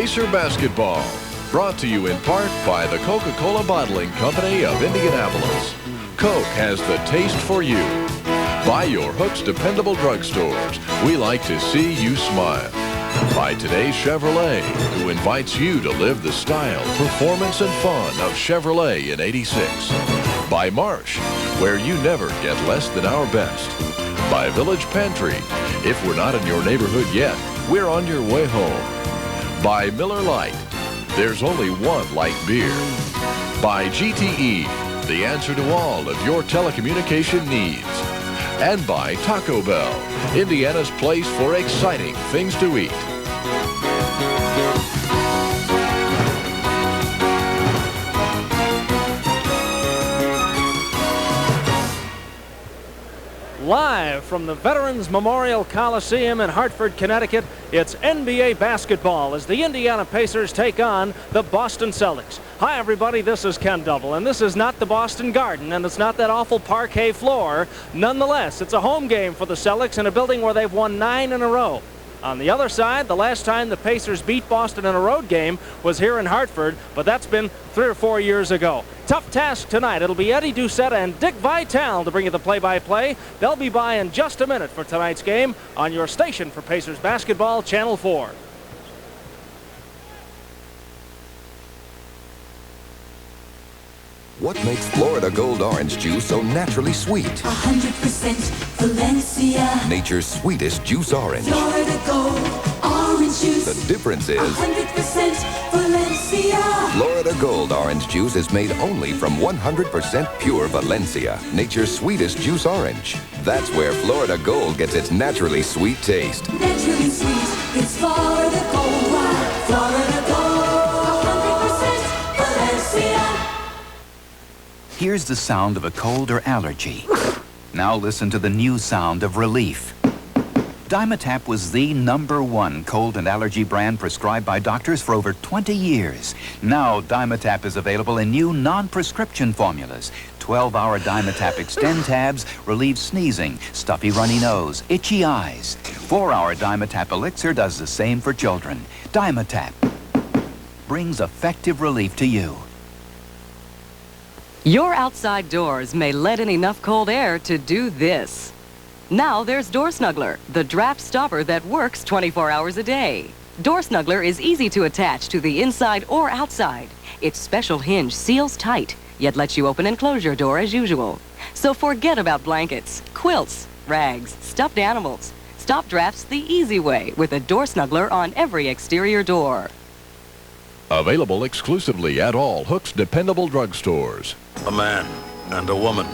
Pacer Basketball, brought to you in part by the Coca-Cola Bottling Company of Indianapolis. Coke has the taste for you. By your Hooks Dependable Drugstores, we like to see you smile. By today's Chevrolet, who invites you to live the style, performance, and fun of Chevrolet in '86. By Marsh, where you never get less than our best. By Village Pantry, if we're not in your neighborhood yet, we're on your way home. By Miller Lite, there's only one light beer. By GTE, the answer to all of your telecommunication needs. And by Taco Bell, Indiana's place for exciting things to eat. Live from the Veterans Memorial Coliseum in Hartford, Connecticut, it's NBA basketball as the Indiana Pacers take on the Boston Celtics. Hi, everybody. This is Ken Double, and this is not the Boston Garden, and it's not that awful parquet floor. Nonetheless, it's a home game for the Celtics in a building where they've won 9 in a row. On the other side, the last time the Pacers beat Boston in a road game was here in Hartford, but that's been 3 or 4 years ago. Tough task tonight. It'll be Eddie Doucette and Dick Vitale to bring you the play-by-play. They'll be by in just a minute for tonight's game on your station for Pacers basketball, Channel 4. What makes Florida Gold Orange Juice so naturally sweet? 100% Valencia. Nature's sweetest juice orange. Florida Gold Orange Juice. The difference is 100% Valencia. Florida Gold Orange Juice is made only from 100% pure Valencia, nature's sweetest juice orange. That's where Florida Gold gets its naturally sweet taste. Naturally sweet, it's Florida Gold. Wow. Florida Gold, 100% Valencia. Here's the sound of a cold or allergy. Now listen to the new sound of relief. Dimetapp was the #1 cold and allergy brand prescribed by doctors for over 20 years. Now Dimetapp is available in new non-prescription formulas. 12-hour Dimetapp Extend tabs relieve sneezing, stuffy runny nose, itchy eyes. 4-hour Dimetapp Elixir does the same for children. Dimetapp brings effective relief to you. Your outside doors may let in enough cold air to do this. Now there's Door Snuggler, the draft stopper that works 24 hours a day. Door Snuggler is easy to attach to the inside or outside. Its special hinge seals tight, yet lets you open and close your door as usual. So forget about blankets, quilts, rags, stuffed animals. Stop drafts the easy way with a Door Snuggler on every exterior door. Available exclusively at all Hooks Dependable Drugstores. A man and a woman,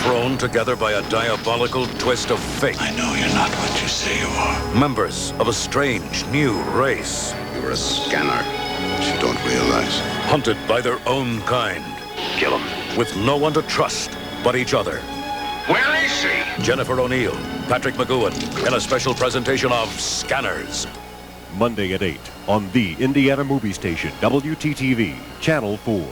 thrown together by a diabolical twist of fate. I know you're not what you say you are. Members of a strange new race. You're a scanner, but you don't realize. Hunted by their own kind. Kill him. With no one to trust but each other. Where is she? Jennifer O'Neill, Patrick McGowan, in a special presentation of Scanners. Monday at 8 on the Indiana movie station, WTTV, Channel 4.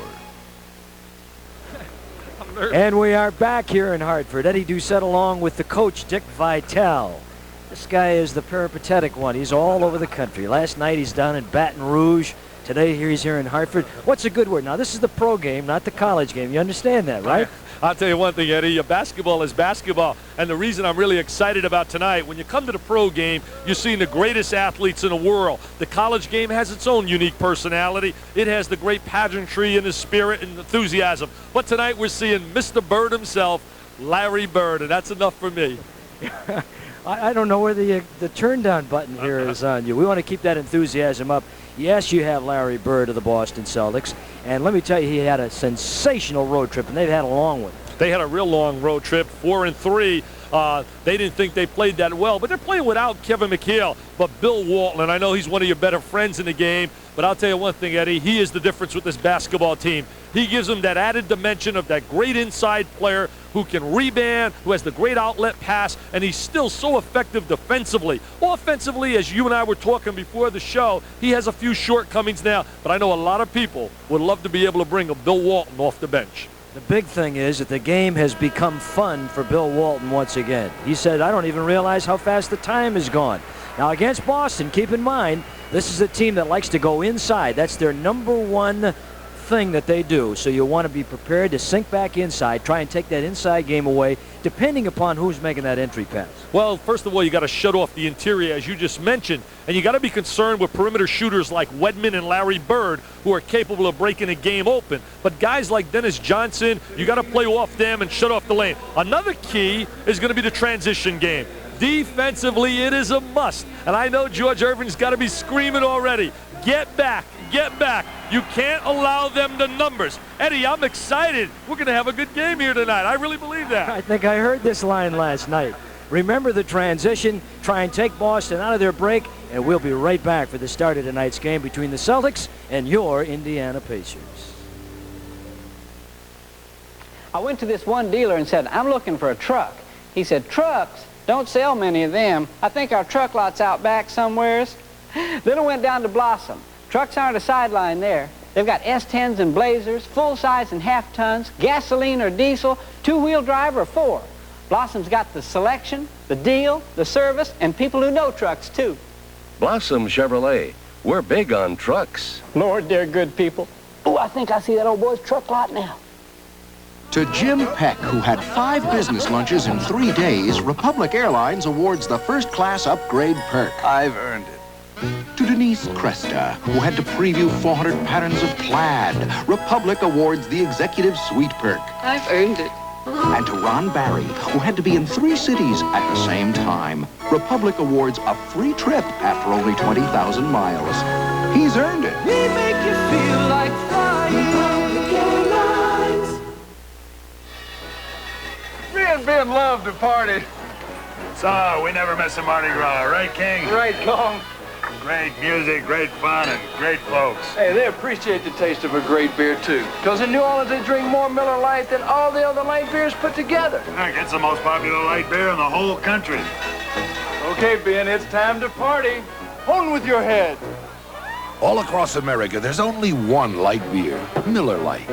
And we are back here in Hartford. Eddie Doucette along with the coach, Dick Vitale. This guy is the peripatetic one. He's all over the country. Last night he's down in Baton Rouge. Today he's here in Hartford. What's a good word? Now, this is the pro game, not the college game. You understand that, right? I'll tell you one thing, Eddie. Basketball is basketball. And the reason I'm really excited about tonight, when you come to the pro game, you're seeing the greatest athletes in the world. The college game has its own unique personality. It has the great pageantry and the spirit and enthusiasm. But tonight we're seeing Mr. Bird himself, Larry Bird, and that's enough for me. I don't know where the turn down button here is on you. We want to keep that enthusiasm up. Yes, you have Larry Bird of the Boston Celtics. And let me tell you, he had a sensational road trip, and they've had a long one. They had a real long road trip, 4-3. They didn't think they played that well, but they're playing without Kevin Mchale. But Bill Walton, and I know he's one of your better friends in the game, but I'll tell you one thing, Eddie, he is the difference with this basketball team. He gives them that added dimension of that great inside player who can rebound, who has the great outlet pass, and he's still so effective defensively. Offensively, as you and I were talking before the show, he has a few shortcomings now, but I know a lot of people would love to be able to bring a Bill Walton off the bench. The big thing is that the game has become fun for Bill Walton once again. He said, I don't even realize how fast the time has gone. Now, against Boston, keep in mind, This is a team that likes to go inside. That's their number one thing that they do. So you want to be prepared to sink back inside, try and take that inside game away, depending upon who's making that entry pass. Well, first of all, you got to shut off the interior, as you just mentioned, and you got to be concerned with perimeter shooters like Wedman and Larry Bird, who are capable of breaking a game open. But guys like Dennis Johnson, you got to play off them and shut off the lane. Another key is going to be the transition game. Defensively, it is a must. And I know George Irvin's got to be screaming already. Get back. Get back. You can't allow them the numbers. Eddie, I'm excited. We're going to have a good game here tonight. I really believe that. I think I heard this line last night. Remember the transition. Try and take Boston out of their break, and we'll be right back for the start of tonight's game between the Celtics and your Indiana Pacers. I went to this one dealer and said, I'm looking for a truck. He said, trucks? Don't sell many of them. I think our truck lot's out back somewheres. Then I went down to Blossom. Trucks aren't a sideline there. They've got S10s and Blazers, full-size and half-tons, gasoline or diesel, two-wheel drive or four. Blossom's got the selection, the deal, the service, and people who know trucks, too. Blossom Chevrolet. We're big on trucks. Lord, they're good people. Oh, I think I see that old boy's truck lot now. To Jim Peck, who had 5 business lunches in 3 days, Republic Airlines awards the first-class upgrade perk. I've earned it. To Denise Cresta, who had to preview 400 patterns of plaid, Republic awards the Executive Suite perk. I've earned it. And to Ron Barry, who had to be in 3 cities at the same time, Republic awards a free trip after only 20,000 miles. He's earned it. We make you feel like flying. Me and Ben love to party. So, we never miss a Mardi Gras, right, King? Right, Long. Great music, great fun, and great folks. Hey, they appreciate the taste of a great beer, too. Because in New Orleans, they drink more Miller Lite than all the other light beers put together. Heck, it's the most popular light beer in the whole country. Okay, Ben, it's time to party. On with your head. All across America, there's only one light beer, Miller Lite.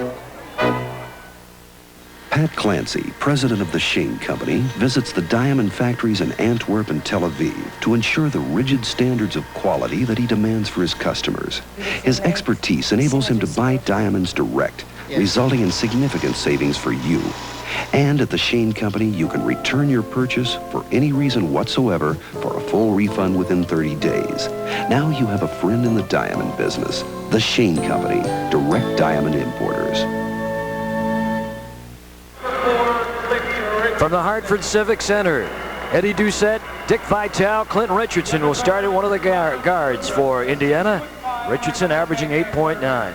Pat Clancy, president of the Shane Company, visits the diamond factories in Antwerp and Tel Aviv to ensure the rigid standards of quality that he demands for his customers. His expertise enables him to buy diamonds direct, resulting in significant savings for you. And at the Shane Company, you can return your purchase for any reason whatsoever for a full refund within 30 days. Now you have a friend in the diamond business. The Shane Company, direct diamond importers. From the Hartford Civic Center, Eddie Doucette, Dick Vitale, Clint Richardson will start at one of the guards for Indiana. Richardson averaging 8.9.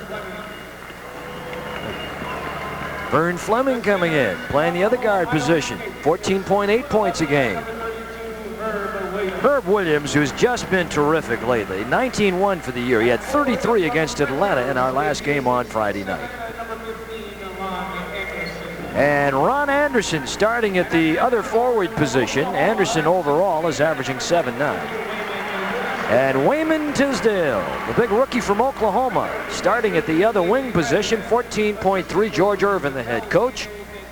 Vern Fleming coming in, playing the other guard position, 14.8 points a game. Herb Williams, who's just been terrific lately, 19-1 for the year. He had 33 against Atlanta in our last game on Friday night. And Ron Anderson starting at the other forward position. Anderson overall is averaging 7.9. And Wayman Tisdale, the big rookie from Oklahoma, starting at the other wing position, 14.3. George Irvin, the head coach.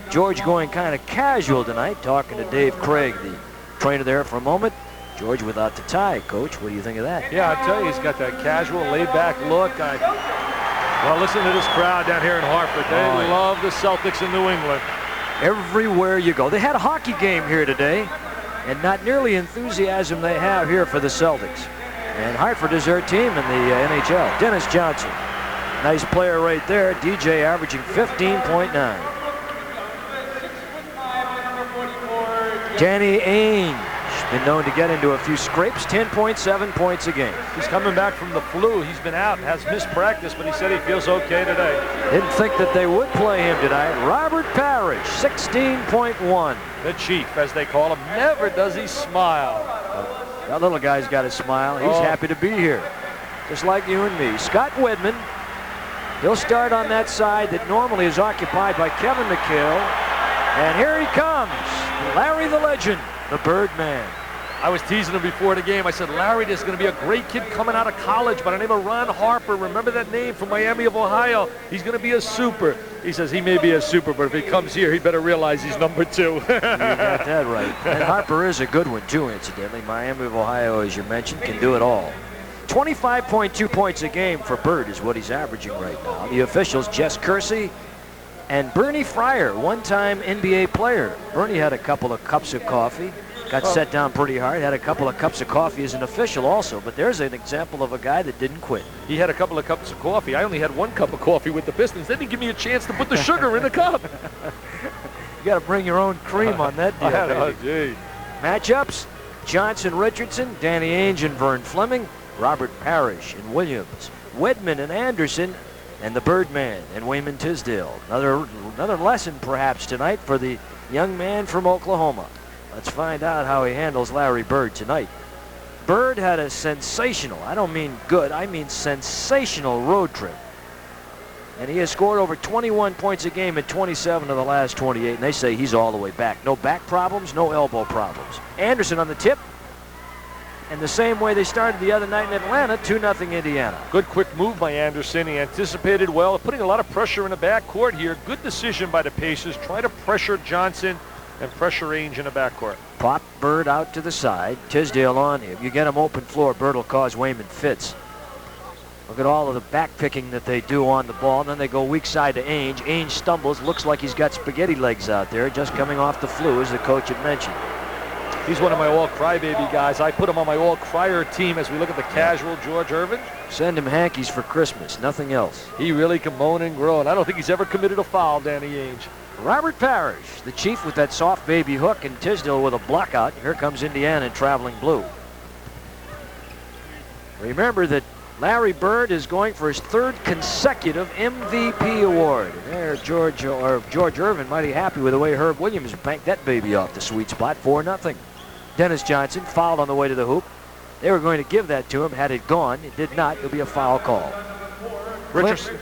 George going kind of casual tonight, talking to Dave Craig, the trainer there for a moment. George without the tie. Coach, what do you think of that? Yeah, I tell you, he's got that casual, laid-back look. Well, listen to this crowd down here in Hartford. They love the Celtics in New England. Everywhere you go. They had a hockey game here today, and not nearly enthusiasm they have here for the Celtics. And Hartford is their team in the NHL. Dennis Johnson, nice player right there. DJ averaging 15.9. Danny Ainge, been known to get into a few scrapes, 10.7 points a game. He's coming back from the flu. He's been out, has missed practice, but he said he feels okay today. Didn't think that they would play him tonight. Robert Parrish, 16.1. The Chief, as they call him, never does he smile. That little guy's got a smile. He's happy to be here, just like you and me. Scott Wedman, he'll start on that side that normally is occupied by Kevin Mchale. And here he comes, Larry the Legend, the Birdman. I was teasing him before the game. I said, Larry, there's going to be a great kid coming out of college by the name of Ron Harper. Remember that name, from Miami of Ohio. He's going to be a super. He says he may be a super, but if he comes here, he better realize he's number 2. You got that right. And Harper is a good one, too, incidentally. Miami of Ohio, as you mentioned, can do it all. 25.2 points a game for Bird is what he's averaging right now. The officials, Jess Kersey and Bernie Fryer, one-time NBA player. Bernie had a couple of cups of coffee, got set down pretty hard, had a couple of cups of coffee as an official also, but there's an example of a guy that didn't quit. He had a couple of cups of coffee. I only had 1 cup of coffee with the Pistons. They didn't give me a chance to put the sugar in the cup. You got to bring your own cream on that deal, Oh, gee. Matchups, Johnson Richardson, Danny Ainge and Vern Fleming, Robert Parrish and Williams, Wedman and Anderson, and the Birdman and Wayman Tisdale. Another lesson perhaps tonight for the young man from Oklahoma. Let's find out how he handles Larry Bird tonight. Bird had a sensational, I don't mean good, I mean sensational road trip. And he has scored over 21 points a game in 27 of the last 28, and they say he's all the way back. No back problems, no elbow problems. Anderson on the tip, and the same way they started the other night in Atlanta, 2-0 Indiana. Good quick move by Anderson. He anticipated well, putting a lot of pressure in the backcourt here. Good decision by the Pacers. Try to pressure Johnson and pressure Ainge in the backcourt. Pop Bird out to the side. Tisdale on him. You get him open floor, Bird will cause Wayman fits. Look at all of the back picking that they do on the ball. And then they go weak side to Ainge. Ainge stumbles. Looks like he's got spaghetti legs out there, just coming off the flu, as the coach had mentioned. He's one of my all-crybaby guys. I put him on my all-crier team as we look at the casual George Irvin. Send him hankies for Christmas, nothing else. He really can moan and groan. I don't think he's ever committed a foul, Danny Ainge. Robert Parrish, the Chief with that soft baby hook, and Tisdale with a block out. Here comes Indiana in traveling blue. Remember that Larry Bird is going for his 3rd consecutive MVP award. And there, George Irvin mighty happy with the way Herb Williams banked that baby off the sweet spot, 4-0. Dennis Johnson fouled on the way to the hoop. They were going to give that to him had it gone. It did not. It'll be a foul call. Richardson.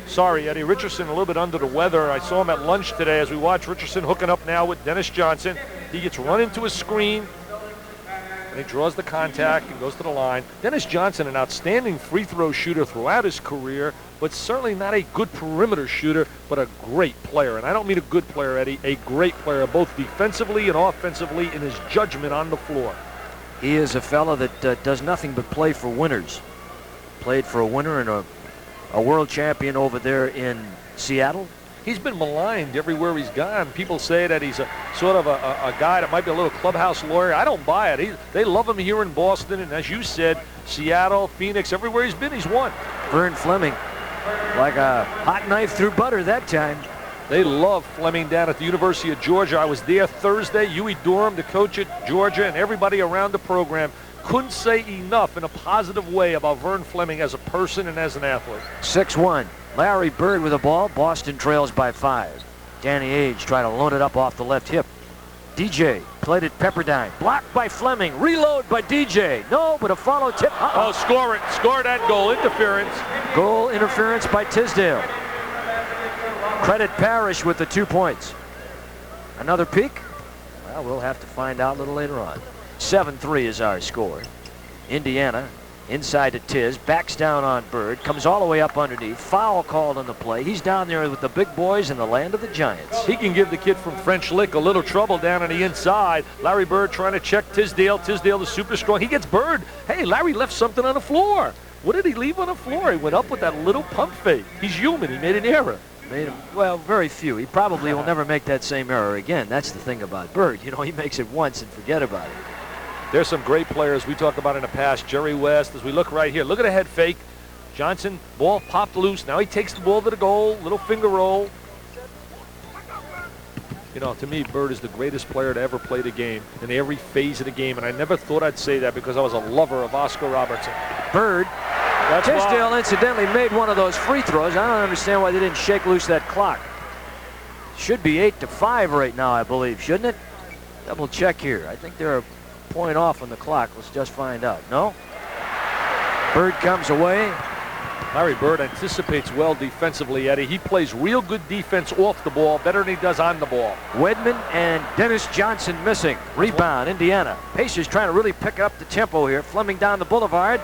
Sorry, Eddie. Richardson a little bit under the weather. I saw him at lunch today as we watch Richardson hooking up now with Dennis Johnson. He gets run into a screen. And he draws the contact and goes to the line. Dennis Johnson, an outstanding free throw shooter throughout his career, but certainly not a good perimeter shooter, but a great player. And I don't mean a good player, Eddie, a great player, both defensively and offensively in his judgment on the floor. He is a fella that does nothing but play for winners. Played for a winner and a world champion over there in Seattle. He's been maligned everywhere he's gone. People say that he's a sort of a guy that might be a little clubhouse lawyer. I don't buy it. They love him here in Boston, and as you said, Seattle, Phoenix, everywhere he's been, he's won. Vern Fleming, like a hot knife through butter that time. They love Fleming down at the University of Georgia. I was there Thursday. Huey Durham, the coach at Georgia, and everybody around the program couldn't say enough in a positive way about Vern Fleming as a person and as an athlete. 6-1. Larry Bird with the ball. Boston trails by 5. Danny Ainge trying to load it up off the left hip. DJ played it Pepperdine. Blocked by Fleming. Reload by DJ. No, but a follow tip. Oh, score it. Score that goal. Interference. Goal interference by Tisdale. Credit Parrish with the 2 points. Another peek? Well, we'll have to find out a little later on. 7-3 is our score. Indiana inside to Tiz, backs down on Bird, comes all the way up underneath. Foul called on the play. He's down there with the big boys in the land of the Giants. He can give the kid from French Lick a little trouble down on the inside. Larry Bird trying to check Tisdale. Tisdale is super strong. He gets Bird. Hey, Larry left something on the floor. What did he leave on the floor? He went up with that little pump fake. He's human. He made an error. Made him, well, very few. He probably will never make that same error again. That's the thing about Bird. You know, he makes it once and forget about it. There's some great players we talked about in the past. Jerry West, as we look right here. Look at the head fake. Johnson, ball popped loose. Now he takes the ball to the goal. Little finger roll. You know, to me, Bird is the greatest player to ever play the game in every phase of the game. And I never thought I'd say that because I was a lover of Oscar Robertson. Bird. Tisdale incidentally made one of those free throws. I don't understand why they didn't shake loose that clock. Should be 8-5 right now, I believe, shouldn't it? Double check here. I think they're a point off on the clock. Let's just find out. No? Bird comes away. Larry Bird anticipates well defensively, Eddie. He plays real good defense off the ball, better than he does on the ball. Wedman and Dennis Johnson missing. Rebound, Indiana. Pacers trying to really pick up the tempo here. Fleming down the boulevard.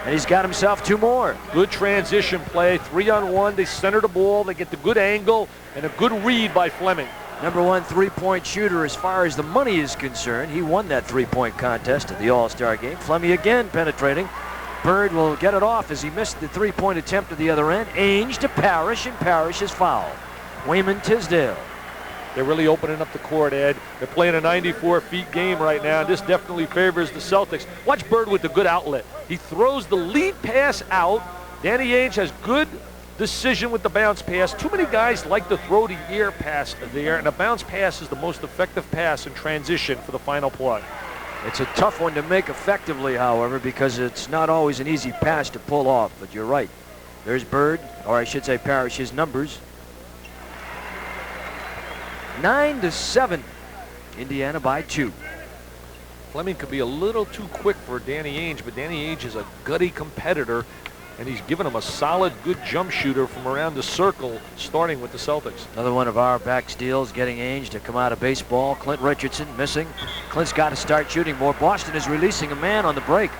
And he's got himself 2 more. Good transition play, 3-on-1. They center the ball. They get the good angle and a good read by Fleming. Number 1 3-point shooter as far as the money is concerned. He won that 3-point contest at the All-Star game. Fleming again penetrating. Bird will get it off as he missed the three-point attempt at the other end. Ainge to Parrish, and Parrish is fouled. Wayman Tisdale. They're really opening up the court, Ed. They're playing a 94-feet game right now. This definitely favors the Celtics. Watch Bird with the good outlet. He throws the lead pass out. Danny Ainge has good decision with the bounce pass. Too many guys like to throw the air pass there, and a bounce pass is the most effective pass in transition for the final play. It's a tough one to make effectively, however, because it's not always an easy pass to pull off, but you're right. There's Bird, or I should say Parrish, his numbers. 9-7, Indiana by 2. Fleming could be a little too quick for Danny Ainge, but Danny Ainge is a gutty competitor, and he's given him a solid, good jump shooter from around the circle, starting with the Celtics. Another one of our back steals, getting Ainge to come out of baseball. Clint Richardson missing. Clint's got to start shooting more. Boston is releasing a man on the break.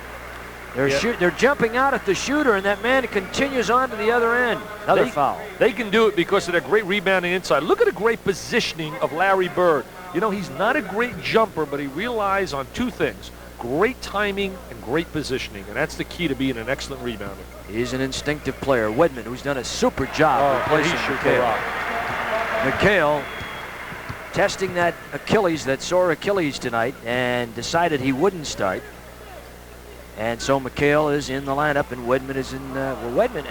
They're jumping out at the shooter, and that man continues on to the other end. Another foul. They can do it because of their great rebounding inside. Look at the great positioning of Larry Bird. You know, he's not a great jumper, but he relies on two things: great timing and great positioning, and that's the key to being an excellent rebounder. He's an instinctive player. Wedman, who's done a super job replacing Mchale. Mchale testing that Achilles, that sore Achilles tonight, and decided he wouldn't start. And so Mchale is in the lineup, and Wedman is in, Wedman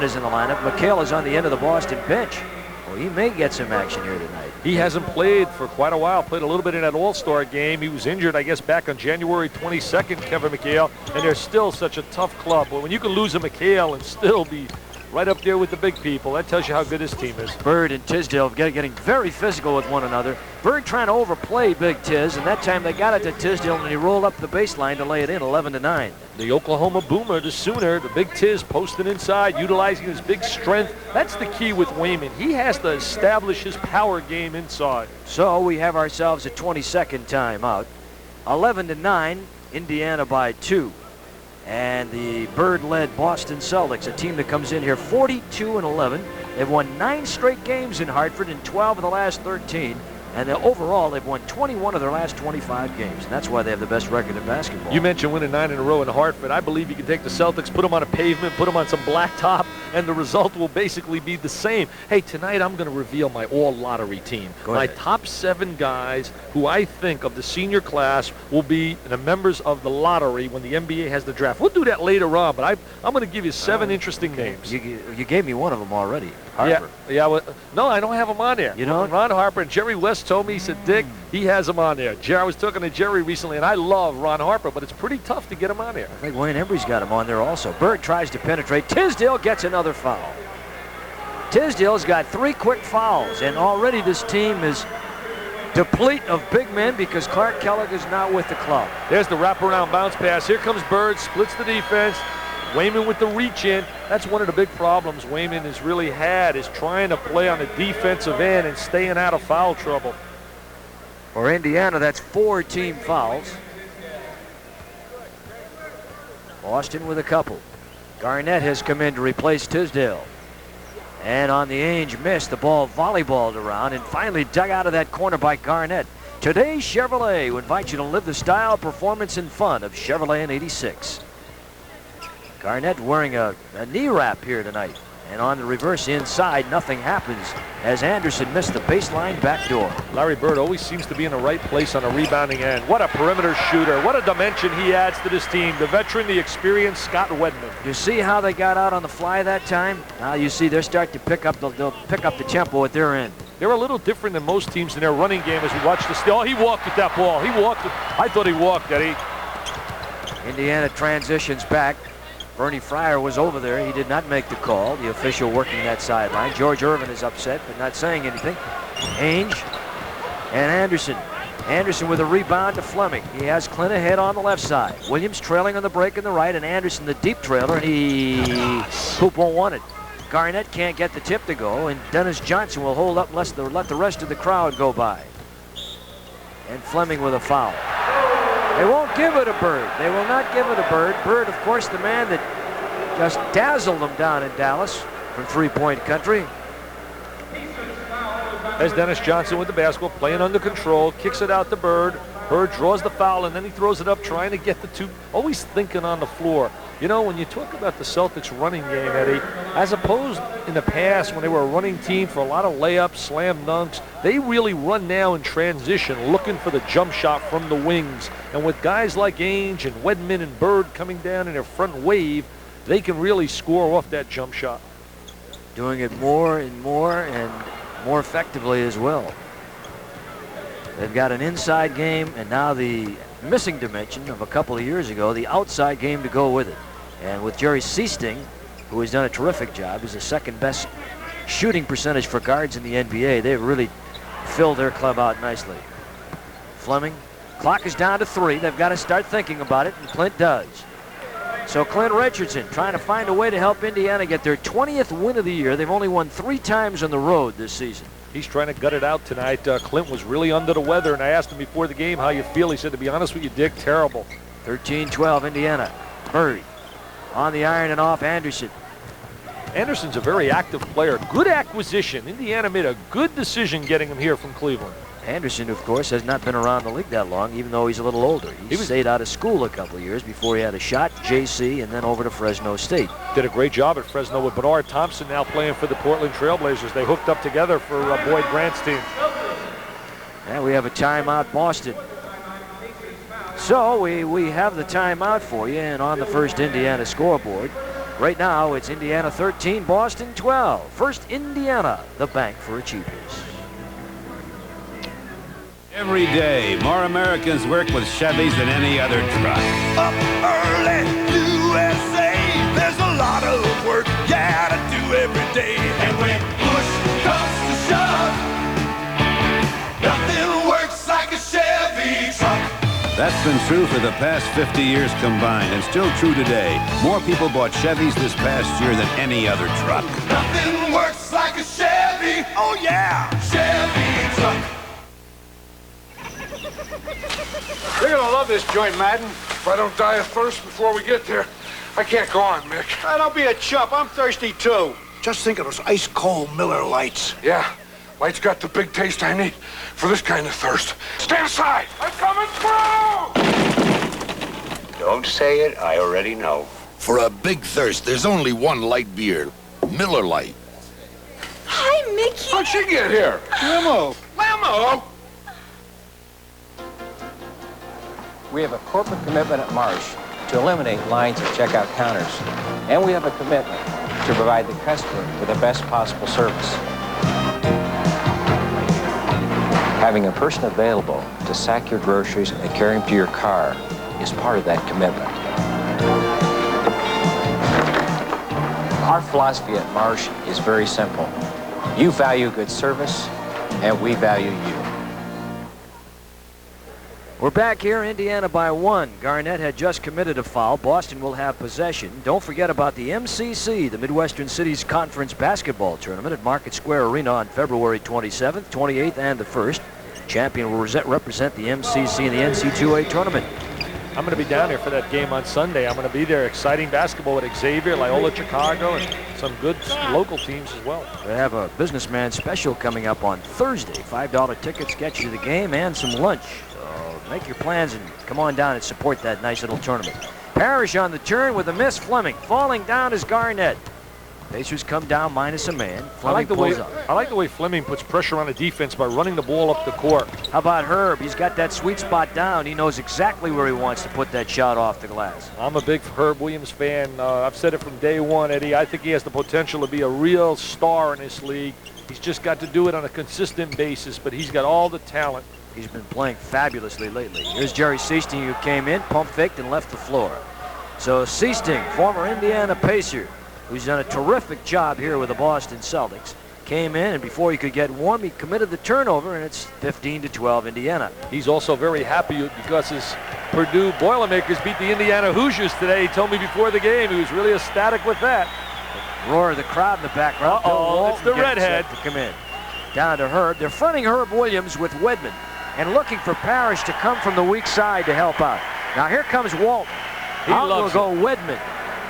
is in the lineup. Mchale is on the end of the Boston bench. Well, he may get some action here tonight. He hasn't played for quite a while. Played a little bit in that All-Star game. He was injured, I guess, back on January 22nd, Kevin Mchale, and they're still such a tough club. But when you can lose a Mchale and still be right up there with the big people, that tells you how good his team is. Bird and Tisdale getting very physical with one another. Bird trying to overplay Big Tiz, and that time they got it to Tisdale, and he rolled up the baseline to lay it in, 11-9. The Oklahoma Boomer, the Sooner, the Big Tiz posting inside, utilizing his big strength. That's the key with Wayman. He has to establish his power game inside. So we have ourselves a 20-second timeout. 11-9, Indiana by 2. And the Bird-led Boston Celtics, a team that comes in here 42-11. They've won 9 straight games in Hartford and 12 of the last 13. And overall, they've won 21 of their last 25 games. And that's why they have the best record in basketball. You mentioned winning 9 in a row in Hartford. I believe you can take the Celtics, put them on a pavement, put them on some blacktop, and the result will basically be the same. Hey, tonight I'm going to reveal my all-lottery team. My top 7 guys who I think of the senior class will be the members of the lottery when the NBA has the draft. We'll do that later on, but I'm going to give you 7 interesting names. You gave me one of them already. Harper. Yeah. Well, no, I don't have them on there. You know, Ron Harper and Jerry West told me, he said, Dick, he has them on there. I was talking to Jerry recently, and I love Ron Harper, but it's pretty tough to get him on there. I think Wayne Embry's got him on there also. Bird tries to penetrate. Tisdale gets another foul. Tisdale's got 3 quick fouls, and already this team is deplete of big men because Clark Kellogg is not with the club. There's the wraparound bounce pass. Here comes Bird, splits the defense. Wayman with the reach in. That's one of the big problems Wayman has really had, is trying to play on the defensive end and staying out of foul trouble. For Indiana, that's 4 team fouls. Boston with a couple. Garnett has come in to replace Tisdale. And on the Ainge miss, the ball volleyballed around and finally dug out of that corner by Garnett. Today's Chevrolet will invite you to live the style, performance, and fun of Chevrolet in '86. Garnett wearing a knee wrap here tonight. And on the reverse inside, nothing happens as Anderson missed the baseline backdoor. Larry Bird always seems to be in the right place on the rebounding end. What a perimeter shooter. What a dimension he adds to this team. The veteran, the experienced Scott Wedman. You see how they got out on the fly that time? Now you see they're starting to pick up the tempo at their end. They're a little different than most teams in their running game as we watch the steal. Oh, he walked with that ball. He walked it. I thought he walked, Eddie. Indiana transitions back. Bernie Fryer was over there. He did not make the call. The official working that sideline. George Irvin is upset, but not saying anything. Ainge and Anderson. Anderson with a rebound to Fleming. He has Clint ahead on the left side. Williams trailing on the break on the right, and Anderson the deep trailer, and Hoop won't want it. Garnett can't get the tip to go, and Dennis Johnson will hold up and let the rest of the crowd go by. And Fleming with a foul. They won't give it a Bird. They will not give it a Bird. Bird, of course, the man that just dazzled them down in Dallas from three-point country. There's Dennis Johnson with the basketball, playing under control, kicks it out to Bird. Bird draws the foul, and then he throws it up trying to get the two, always thinking on the floor. You know, when you talk about the Celtics running game, Eddie, as opposed in the past when they were a running team for a lot of layups, slam dunks, they really run now in transition, looking for the jump shot from the wings. And with guys like Ainge and Wedman and Bird coming down in their front wave, they can really score off that jump shot. Doing it more and more effectively as well. They've got an inside game, and now the missing dimension of a couple of years ago, the outside game to go with it. And with Jerry Seasting, who has done a terrific job, he's the second best shooting percentage for guards in the NBA. They've really filled their club out nicely. Fleming, clock is down to 3. They've got to start thinking about it, and Clint does. So Clint Richardson trying to find a way to help Indiana get their 20th win of the year. They've only won 3 times on the road this season. He's trying to gut it out tonight. Clint was really under the weather, and I asked him before the game how you feel. He said, to be honest with you, Dick, terrible. 13-12 Indiana. Murray on the iron and off Anderson. Anderson's a very active player. Good acquisition. Indiana made a good decision getting him here from Cleveland. Anderson, of course, has not been around the league that long, even though he's a little older. He stayed out of school a couple of years before he had a shot, JC, and then over to Fresno State. Did a great job at Fresno with Bernard Thompson now playing for the Portland Trailblazers. They hooked up together for Boyd Grant's team. And we have a timeout, Boston. So we have the timeout for you, and on the first Indiana scoreboard, right now it's Indiana 13, Boston 12. First Indiana, the bank for achievers. Every day, more Americans work with Chevys than any other truck. Up early, USA, there's a lot of work, yeah, to do every day. And when push comes to shove, nothing works like a Chevy truck. That's been true for the past 50 years combined, and still true today. More people bought Chevys this past year than any other truck. Nothing works like a Chevy, oh yeah, Chevy truck. You're gonna love this joint, Madden. If I don't die of thirst before we get there, I can't go on, Mick. Don't be a chump. I'm thirsty, too. Just think of those ice-cold Miller Lights. Yeah, Light's got the big taste I need for this kind of thirst. Stand aside! I'm coming through! Don't say it, I already know. For a big thirst, there's only one light beer. Miller Lite. Hi, Mickey. How'd she get here? Limo. Limo? We have a corporate commitment at Marsh to eliminate lines at checkout counters. And we have a commitment to provide the customer with the best possible service. Having a person available to sack your groceries and carry them to your car is part of that commitment. Our philosophy at Marsh is very simple. You value good service, and we value you. We're back here, Indiana by 1. Garnett had just committed a foul. Boston will have possession. Don't forget about the MCC, the Midwestern Cities Conference Basketball Tournament at Market Square Arena on February 27th, 28th, and the 1st. Champion will represent the MCC in the NC2A tournament. I'm going to be down there for that game on Sunday. I'm going to be there. Exciting basketball with Xavier, Loyola Chicago, and some good local teams as well. We have a businessman special coming up on Thursday. $5 tickets get you to the game and some lunch. Make your plans and come on down and support that nice little tournament. Parrish on the turn with a miss. Fleming falling down is Garnett. Pacers come down minus a man. I like the way Fleming puts pressure on the defense by running the ball up the court. How about Herb? He's got that sweet spot down. He knows exactly where he wants to put that shot off the glass. I'm a big Herb Williams fan. I've said it from day one, Eddie. I think he has the potential to be a real star in this league. He's just got to do it on a consistent basis, but he's got all the talent. He's been playing fabulously lately. Here's Jerry Seasting, who came in, pump faked, and left the floor. So Seasting, former Indiana Pacer, who's done a terrific job here with the Boston Celtics, came in, and before he could get warm, he committed the turnover, and it's 15-12 Indiana. He's also very happy because his Purdue Boilermakers beat the Indiana Hoosiers today. He told me before the game he was really ecstatic with that. The roar of the crowd in the background. It's the redhead to come in. Down to Herb. They're fronting Herb Williams with Wedman and looking for Parrish to come from the weak side to help out. Now here comes Walton. Out will go Wedman.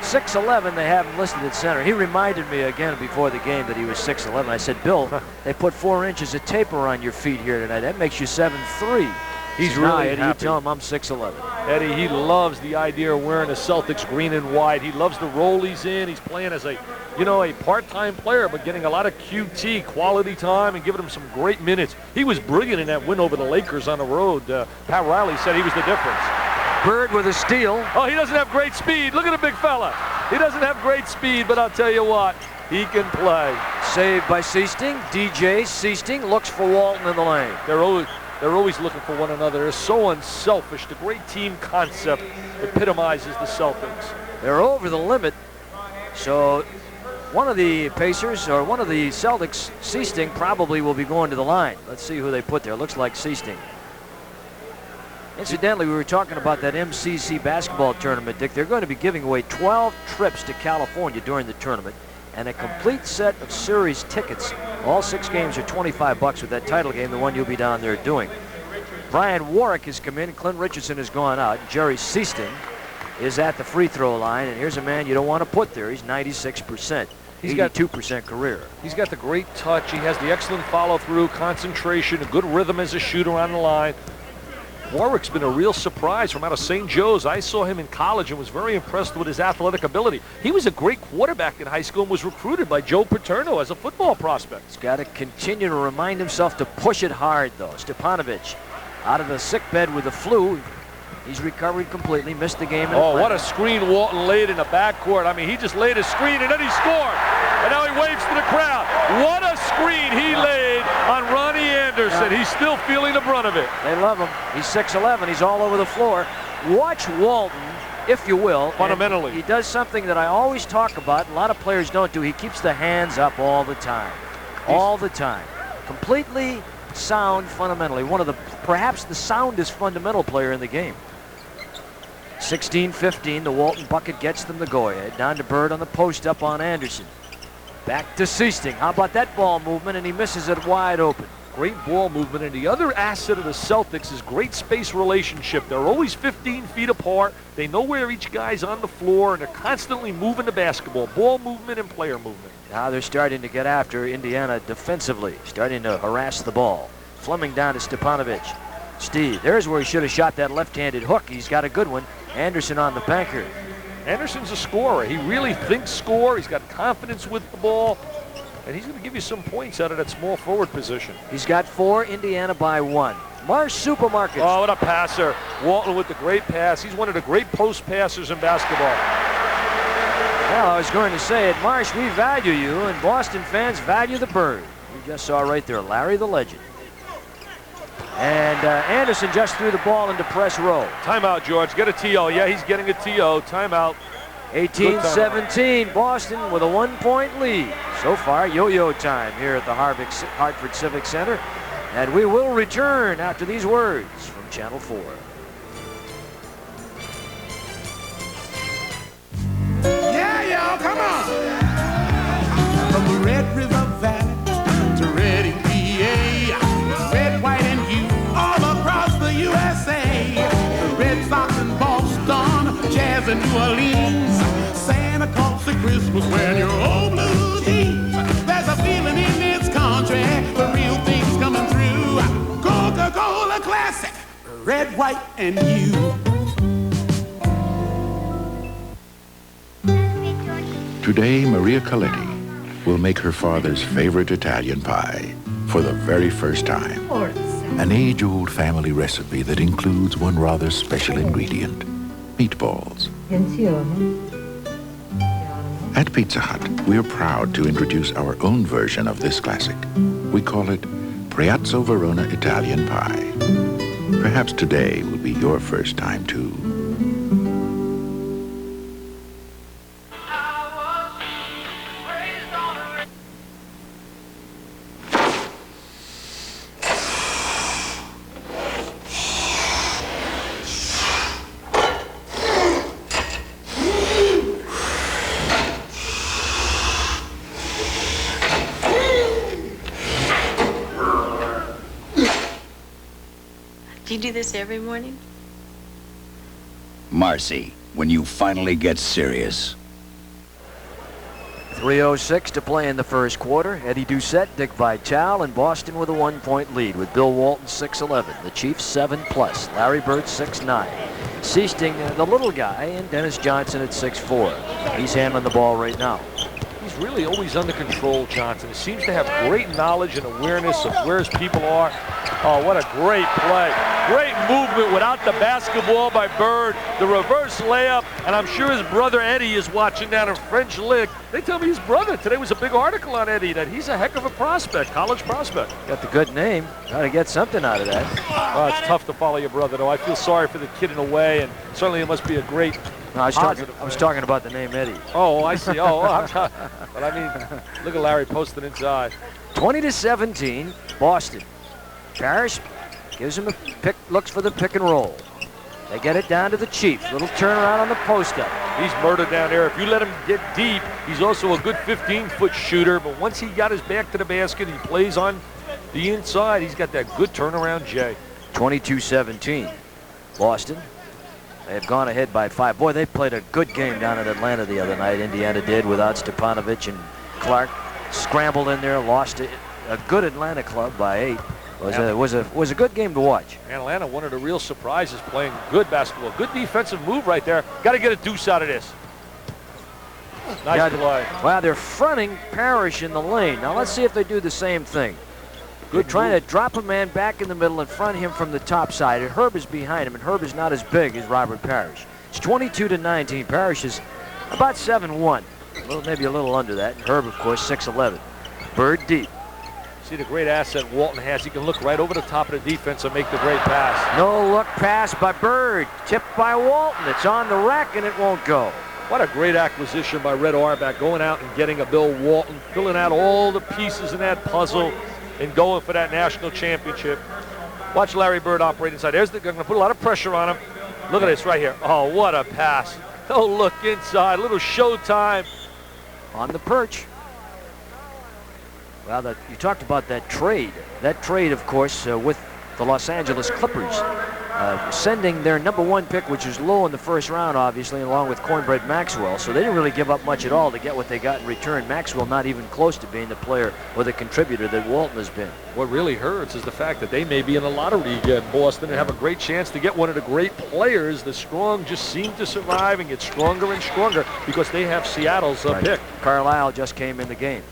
6'11", they have him listed at center. He reminded me again before the game that he was 6'11". I said, Bill, they put 4 inches of taper on your feet here tonight. That makes you 7'3". He's So now, really Eddie, happy. you tell him I'm 6'11". Eddie, he loves the idea of wearing the Celtics green and white. He loves the role he's in. He's playing as a part-time player, but getting a lot of QT, quality time, and giving him some great minutes. He was brilliant in that win over the Lakers on the road. Pat Riley said he was the difference. Bird with a steal. Oh, he doesn't have great speed. Look at the big fella. He doesn't have great speed, but I'll tell you what, he can play. Saved by Seasting. DJ Seasting looks for Walton in the lane. They're always looking for one another. They're so unselfish. The great team concept epitomizes the Celtics. They're over the limit. So one of the Pacers, or one of the Celtics, Seasting, probably will be going to the line. Let's see who they put there. Looks like Seasting. Incidentally, we were talking about that MCC basketball tournament, Dick. They're going to be giving away 12 trips to California during the tournament and a complete set of series tickets. All 6 games are $25 with that title game, the one you'll be down there doing. Brian Warwick has come in, Clint Richardson has gone out, Jerry Seasting is at the free throw line, and here's a man you don't want to put there. He's 96%. He's got 2% career. He's got the great touch. He has the excellent follow-through, concentration, a good rhythm as a shooter on the line. Warwick's been a real surprise from out of St. Joe's. I saw him in college and was very impressed with his athletic ability. He was a great quarterback in high school and was recruited by Joe Paterno as a football prospect. He's got to continue to remind himself to push it hard, though. Stepanovic out of the sick bed with the flu. He's recovered completely, missed the game. Oh, what a screen Walton laid in the backcourt. I mean, he just laid a screen and then he scored. And now he waves to the crowd. What a screen he laid on Ronnie Anderson. He's still feeling the brunt of it. They love him. He's 6'11". He's all over the floor. Watch Walton, if you will. Fundamentally. He does something that I always talk about. A lot of players don't do. He keeps the hands up all the time. All the time. Completely sound fundamentally. One of the, perhaps the soundest fundamental player in the game. 16-15, the Walton bucket gets them the go-ahead. Down to Bird on the post up on Anderson. Back to Seasting. How about that ball movement? And he misses it wide open. Great ball movement. And the other asset of the Celtics is great space relationship. They're always 15 feet apart. They know where each guy's on the floor, and they're constantly moving the basketball. Ball movement and player movement. Now they're starting to get after Indiana defensively. Starting to harass the ball. Fleming down to Stepanovic. Steve, there's where he should have shot that left-handed hook. He's got a good one. Anderson on the banker. Anderson's a scorer. He really thinks score. He's got confidence with the ball. And he's going to give you some points out of that small forward position. He's got 4, Indiana by 1. Marsh Supermarkets. Oh, what a passer. Walton with the great pass. He's one of the great post passers in basketball. Well, I was going to say, at Marsh, we value you, and Boston fans value the Bird. You just saw right there, Larry the Legend. And Anderson just threw the ball into press row. Timeout, George. Get a TO. Yeah, he's getting a TO. Timeout. 18-17, Boston with a 1-point lead. So far, yo-yo time here at the Hartford Civic Center. And we will return after these words from Channel 4. Yeah, y'all, come on. From the Red River Valley to Reading, PA, red, white, and hue, all across the USA. The Red Sox in Boston, Jazz in New Orleans, Santa Claus at Christmas wearing your old blue jeans. There's a feeling in this country, the real thing's coming through. Coca-Cola Classic, red, white, and hue. Today, Maria Coletti will make her father's favorite Italian pie for the very first time. An age-old family recipe that includes one rather special ingredient, meatballs. At Pizza Hut, we're proud to introduce our own version of this classic. We call it Priazzo Verona Italian Pie. Perhaps today will be your first time, too. Do you do this every morning? Marcy, when you finally get serious. 3:06 to play in the first quarter. Eddie Doucette, Dick Vitale, and Boston with a 1-point lead with Bill Walton 6'11". The Chiefs 7+. Larry Bird 6'9". Seasting, the little guy, and Dennis Johnson at 6'4". He's handling the ball right now. He's really always under control, Johnson. He seems to have great knowledge and awareness of where his people are. Oh, what a great play. Great movement without the basketball by Bird. The reverse layup, and I'm sure his brother Eddie is watching down in French Lick. They tell me his brother, today was a big article on Eddie, that he's a heck of a prospect, college prospect. Got the good name. Got to get something out of that. Oh, it's tough to follow your brother, though. I feel sorry for the kid in a way, and certainly it must be a great No, I was talking about the name Eddie. Oh, I see. But I mean, look at Larry posting inside. 20-17, Boston. Parrish gives him a pick, looks for the pick and roll. They get it down to the Chiefs. Little turnaround on the post-up. He's murdered down there. If you let him get deep, he's also a good 15-foot shooter. But once he got his back to the basket, he plays on the inside. He's got that good turnaround, Jay. 22-17, Boston. They've gone ahead by 5. Boy, they played a good game down in Atlanta the other night. Indiana did, without Stepanovich and Clark. Scrambled in there, lost it. A good Atlanta club by 8. Was a good game to watch. Atlanta, one of the real surprises, playing good basketball. Good defensive move right there. Got to get a deuce out of this. Nice play. Wow, they're fronting Parrish in the lane. Now let's see if they do the same thing. Good, trying to drop a man back in the middle and front him from the top side. And Herb is behind him, and Herb is not as big as Robert Parrish. It's 22-19. Parrish is about 7'1", maybe a little under that. And Herb, of course, 6'11". Bird deep. See the great asset Walton has. He can look right over the top of the defense and make the great pass. No look pass by Bird. Tipped by Walton. It's on the rack, and it won't go. What a great acquisition by Red Auerbach, going out and getting a Bill Walton, filling out all the pieces in that puzzle, and going for that national championship. Watch Larry Bird operate inside. There's going to put a lot of pressure on him. Look at this right here. Oh, what a pass. Oh, look inside. Little showtime. On the perch. Well, you talked about that trade. That trade, of course, with the Los Angeles Clippers. Sending their #1 pick, which is low in the first round, obviously, along with Cornbread Maxwell. So they didn't really give up much at all to get what they got in return. Maxwell not even close to being the player or the contributor that Walton has been. What really hurts is the fact that they may be in the lottery in Boston and have a great chance to get one of the great players. The strong just seem to survive and get stronger and stronger because they have Seattle's pick. Carlisle just came in the game.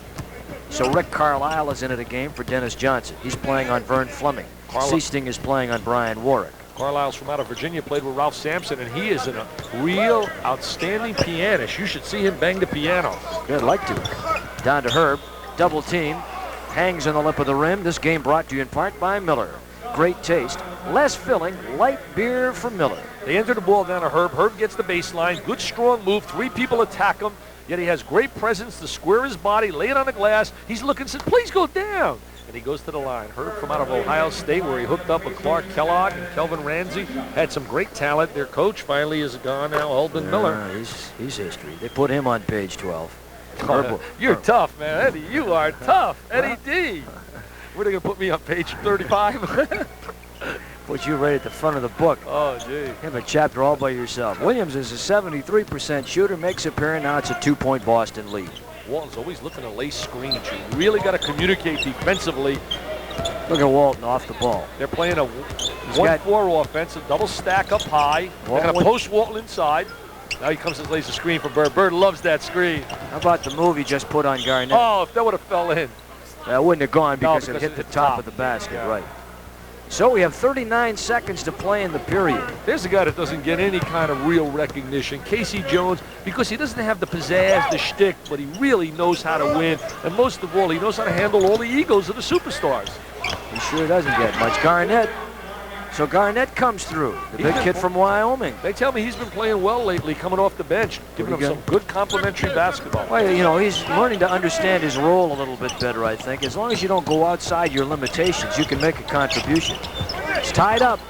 So Rick Carlisle is in at a game for Dennis Johnson. He's playing on Vern Fleming. Seasting is playing on Brian Warwick. Carlisle's from out of Virginia, played with Ralph Sampson, and he is a real outstanding pianist. You should see him bang the piano. Good, like to. Down to Herb, double team, hangs on the lip of the rim. This game brought to you in part by Miller. Great taste, less filling, light beer from Miller. They enter the ball down to Herb. Herb gets the baseline, good strong move. 3 people attack him, yet he has great presence to square his body, lay it on the glass. He's looking, says, please go down. And he goes to the line. Herb from out of Ohio State, where he hooked up with Clark Kellogg and Kelvin Ramsey. Had some great talent. Their coach finally is gone now, Eldon Miller. He's history. They put him on page 12. You're tough, man. Eddie, you are tough. Eddie D. Where are they going to put me on page 35? Put you right at the front of the book. Oh, gee. Have a chapter all by yourself. Williams is a 73% shooter, makes a pair, and now it's a 2-point Boston lead. Walton's always looking to lay screens. You really got to communicate defensively. Look at Walton off the ball. They're playing a 1-4 offense, a double stack up high. They're going to post Walton inside. Now he comes and lays a screen for Bird. Bird loves that screen. How about the move he just put on Garnett? Oh, if that would have fell in. That wouldn't have gone because it hit the top of the basket, right. So we have 39 seconds to play in the period. There's a guy that doesn't get any kind of real recognition, Casey Jones, because he doesn't have the pizzazz, the shtick, but he really knows how to win. And most of all, he knows how to handle all the egos of the superstars. He sure doesn't get much. Garnett. So Garnett comes through, the big kid from Wyoming. They tell me he's been playing well lately, coming off the bench, giving them some good complimentary basketball. Well, you know, he's learning to understand his role a little bit better, I think. As long as you don't go outside your limitations, you can make a contribution. It's tied up.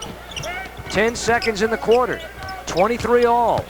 10 seconds in the quarter. 23 all.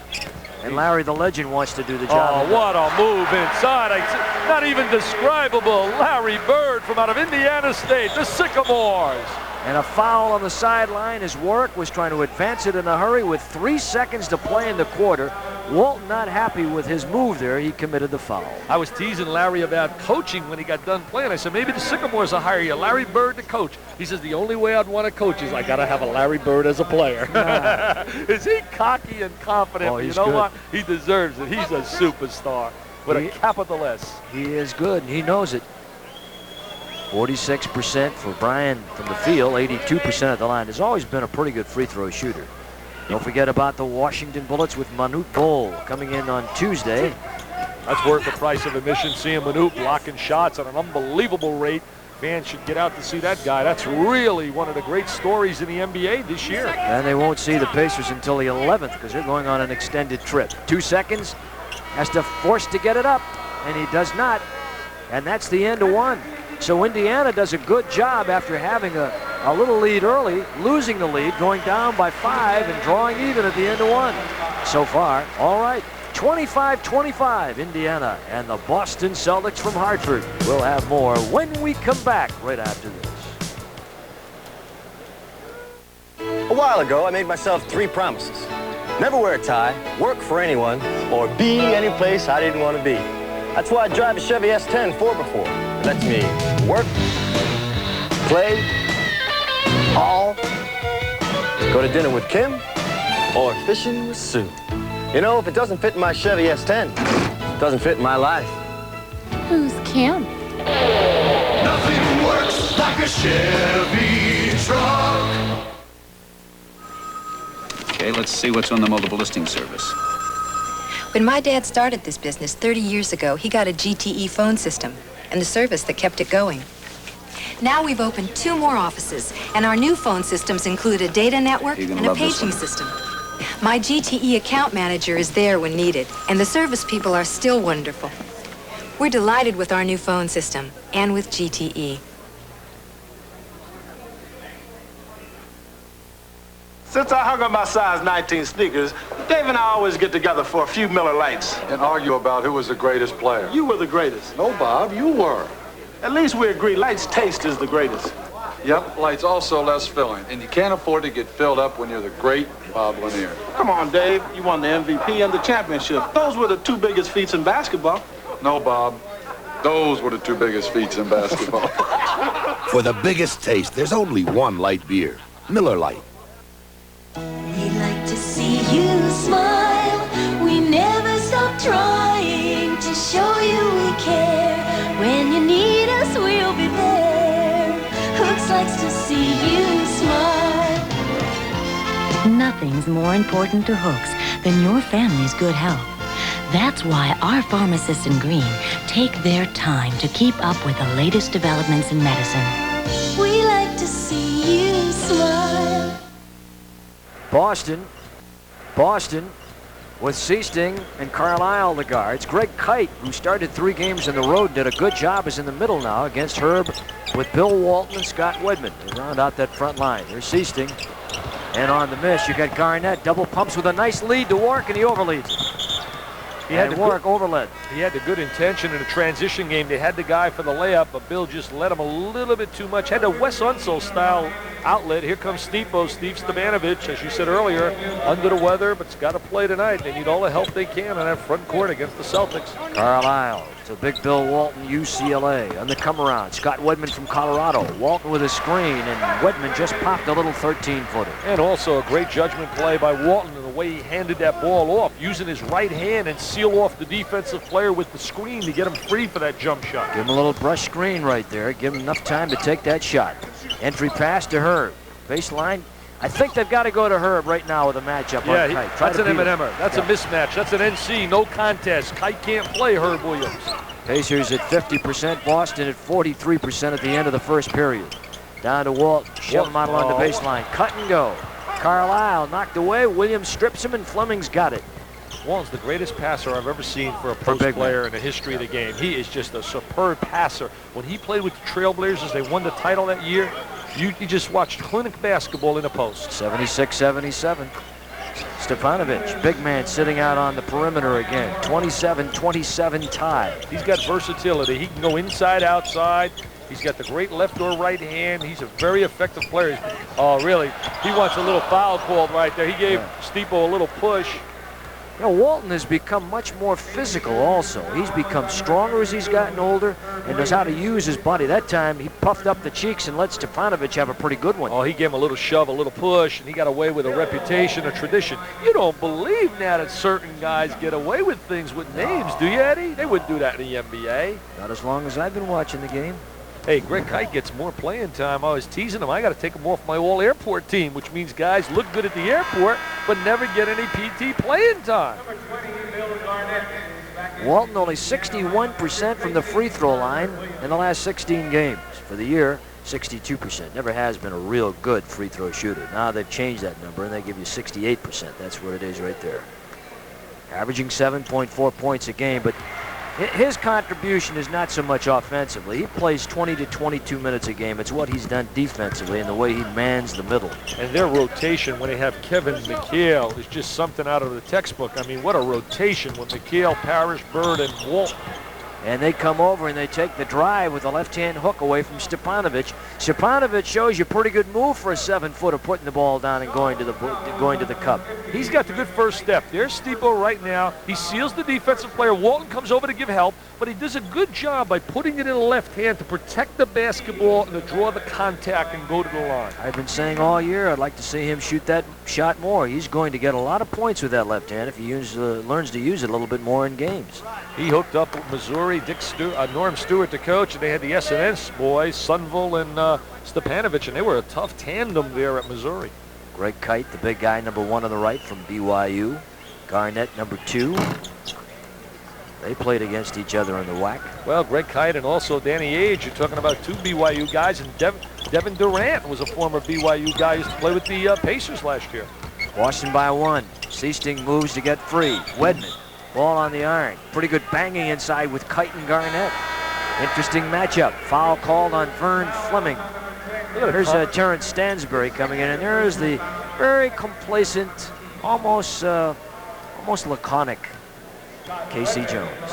And Larry the Legend wants to do the job. Oh, what a move inside. Not even describable. Larry Bird from out of Indiana State, the Sycamores. And a foul on the sideline as Warwick was trying to advance it in a hurry with 3 seconds to play in the quarter. Walton not happy with his move there. He committed the foul. I was teasing Larry about coaching when he got done playing. I said, maybe the Sycamores will hire you, Larry Bird, to coach. He says, the only way I'd want to coach is I got to have a Larry Bird as a player. Nah. Is he cocky and confident? Oh, You he's know good. what? He deserves it. He's a superstar with a capital S. He is good, and he knows it. 46% for Brian from the field, 82% at the line. Has always been a pretty good free throw shooter. Don't forget about the Washington Bullets with Manute Bol coming in on Tuesday. That's worth the price of admission. Seeing Manute blocking shots at an unbelievable rate. Fans should get out to see that guy. That's really one of the great stories in the NBA this year. And they won't see the Pacers until the 11th because they're going on an extended trip. 2 seconds, has to force to get it up, and he does not. And that's the end of one. So Indiana does a good job after having a little lead early, losing the lead, going down by 5 and drawing even at the end of one. So far, all right. 25-25, Indiana and the Boston Celtics from Hartford. We'll have more when we come back right after this. A while ago, I made myself 3 promises. Never wear a tie, work for anyone, or be any place I didn't want to be. That's why I drive a Chevy S10 4x4. It lets me work, play, haul, go to dinner with Kim, or fishing with Sue. You know, if it doesn't fit in my Chevy S10, it doesn't fit in my life. Who's Kim? Nothing works like a Chevy truck. Okay, let's see what's on the multiple listing service. When my dad started this business 30 years ago, he got a GTE phone system and the service that kept it going. Now we've opened 2 more offices, and our new phone systems include a data network and a paging system. My GTE account manager is there when needed, and the service people are still wonderful. We're delighted with our new phone system and with GTE. Since I hung up my size 19 sneakers, Dave and I always get together for a few Miller Lights. And argue about who was the greatest player. You were the greatest. No, Bob, you were. At least we agree Light's taste is the greatest. Yep, Light's also less filling, and you can't afford to get filled up when you're the great Bob Lanier. Come on, Dave. You won the MVP and the championship. Those were the 2 biggest feats in basketball. No, Bob. Those were the 2 biggest feats in basketball. For the biggest taste, there's only one light beer, Miller Lite. We'd like to see you smile. We never stop trying to show you we care. When you need us, we'll be there. Hooks likes to see you smile. Nothing's more important to Hooks than your family's good health. That's why our pharmacists in Green take their time to keep up with the latest developments in medicine. We like to see you smile. Boston with Seasting and Carlisle the guards. Greg Kite, who started 3 games in the road, did a good job, is in the middle now against Herb with Bill Walton and Scott Wedman. They round out that front line. There's Seasting. And on the miss, you got Garnett. Double pumps with a nice lead to Warwick, and he overleads. He had Warwick overled. He had the good intention in a transition game. They had the guy for the layup, but Bill just let him a little bit too much. Had a Wes Unseld style outlet. Here comes Steve Stevanovic, as you said earlier, under the weather, but's got to play tonight. They need all the help they can on that front court against the Celtics. Carlisle to big Bill Walton, UCLA. On the come around, Scott Wedman from Colorado. Walton with a screen, and Wedman just popped a little 13-footer. And also a great judgment play by Walton in the way he handed that ball off, using his right hand and seal off the defensive player with the screen to get him free for that jump shot. Give him a little brush screen right there. Give him enough time to take that shot. Entry pass to Herb. Baseline. I think they've got to go to Herb right now with a matchup on Kite. That's an M&M'er. That's a mismatch. That's an NC. No contest. Kite can't play Herb Williams. Pacers at 50%. Boston at 43% at the end of the first period. Down to Walton. Shove him out along the baseline. Cut and go. Carlisle knocked away. Williams strips him, and Fleming's got it. Walton's the greatest passer I've ever seen for a post player in the history of the game. He is just a superb passer. When he played with the Trailblazers, they won the title that year. You just watched clinic basketball in a post. 76-77. Stefanovic, big man sitting out on the perimeter again. 27-27 tie. He's got versatility. He can go inside, outside. He's got the great left or right hand. He's a very effective player. Oh, really? He wants a little foul called right there. He gave Stipo a little push. You know, Walton has become much more physical also. He's become stronger as he's gotten older and knows how to use his body. That time, he puffed up the cheeks and let Stefanovic have a pretty good one. Oh, he gave him a little shove, a little push, and he got away with a reputation, a tradition. You don't believe now that certain guys get away with things with names, do you, Eddie? They wouldn't do that in the NBA. Not as long as I've been watching the game. Hey, Greg Kite gets more playing time. I was teasing him. I got to take him off my all-airport team, which means guys look good at the airport but never get any PT playing time. Walton only 61% from the free throw line in the last 16 games. For the year, 62%. Never has been a real good free throw shooter. Now they've changed that number and they give you 68%. That's what it is right there. Averaging 7.4 points a game, but his contribution is not so much offensively. He plays 20 to 22 minutes a game. It's what he's done defensively and the way he mans the middle. And their rotation when they have Kevin Mchale is just something out of the textbook. I mean, what a rotation with Mchale, Parrish, Bird, and Walton. And they come over and they take the drive with a left-hand hook away from Stefanovic. Stefanovic shows you a pretty good move for a 7-footer, putting the ball down and going to the cup. He's got the good first step. There's Steepo right now. He seals the defensive player. Walton comes over to give help, but he does a good job by putting it in the left hand to protect the basketball and to draw the contact and go to the line. I've been saying all year I'd like to see him shoot that shot more. He's going to get a lot of points with that left hand if he learns to use it a little bit more in games. He hooked up with Missouri, Norm Stewart, the coach, and they had the S&S boys, Sunville and Stefanovic, and they were a tough tandem there at Missouri. Greg Kite, the big guy, number 1 on the right from BYU. Garnett, number 2. They played against each other in the WAC. Well, Greg Kite and also Danny Age, you're talking about 2 BYU guys, and Devin Durant was a former BYU guy who used to play with the Pacers last year. Washington by 1. Seasting moves to get free. Wedman, ball on the iron. Pretty good banging inside with Kite and Garnett. Interesting matchup. Foul called on Vern Fleming. There's Terrence Stansbury coming in, and there's the very complacent, almost laconic K.C. Jones.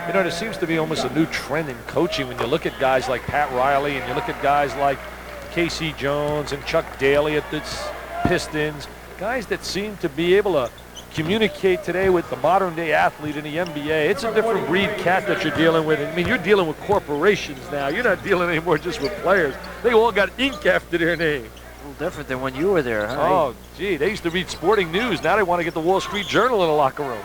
You know, there seems to be almost a new trend in coaching when you look at guys like Pat Riley and you look at guys like K.C. Jones and Chuck Daly at the Pistons, guys that seem to be able to communicate today with the modern-day athlete in the NBA. It's a different breed cat that you're dealing with. I mean, you're dealing with corporations now. You're not dealing anymore just with players. They all got ink after their name. A little different than when you were there, huh? Oh, gee, they used to read Sporting News. Now they want to get the Wall Street Journal in the locker room.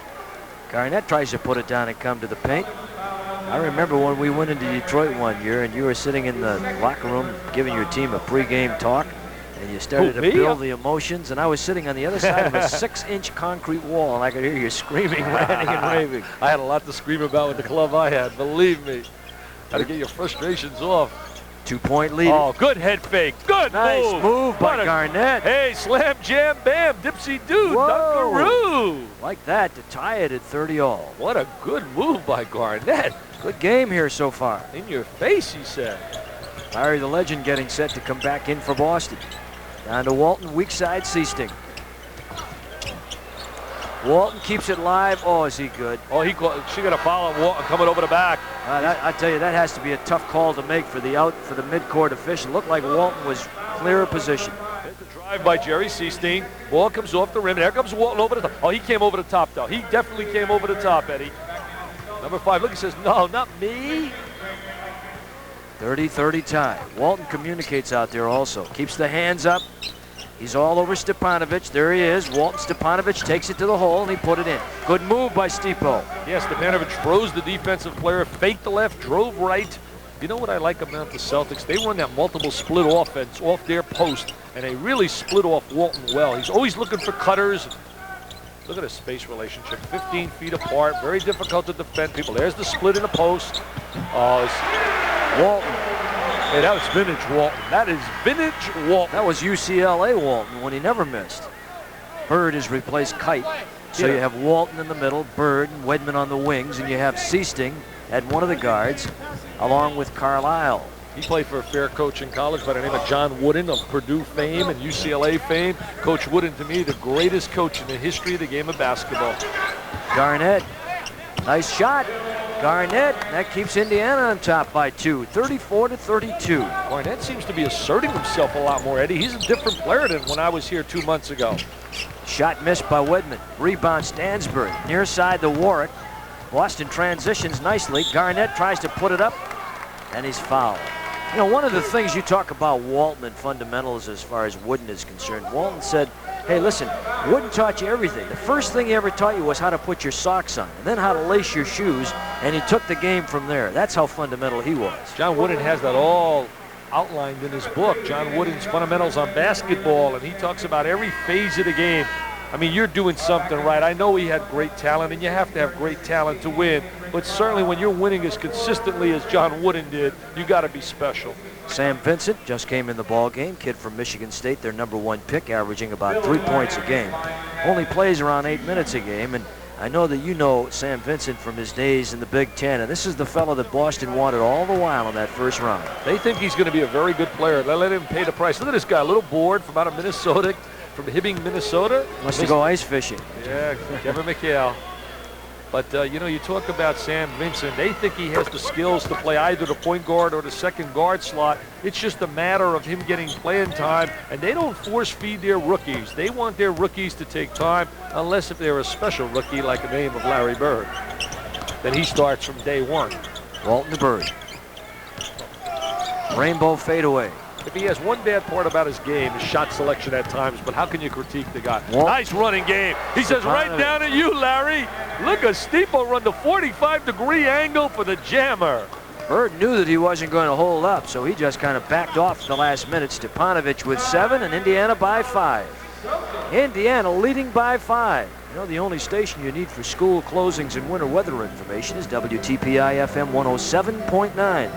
Garnett tries to put it down and come to the paint. I remember when we went into Detroit one year and you were sitting in the locker room giving your team a pregame talk, and you started to build the emotions, and I was sitting on the other side of a 6-inch concrete wall, and I could hear you screaming, ranting, and raving. I had a lot to scream about with the club I had, believe me. How to get your frustrations off. 2-point lead. Oh, good head fake. Good nice move by Garnett. Hey, slam, jam, bam, dipsy dude, dunkaroo. Like that to tie it at 30-all. What a good move by Garnett. Good game here so far. In your face, he said. Larry the Legend getting set to come back in for Boston. Down to Walton, weak side, Seasting. Walton keeps it live. Oh, is he good? Oh, she got a foul on Walton coming over the back. I tell you, that has to be a tough call to make for the mid-court official. Looked like Walton was clear of position. There's the drive by Jerry Seasting. Ball comes off the rim. There comes Walton over the top. Oh, he came over the top, though. He definitely came over the top, Eddie. Number 5, look, he says, no, not me. 30-30 tie. Walton communicates out there also. Keeps the hands up. He's all over Stefanovic. There he is. Walton Stefanovic takes it to the hole, and he put it in. Good move by Steepo. Yes, Stefanovic froze the defensive player, faked the left, drove right. You know what I like about the Celtics? They run that multiple split offense off their post, and they really split off Walton well. He's always looking for cutters. Look at the space relationship, 15 feet apart, very difficult to defend people. There's the split in the post. Walton. Hey, that was vintage Walton. That is vintage Walton. That was UCLA Walton when he never missed. Bird has replaced Kite. So you have Walton in the middle, Bird and Wedman on the wings, and you have Seasting at one of the guards, along with Carlisle. He played for a fair coach in college by the name of John Wooden of Purdue fame and UCLA fame. Coach Wooden, to me, the greatest coach in the history of the game of basketball. Garnett, nice shot. Garnett, that keeps Indiana on top by 2, 34-32. Garnett seems to be asserting himself a lot more, Eddie. He's a different player than when I was here 2 months ago. Shot missed by Whitman. Rebound Stansbury. Near side to Warwick. Boston transitions nicely. Garnett tries to put it up, and he's fouled. You know, one of the things you talk about Walton and fundamentals as far as Wooden is concerned, Walton said, hey, listen, Wooden taught you everything. The first thing he ever taught you was how to put your socks on, and then how to lace your shoes, and he took the game from there. That's how fundamental he was. John Wooden has that all outlined in his book, John Wooden's Fundamentals on Basketball, and he talks about every phase of the game. I mean, you're doing something right. I know he had great talent, and you have to have great talent to win. But certainly when you're winning as consistently as John Wooden did, you got to be special. Sam Vincent just came in the ball game. Kid from Michigan State, their #1 pick, averaging about 3 points a game. Only plays around 8 minutes a game, and I know that you know Sam Vincent from his days in the Big Ten, and this is the fellow that Boston wanted all the while in that first round. They think he's going to be a very good player. They let him pay the price. Look at this guy, a little board from out of Minnesota. From Hibbing, Minnesota. Wants to go ice fishing. Yeah, Kevin Mchale. But, you know, you talk about Sam Vincent. They think he has the skills to play either the point guard or the second guard slot. It's just a matter of him getting playing time, and they don't force feed their rookies. They want their rookies to take time, unless if they're a special rookie like the name of Larry Bird. Then he starts from day one. Walton to Bird. Rainbow fadeaway. If he has one bad part about his game, his shot selection at times, but how can you critique the guy? Well, nice running game. He says, right down at you, Larry. Look at Steeple run the 45-degree angle for the jammer. Bird knew that he wasn't going to hold up, so he just kind of backed off the last minute. Stepanovich with 7 and Indiana by 5. Indiana leading by 5. You know, the only station you need for school closings and winter weather information is WTPI FM 107.9.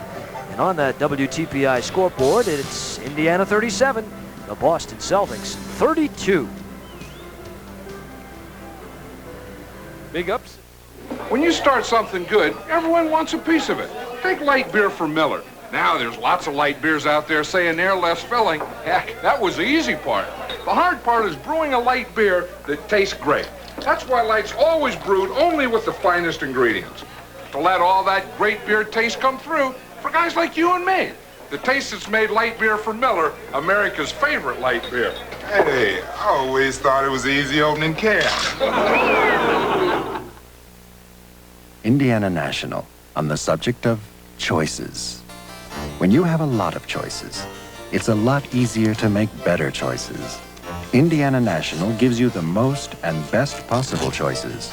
And on that WTPI scoreboard, it's Indiana 37, the Boston Celtics 32. Big ups. When you start something good, everyone wants a piece of it. Take light beer from Miller. Now there's lots of light beers out there saying they're less filling. Heck, that was the easy part. The hard part is brewing a light beer that tastes great. That's why Light's always brewed only with the finest ingredients. To let all that great beer taste come through, for guys like you and me. The taste that's made light beer from Miller, America's favorite light beer. Hey, I always thought it was easy opening can. Indiana National, on the subject of choices. When you have a lot of choices, it's a lot easier to make better choices. Indiana National gives you the most and best possible choices.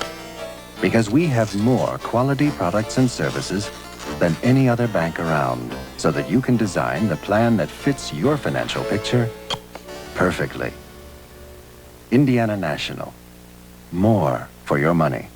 Because we have more quality products and services than any other bank around, so that you can design the plan that fits your financial picture perfectly. Indiana National. More for your money.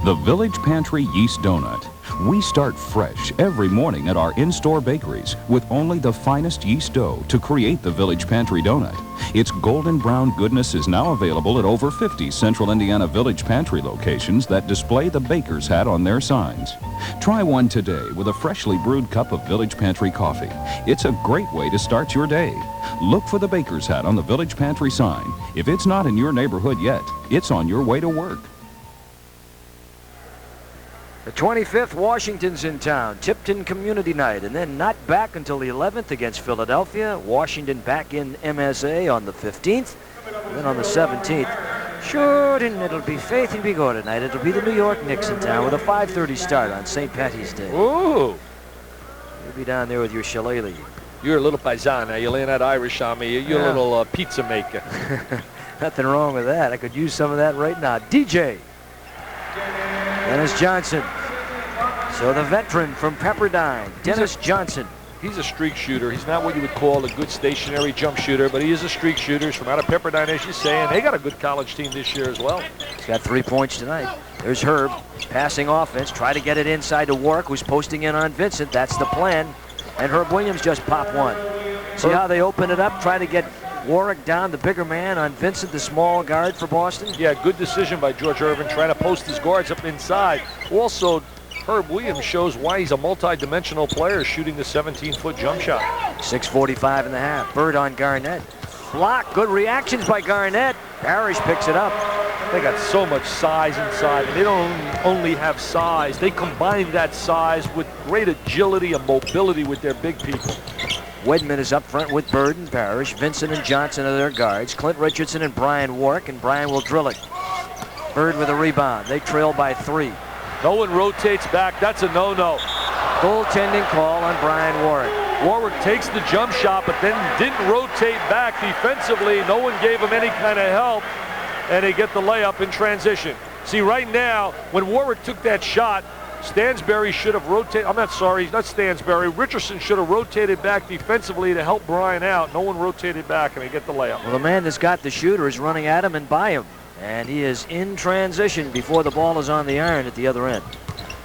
The Village Pantry Yeast Doughnut. We start fresh every morning at our in-store bakeries with only the finest yeast dough to create the Village Pantry Doughnut. Its golden brown goodness is now available at over 50 Central Indiana Village Pantry locations that display the baker's hat on their signs. Try one today with a freshly brewed cup of Village Pantry coffee. It's a great way to start your day. Look for the baker's hat on the Village Pantry sign. If it's not in your neighborhood yet, it's on your way to work. The 25th, Washington's in town. Tipton Community Night, and then not back until the 11th against Philadelphia. Washington back in MSA on the 15th, and then on the 17th. Sure, and it'll be Faith and Bigor tonight. It'll be the New York Knicks in town with a 5:30 start on St. Patty's Day. Ooh. You'll be down there with your shillelagh. You're a little paisana. You're laying that Irish on me. You're a little pizza maker. Nothing wrong with that. I could use some of that right now. DJ. Dennis Johnson. So the veteran from Pepperdine, Dennis Johnson. He's a streak shooter. He's not what you would call a good stationary jump shooter, but he is a streak shooter. He's from out of Pepperdine, as you say, and they got a good college team this year as well. He's got 3 points tonight. There's Herb, passing offense. Try to get it inside to Warwick, who's posting in on Vincent. That's the plan. And Herb Williams just popped one. See how they open it up? Try to get Warwick down, the bigger man, on Vincent, the small guard for Boston. Yeah, good decision by George Irvin, trying to post his guards up inside. Also, Herb Williams shows why he's a multi-dimensional player shooting the 17-foot jump shot. 6:45 in the half. Bird on Garnett. Block. Good reactions by Garnett. Parrish picks it up. They got so much size inside, and they don't only have size. They combine that size with great agility and mobility with their big people. Wedman is up front with Bird and Parrish. Vincent and Johnson are their guards. Clint Richardson and Brian Warwick, and Brian will drill it. Bird with a rebound. They trail by 3. No one rotates back. That's a no-no. Goaltending call on Brian Warwick. Warwick takes the jump shot, but then didn't rotate back defensively. No one gave him any kind of help, and they get the layup in transition. See, right now, when Warwick took that shot, Stansberry should have rotated. I'm not sorry, not Stansberry. Richardson should have rotated back defensively to help Brian out. No one rotated back, and they get the layup. Well, the man that's got the shooter is running at him and by him, and he is in transition before the ball is on the iron at the other end.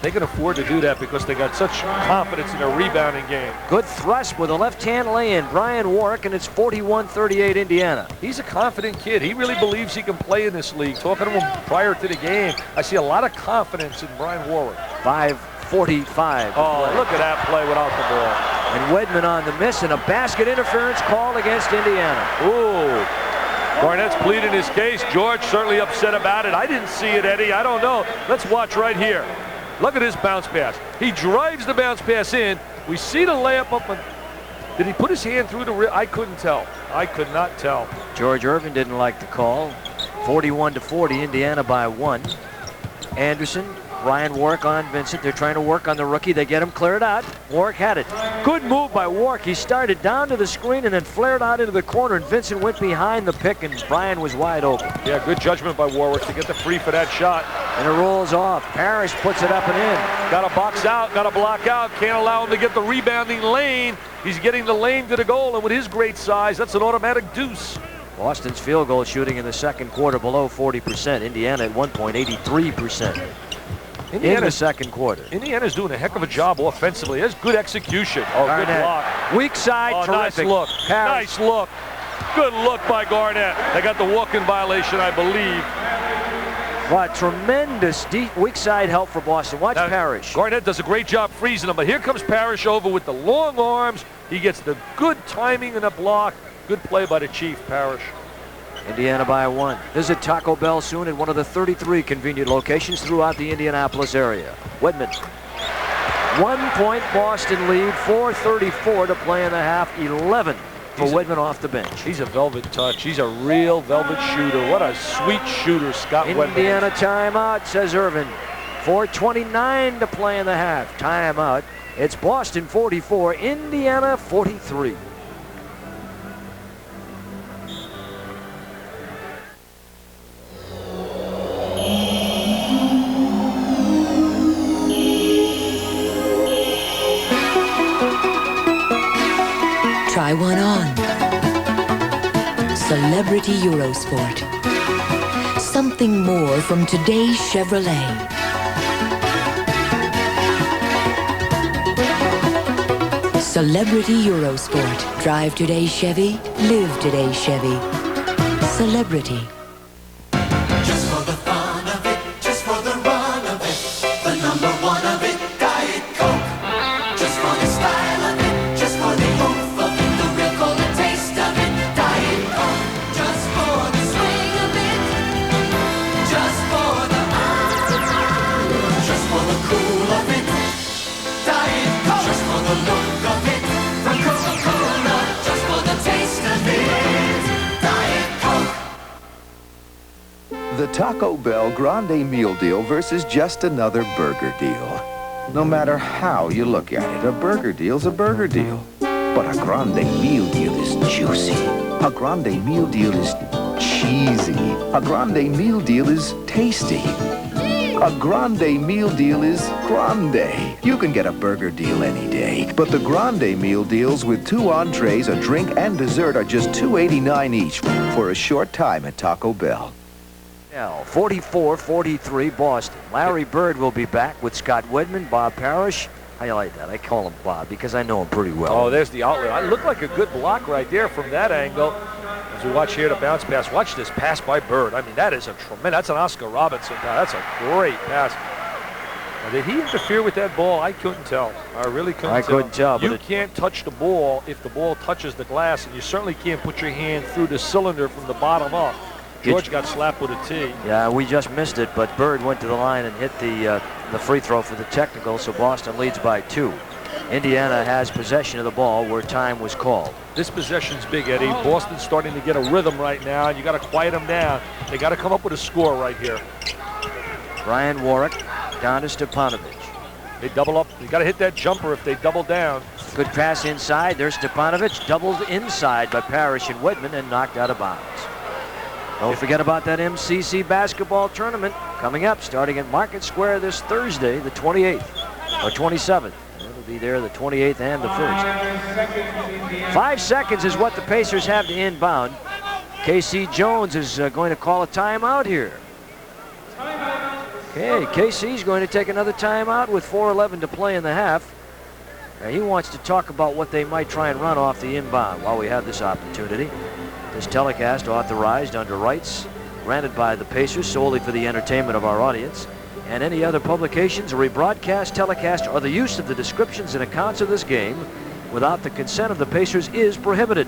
They can afford to do that because they got such confidence in their rebounding game. Good thrust with a left-hand lay-in. Brian Warwick, and it's 41-38 Indiana. He's a confident kid. He really believes he can play in this league. Talking to him prior to the game, I see a lot of confidence in Brian Warwick. 5:45. Oh, look at that play without the ball. And Wedman on the miss, and a basket interference called against Indiana. Ooh. Garnett's pleading his case. George certainly upset about it. I didn't see it, Eddie. I don't know. Let's watch right here. Look at his bounce pass. He drives the bounce pass in. We see the layup up. Did he put his hand through the rim? I couldn't tell. I could not tell. George Irvin didn't like the call. 41-40, Indiana by 1. Anderson, Brian Warwick on Vincent. They're trying to work on the rookie. They get him cleared out. Warwick had it. Good move by Warwick. He started down to the screen and then flared out into the corner, and Vincent went behind the pick, and Brian was wide open. Yeah, good judgment by Warwick to get the free for that shot. And it rolls off. Parrish puts it up and in. Got to box out, got to block out. Can't allow him to get the rebounding lane. He's getting the lane to the goal, and with his great size, that's an automatic deuce. Boston's field goal shooting in the second quarter below 40%. Indiana at one point 83%. In the second quarter. Indiana's doing a heck of a job offensively. There's good exexecution. Oh, Garnett. Good block. Weak side, terrific. Nice look. Parrish. Nice look. Good look by Garnett. They got the walk-in violation, I believe. What tremendous deep weak side help for Boston. Watch now, Parrish. Garnett does a great job freezing him, but here comes Parrish over with the long arms. He gets the good timing and a block. Good play by the Chief, Parrish. Indiana by 1. Visit Taco Bell soon at one of the 33 convenient locations throughout the Indianapolis area. Wedman. 1 point Boston lead, 4:34 to play in the half, 11 for Wedman off the bench. He's a velvet touch. He's a real velvet shooter. What a sweet shooter, Scott Wedman. Indiana timeout, says Irvin. 4:29 to play in the half. Timeout. It's Boston 44, Indiana 43. Try one on. Celebrity Eurosport. Something more from today's Chevrolet. Celebrity Eurosport. Drive today's Chevy, live today's Chevy. Celebrity. Just for the fun of it, just for the run of it, the number one of it, Diet Coke. Just for the style of it, just for the oomph of it, the real cola taste of it, Diet Coke. Just for the swing of it, just for the just for the cool of it, Diet Coke. Just for the look of it, from Coca-Cola, just for the taste of it, Diet Coke. The Taco Bell Grande Meal Deal versus just another burger deal. No matter how you look at it, a burger deal's a burger deal. But a Grande Meal Deal is juicy. A Grande Meal Deal is cheesy. A Grande Meal Deal is tasty. A Grande Meal Deal is grande. You can get a burger deal any day, but the Grande Meal Deals with 2 entrees, a drink, and dessert are just $2.89 each for a short time at Taco Bell. Now, 44-43 Boston. Larry Bird will be back with Scott Wedman, Bob Parrish. I like that. I call him Bob because I know him pretty well. Oh, there's the outlet. It looked like a good block right there from that angle. As we watch here the bounce pass. Watch this pass by Bird. I mean, that is a tremendous. That's an Oscar Robertson pass. That's a great pass. Now, did he interfere with that ball? I couldn't tell. I really couldn't tell. I couldn't tell. You can't touch the ball if the ball touches the glass, and you certainly can't put your hand through the cylinder from the bottom up. George got slapped with a tee. Yeah, we just missed it, but Bird went to the line and hit the free throw for the technical, so Boston leads by 2. Indiana has possession of the ball where time was called. This possession's big, Eddie. Boston's starting to get a rhythm right now, and you got to quiet them down. They got to come up with a score right here. Brian Warwick down to Stepanovic. They double up. You got to hit that jumper if they double down. Good pass inside. There's Stepanovic, doubled inside by Parrish and Wedman and knocked out of bounds. Don't forget about that MCC basketball tournament coming up, starting at Market Square this Thursday, the 28th or 27th. It'll be there the 28th and the 1st. 5 seconds is what the Pacers have to inbound. KC Jones is going to call a timeout here. Okay, KC's going to take another timeout with 4:11 to play in the half. He wants to talk about what they might try and run off the inbound while we have this opportunity. This telecast authorized under rights granted by the Pacers solely for the entertainment of our audience, and any other publications, rebroadcast, telecast, or the use of the descriptions and accounts of this game without the consent of the Pacers is prohibited.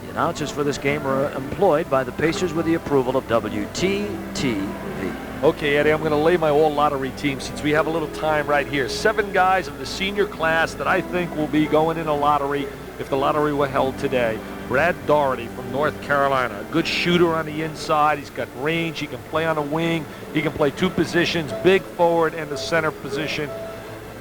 The announcers for this game are employed by the Pacers with the approval of WTTV. Okay, Eddie, I'm going to lay my all lottery team since we have a little time right here. 7 guys of the senior class that I think will be going in a lottery if the lottery were held today. Brad Daugherty from North Carolina, a good shooter on the inside. He's got range. He can play on the wing. He can play 2 positions, big forward and the center position.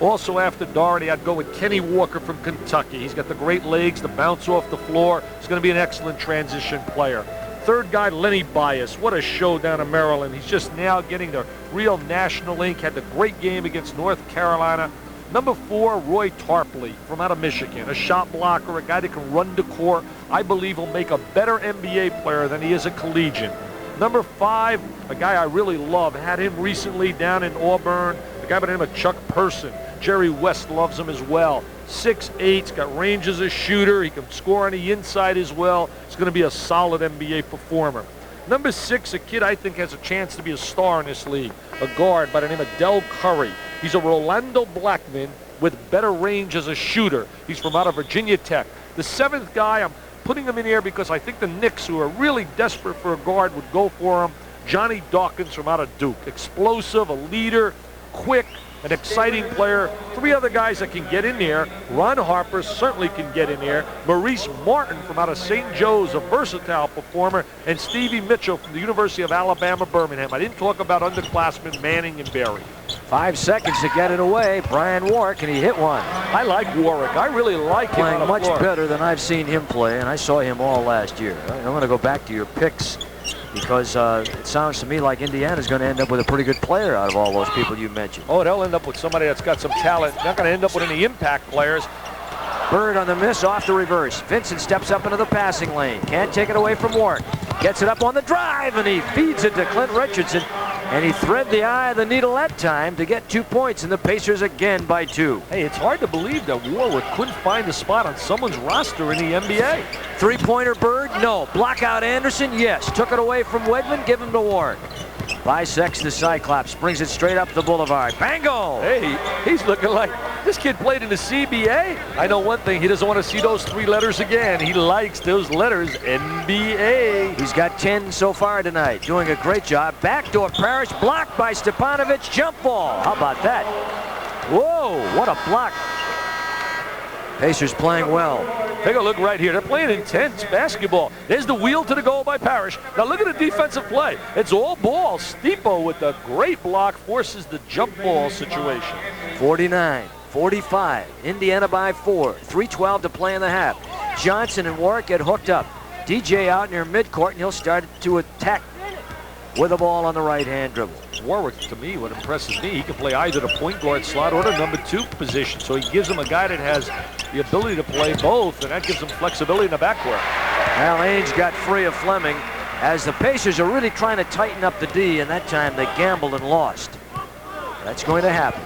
Also after Daugherty, I'd go with Kenny Walker from Kentucky. He's got the great legs to bounce off the floor. He's going to be an excellent transition player. Third guy, Lenny Bias. What a show down in Maryland. He's just now getting the real national ink. Had the great game against North Carolina. Number 4, Roy Tarpley from out of Michigan. A shot blocker, a guy that can run the court. I believe he'll make a better NBA player than he is a collegian. Number 5, a guy I really love. Had him recently down in Auburn. A guy by the name of Chuck Person. Jerry West loves him as well. 6'8", got range as a shooter. He can score on the inside as well. He's going to be a solid NBA performer. Number 6, a kid I think has a chance to be a star in this league. A guard by the name of Dell Curry. He's a Rolando Blackman with better range as a shooter. He's from out of Virginia Tech. The 7th guy, I'm putting him in here because I think the Knicks, who are really desperate for a guard, would go for him. Johnny Dawkins from out of Duke. Explosive, a leader, quick, an exciting player. 3 other guys that can get in there. Ron Harper certainly can get in there. Maurice Martin from out of St. Joe's, a versatile performer. And Stevie Mitchell from the University of Alabama, Birmingham. I didn't talk about underclassmen Manning and Berry. 5 seconds to get it away. Brian Warwick, and he hit one. I like Warwick. I really like him. Playing much better than I've seen him play, and I saw him all last year. I'm going to go back to your picks because it sounds to me like Indiana's going to end up with a pretty good player out of all those people you mentioned. Oh, they'll end up with somebody that's got some talent. Not going to end up with any impact players. Bird on the miss, off the reverse. Vincent steps up into the passing lane. Can't take it away from Warwick. Gets it up on the drive, and he feeds it to Clint Richardson. And he thread the eye of the needle that time to get 2 points, and the Pacers again by 2. Hey, it's hard to believe that Warwick couldn't find a spot on someone's roster in the NBA. 3-pointer Bird? No. Block out Anderson? Yes. Took it away from Wedman? Give him to Warwick. Bisects the Cyclops, brings it straight up the boulevard. Bango! Hey, he's looking like this kid played in the CBA. I know one thing, he doesn't want to see those 3 letters again. He likes those letters, NBA. He's got 10 so far tonight, doing a great job. Backdoor Parrish, blocked by Stepanovic, jump ball. How about that? Whoa, what a block. Pacers playing well. Take a look right here. They're playing intense basketball. There's the wheel to the goal by Parrish. Now look at the defensive play. It's all ball. Stipo with a great block forces the jump ball situation. 49-45. Indiana by 4. 3:12 to play in the half. Johnson and Warwick get hooked up. DJ out near midcourt, and he'll start to attack with the ball on the right-hand dribble. Warwick, to me, what impresses me, he can play either the point guard slot or the number 2 position. So he gives him a guy that has the ability to play both, and that gives him flexibility in the backcourt. Al Ainge got free of Fleming as the Pacers are really trying to tighten up the D, and that time they gambled and lost. That's going to happen.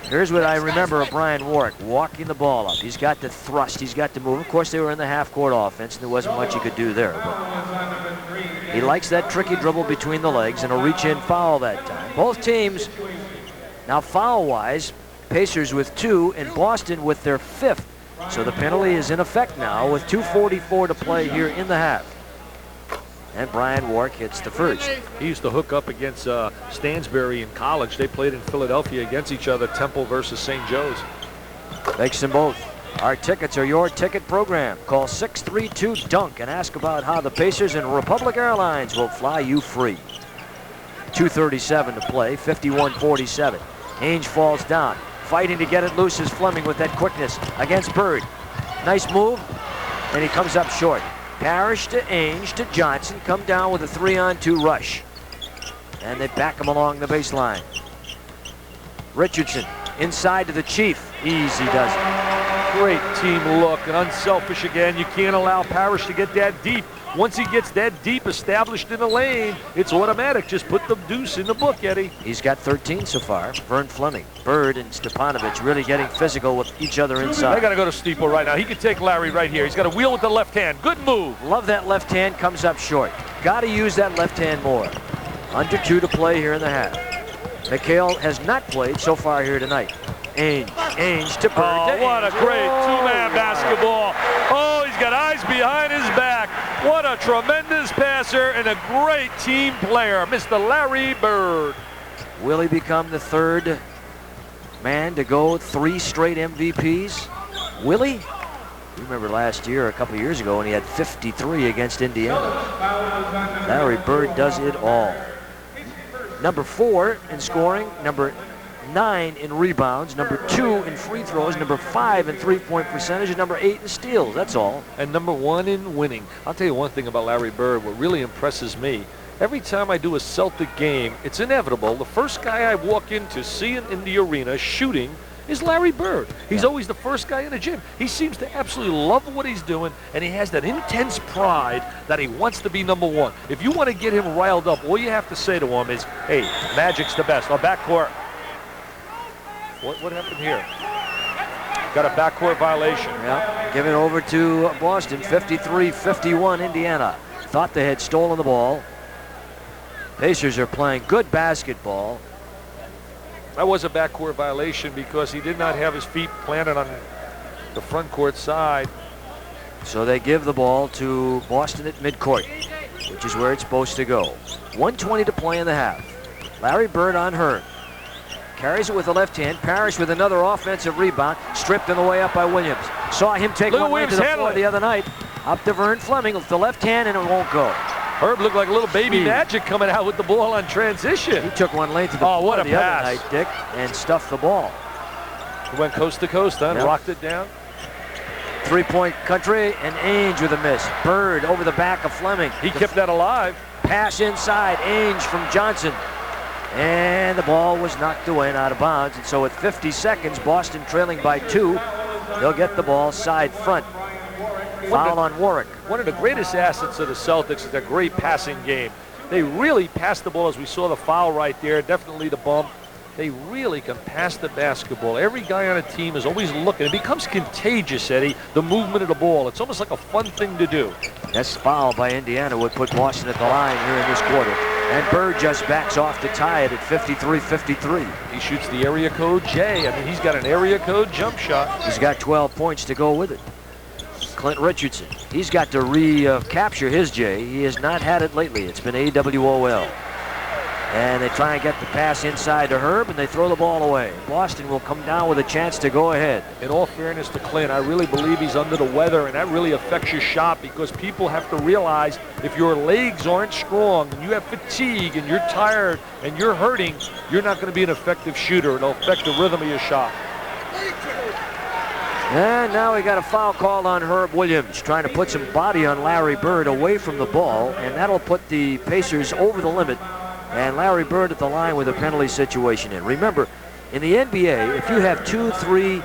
Here's what I remember of Brian Warwick, walking the ball up. He's got to thrust, he's got to move. Of course, they were in the half-court offense, and there wasn't much he could do there. But he likes that tricky dribble between the legs and a reach-in foul that time. Both teams, now foul-wise, Pacers with 2 and Boston with their 5th. So the penalty is in effect now with 2:44 to play here in the half. And Brian Warwick hits the first. He used to hook up against Stansbury in college. They played in Philadelphia against each other, Temple versus St. Joe's. Makes them both. Our tickets are your ticket program. Call 632-DUNK and ask about how the Pacers and Republic Airlines will fly you free. 2:37 to play, 51-47. Ainge falls down. Fighting to get it loose is Fleming with that quickness against Bird. Nice move, and he comes up short. Parrish to Ainge to Johnson, come down with a 3-on-2 rush. And they back him along the baseline. Richardson inside to the Chief. Easy does it. Great team look and unselfish again. You can't allow Parrish to get that deep. Once he gets that deep established in the lane, it's automatic. Just put the deuce in the book, Eddie. He's got 13 so far. Vern Fleming, Bird, and Stepanovic really getting physical with each other inside. They got to go to Steeple right now. He could take Larry right here. He's got a wheel with the left hand. Good move. Love that left hand, comes up short. Got to use that left hand more. Under 2 to play here in the half. Mchale has not played so far here tonight. Ainge to Bird. Oh, what a great two-man basketball. Oh, he's got eyes behind his back. What a tremendous passer and a great team player, Mr. Larry Bird. Will he become the third man to go 3 straight MVPs? Will he? You remember last year, a couple of years ago, when he had 53 against Indiana. Larry Bird does it all. Number 4 in scoring, number 9 in rebounds, number 2 in free throws, number 5 in three-point percentage, and number 8 in steals. That's all. And number 1 in winning. I'll tell you one thing about Larry Bird. What really impresses me, every time I do a Celtic game, it's inevitable. The first guy I walk in to see in the arena shooting is Larry Bird. He's always the first guy in the gym. He seems to absolutely love what he's doing, and he has that intense pride that he wants to be number 1. If you want to get him riled up, all you have to say to him is, hey, Magic's the best. Our backcourt. What happened here? Got a backcourt violation. Yeah, giving over to Boston, 53-51 Indiana. Thought they had stolen the ball. Pacers are playing good basketball. That was a backcourt violation because he did not have his feet planted on the front court side. So they give the ball to Boston at midcourt, which is where it's supposed to go. 1:20 to play in the half. Larry Bird on Hearn. Carries it with the left hand. Parrish with another offensive rebound. Stripped on the way up by Williams. Saw him take one lane to the floor the other night. Up to Vern Fleming with the left hand, and it won't go. Herb looked like a little baby Magic coming out with the ball on transition. He took one lane to the floor the other night, Dick, and stuffed the ball. He went coast to coast, then rocked it down. 3-point country, and Ainge with a miss. Bird over the back of Fleming. He kept that alive. Pass inside, Ainge from Johnson. And the ball was knocked away and out of bounds. And so at 50 seconds, Boston trailing by 2. They'll get the ball side front. Foul on Warwick. One of the greatest assets of the Celtics is their great passing game. They really pass the ball, as we saw the foul right there, definitely the bump. They really can pass the basketball. Every guy on a team is always looking. It becomes contagious, Eddie, the movement of the ball. It's almost like a fun thing to do. That's foul by Indiana would put Boston at the line here in this quarter. And Bird just backs off to tie it at 53-53. He shoots the area code J. I mean, he's got an area code jump shot. He's got 12 points to go with it. Clint Richardson, he's got to recapture his J. He has not had it lately. It's been AWOL. And they try and get the pass inside to Herb, and they throw the ball away. Boston will come down with a chance to go ahead. In all fairness to Clint, I really believe he's under the weather, and that really affects your shot because people have to realize if your legs aren't strong and you have fatigue and you're tired and you're hurting, you're not going to be an effective shooter. It'll affect the rhythm of your shot. And now we got a foul called on Herb Williams, trying to put some body on Larry Bird away from the ball, and that'll put the Pacers over the limit. And Larry Bird at the line with a penalty situation in. Remember, in the NBA, if you have 2, 3,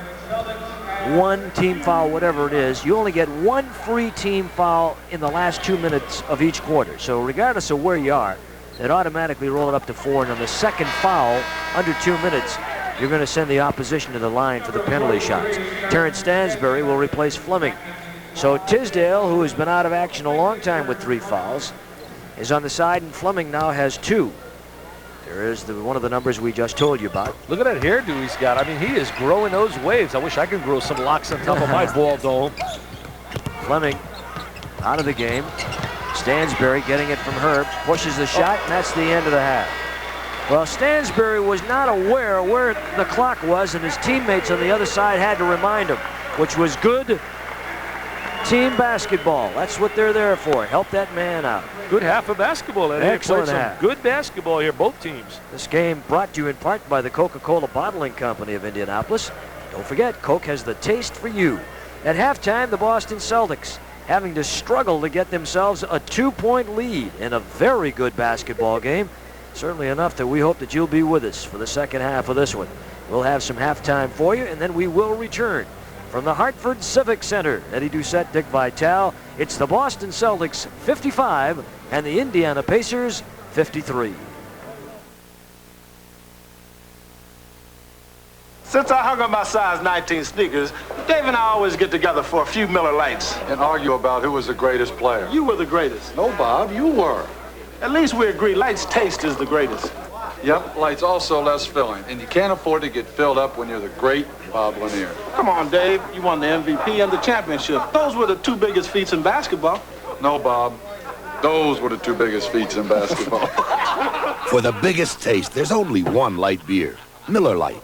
1 team foul, whatever it is, you only get 1 free team foul in the last 2 minutes of each quarter. So regardless of where you are, it automatically roll it up to 4. And on the second foul, under 2 minutes, you're going to send the opposition to the line for the penalty shots. Terrence Stansbury will replace Fleming. So Tisdale, who has been out of action a long time with 3 fouls, is on the side, and Fleming now has 2. There is one of the numbers we just told you about. Look at that hairdo he's got. I mean, he is growing those waves. I wish I could grow some locks on top of my ball dome. Fleming out of the game. Stansbury getting it from Herb. Pushes the shot, and that's the end of the half. Well, Stansbury was not aware where the clock was, and his teammates on the other side had to remind him. which was good team basketball. That's what they're there for. Help that man out. Good half of basketball. Excellent some half. Good basketball here, both teams. This game brought to you in part by the Coca-Cola Bottling Company of Indianapolis. Don't forget, Coke has the taste for you. At halftime, the Boston Celtics having to struggle to get themselves a 2-point lead in a very good basketball game. Certainly enough that we hope that you'll be with us for the second half of this one. We'll have some halftime for you, and then we will return. From the Hartford Civic Center, Eddie Doucette, Dick Vitale, it's the Boston Celtics 55 and the Indiana Pacers 53. Since I hung up my size 19 sneakers, Dave and I always get together for a few Miller Lights. And argue about who was the greatest player. You were the greatest. No, Bob, you were. At least we agree Light's taste is the greatest. Yep, Light's also less filling, and you can't afford to get filled up when you're the great Bob Lanier. Come on, Dave. You won the MVP and the championship. Those were the two biggest feats in basketball. No, Bob. Those were the two biggest feats in basketball. For the biggest taste, there's only one light beer. Miller Lite.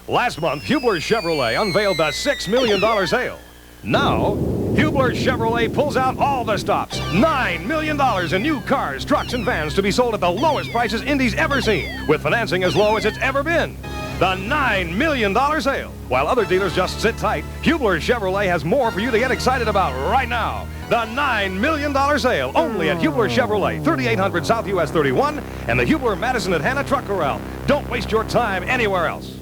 Last month, Hubler Chevrolet unveiled the $6 million sale. Now, Hubler Chevrolet pulls out all the stops. $9 million in new cars, trucks, and vans to be sold at the lowest prices Indy's ever seen, with financing as low as it's ever been. The $9 million sale. While other dealers just sit tight, Hubler Chevrolet has more for you to get excited about right now. The $9 million sale, only at Hubler Chevrolet, 3800 South US 31, and the Hubler Madison at Hannah Truck Corral. Don't waste your time anywhere else.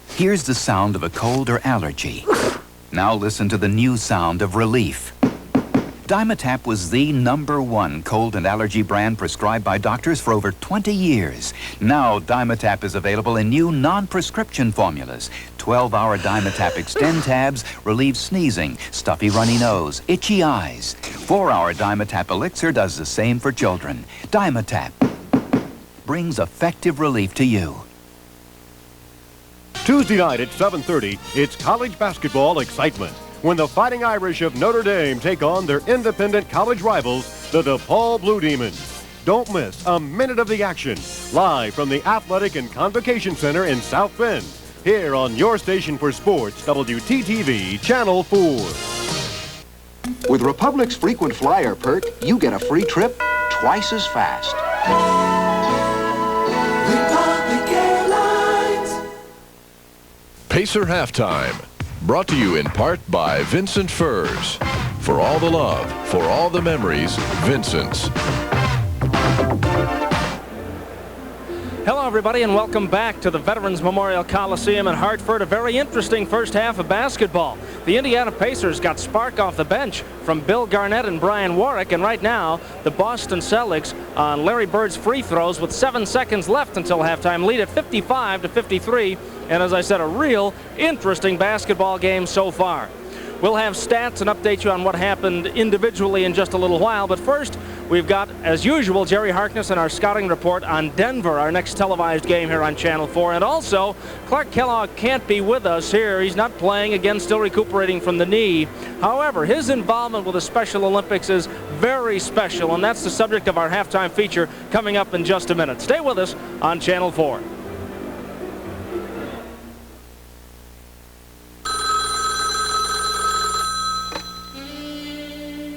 Here's the sound of a cold or allergy. Now listen to the new sound of relief. Dimetapp was the #1 cold and allergy brand prescribed by doctors for over 20 years. Now Dimetapp is available in new non-prescription formulas. 12-hour Dimetapp Extend tabs relieve sneezing, stuffy runny nose, itchy eyes. 4-hour Dimetapp Elixir does the same for children. Dimetapp brings effective relief to you. Tuesday night at 7:30, it's college basketball excitement when the Fighting Irish of Notre Dame take on their independent college rivals, the DePaul Blue Demons. Don't miss a minute of the action, live from the Athletic and Convocation Center in South Bend, here on your station for sports, WTTV Channel 4. With Republic's frequent flyer perk, you get a free trip twice as fast. Pacer Halftime, brought to you in part by Vincent Furs. For all the love, for all the memories, Vincent's. Hello, everybody, and welcome back to the Veterans Memorial Coliseum in Hartford. A very interesting first half of basketball. The Indiana Pacers got spark off the bench from Bill Garnett and Brian Warwick, and right now, the Boston Celtics on Larry Bird's free throws with 7 seconds left until halftime lead at 55-53. And as I said, a real interesting basketball game so far. We'll have stats and update you on what happened individually in just a little while. But first, we've got, as usual, Jerry Harkness and our scouting report on Denver, our next televised game here on Channel 4. And also, Clark Kellogg can't be with us here. He's not playing, again, still recuperating from the knee. However, his involvement with the Special Olympics is very special, and that's the subject of our halftime feature coming up in just a minute. Stay with us on Channel 4.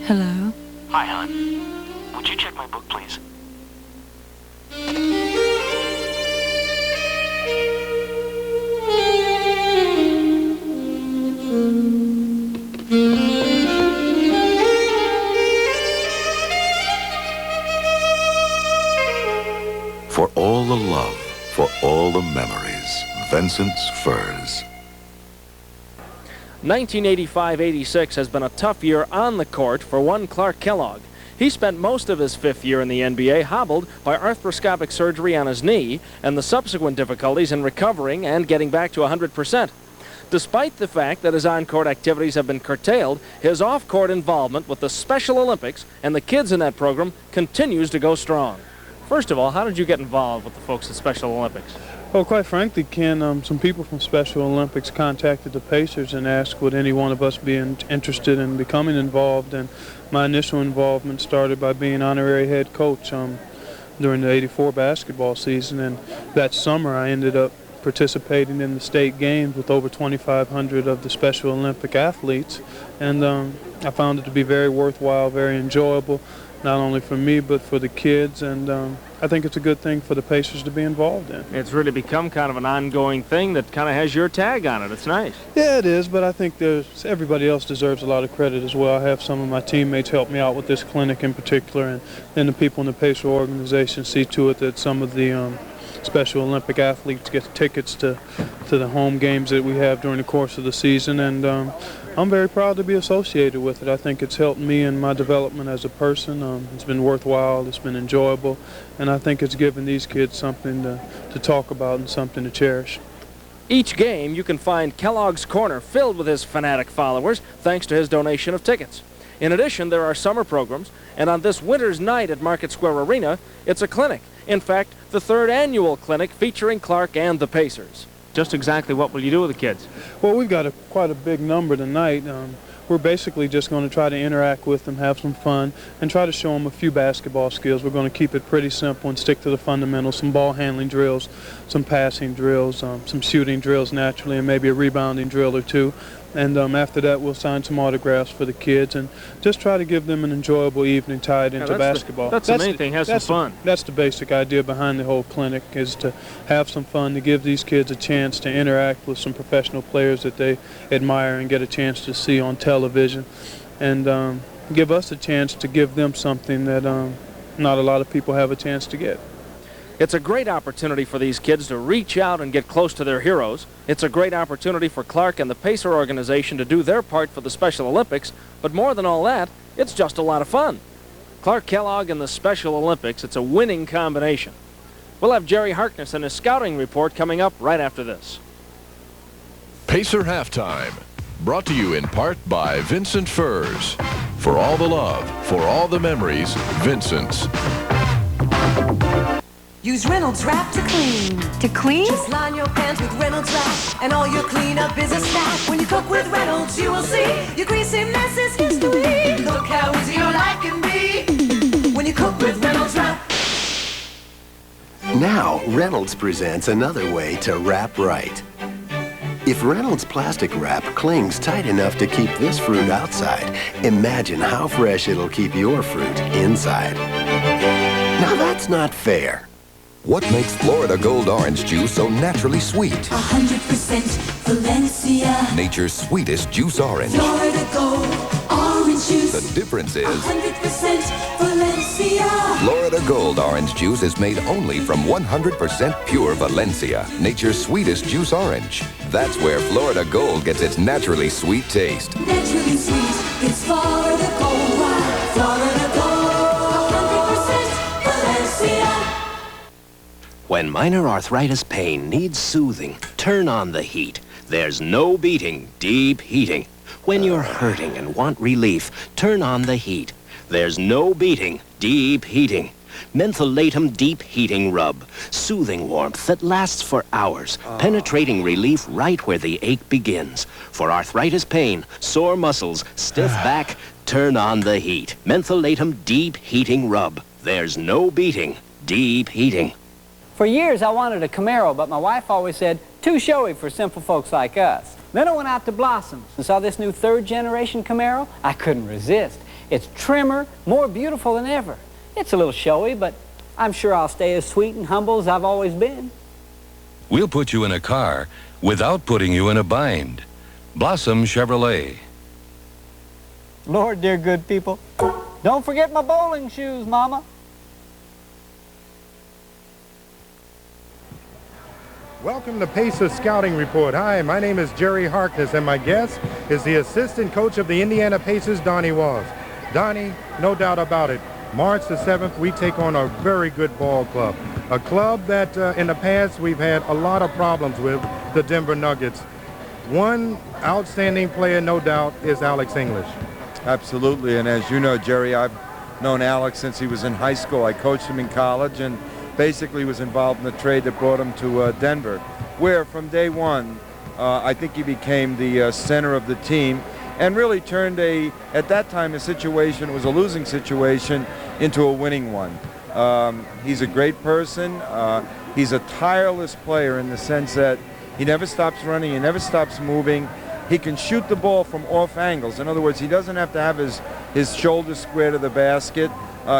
Hello? Hi, hon. Would you check my book, please? For all the love, for all the memories, Vincent's Furs. 1985-86 has been a tough year on the court for one Clark Kellogg. He spent most of his 5th year in the NBA hobbled by arthroscopic surgery on his knee and the subsequent difficulties in recovering and getting back to 100%. Despite the fact that his on-court activities have been curtailed, his off-court involvement with the Special Olympics and the kids in that program continues to go strong. First of all, how did you get involved with the folks at Special Olympics? Well, quite frankly, Ken, some people from Special Olympics contacted the Pacers and asked would any one of us be interested in becoming involved, and my initial involvement started by being honorary head coach during the '84 basketball season, and that summer I ended up participating in the state games with over 2,500 of the Special Olympic athletes. And I found it to be very worthwhile, very enjoyable, not only for me but for the kids. And I think it's a good thing for the Pacers to be involved in. It's really become kind of an ongoing thing that kind of has your tag on it. It's nice. Yeah, it is, but I think everybody else deserves a lot of credit as well. I have some of my teammates help me out with this clinic in particular, and then the people in the Pacer organization see to it that some of the Special Olympic athletes get tickets to the home games that we have during the course of the season, and I'm very proud to be associated with it. I think it's helped me in my development as a person. It's been worthwhile, it's been enjoyable, and I think it's given these kids something to talk about and something to cherish. Each game, you can find Kellogg's Corner filled with his fanatic followers, thanks to his donation of tickets. In addition, there are summer programs, and on this winter's night at Market Square Arena, it's a clinic. In fact, the third annual clinic featuring Clark and the Pacers. Just exactly what will you do with the kids? Well, we've got quite a big number tonight. We're basically just going to try to interact with them, have some fun, and try to show them a few basketball skills. We're going to keep it pretty simple and stick to the fundamentals, some ball handling drills, some passing drills, some shooting drills naturally, and maybe a rebounding drill or two. And after that, we'll sign some autographs for the kids and just try to give them an enjoyable evening tied into basketball. That's the main thing, have some fun. That's the basic idea behind the whole clinic, is to have some fun, to give these kids a chance to interact with some professional players that they admire and get a chance to see on television, and give us a chance to give them something that not a lot of people have a chance to get. It's a great opportunity for these kids to reach out and get close to their heroes. It's a great opportunity for Clark and the Pacer organization to do their part for the Special Olympics, but more than all that, it's just a lot of fun. Clark Kellogg and the Special Olympics, it's a winning combination. We'll have Jerry Harkness and his scouting report coming up right after this. Pacer Halftime, brought to you in part by Vincent Furs. For all the love, for all the memories, Vincent's. Use Reynolds Wrap to clean. To clean? Just line your pans with Reynolds Wrap, and all your cleanup is a snap. When you cook with Reynolds, you will see your greasy mess is history. Look how easy your life can be when you cook with Reynolds Wrap. Now, Reynolds presents another way to wrap right. If Reynolds plastic wrap clings tight enough to keep this fruit outside, imagine how fresh it'll keep your fruit inside. Now that's not fair. What makes Florida Gold orange juice so naturally sweet? 100% Valencia. Nature's sweetest juice orange. Florida Gold orange juice. The difference is 100% Valencia. Florida Gold orange juice is made only from 100% pure Valencia, nature's sweetest juice orange. That's where Florida Gold gets its naturally sweet taste. Naturally sweet, it's Florida Gold. Why? Florida Gold, 100% Valencia. When minor arthritis pain needs soothing, turn on the heat. There's no beating deep heating. When you're hurting and want relief, turn on the heat. There's no beating deep heating. Mentholatum Deep Heating Rub. Soothing warmth that lasts for hours, penetrating relief right where the ache begins. For arthritis pain, sore muscles, stiff back, turn on the heat. Mentholatum Deep Heating Rub. There's no beating deep heating. For years, I wanted a Camaro, but my wife always said, too showy for simple folks like us. Then I went out to Blossoms and saw this new third-generation Camaro. I couldn't resist. It's trimmer, more beautiful than ever. It's a little showy, but I'm sure I'll stay as sweet and humble as I've always been. We'll put you in a car without putting you in a bind. Blossom Chevrolet. Lord, dear good people, don't forget my bowling shoes, Mama. Welcome to Pacer Scouting Report. Hi, my name is Jerry Harkness, and my guest is the assistant coach of the Indiana Pacers, Donnie Walls. Donnie, no doubt about it, March the 7th, we take on a very good ball club. A club that in the past we've had a lot of problems with, the Denver Nuggets. One outstanding player, no doubt, is Alex English. Absolutely, and as you know, Jerry, I've known Alex since he was in high school. I coached him in college and basically was involved in the trade that brought him to Denver, where from day one, I think he became the center of the team and really turned at that time, a situation, it was a losing situation, into a winning one. He's a great person. He's a tireless player in the sense that he never stops running, he never stops moving. He can shoot the ball from off angles. In other words, he doesn't have to have his shoulder square to the basket.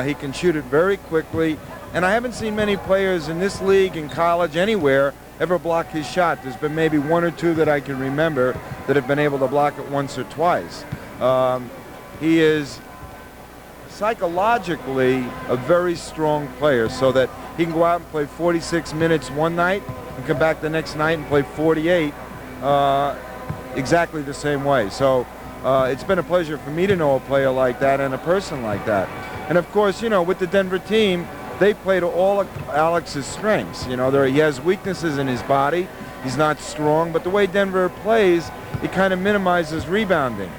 He can shoot it very quickly. And I haven't seen many players in this league, in college, anywhere, ever block his shot. There's been maybe one or two that I can remember that have been able to block it once or twice. He is psychologically a very strong player, so that he can go out and play 46 minutes one night and come back the next night and play 48 exactly the same way. So it's been a pleasure for me to know a player like that and a person like that. And of course, you know, with the Denver team, they play to all of Alex's strengths. You know, he has weaknesses in his body. He's not strong, but the way Denver plays, it kind of minimizes rebounding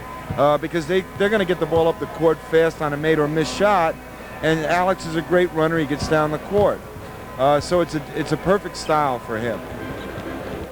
because they're going to get the ball up the court fast on a made or missed shot, and Alex is a great runner. He gets down the court. So it's a perfect style for him.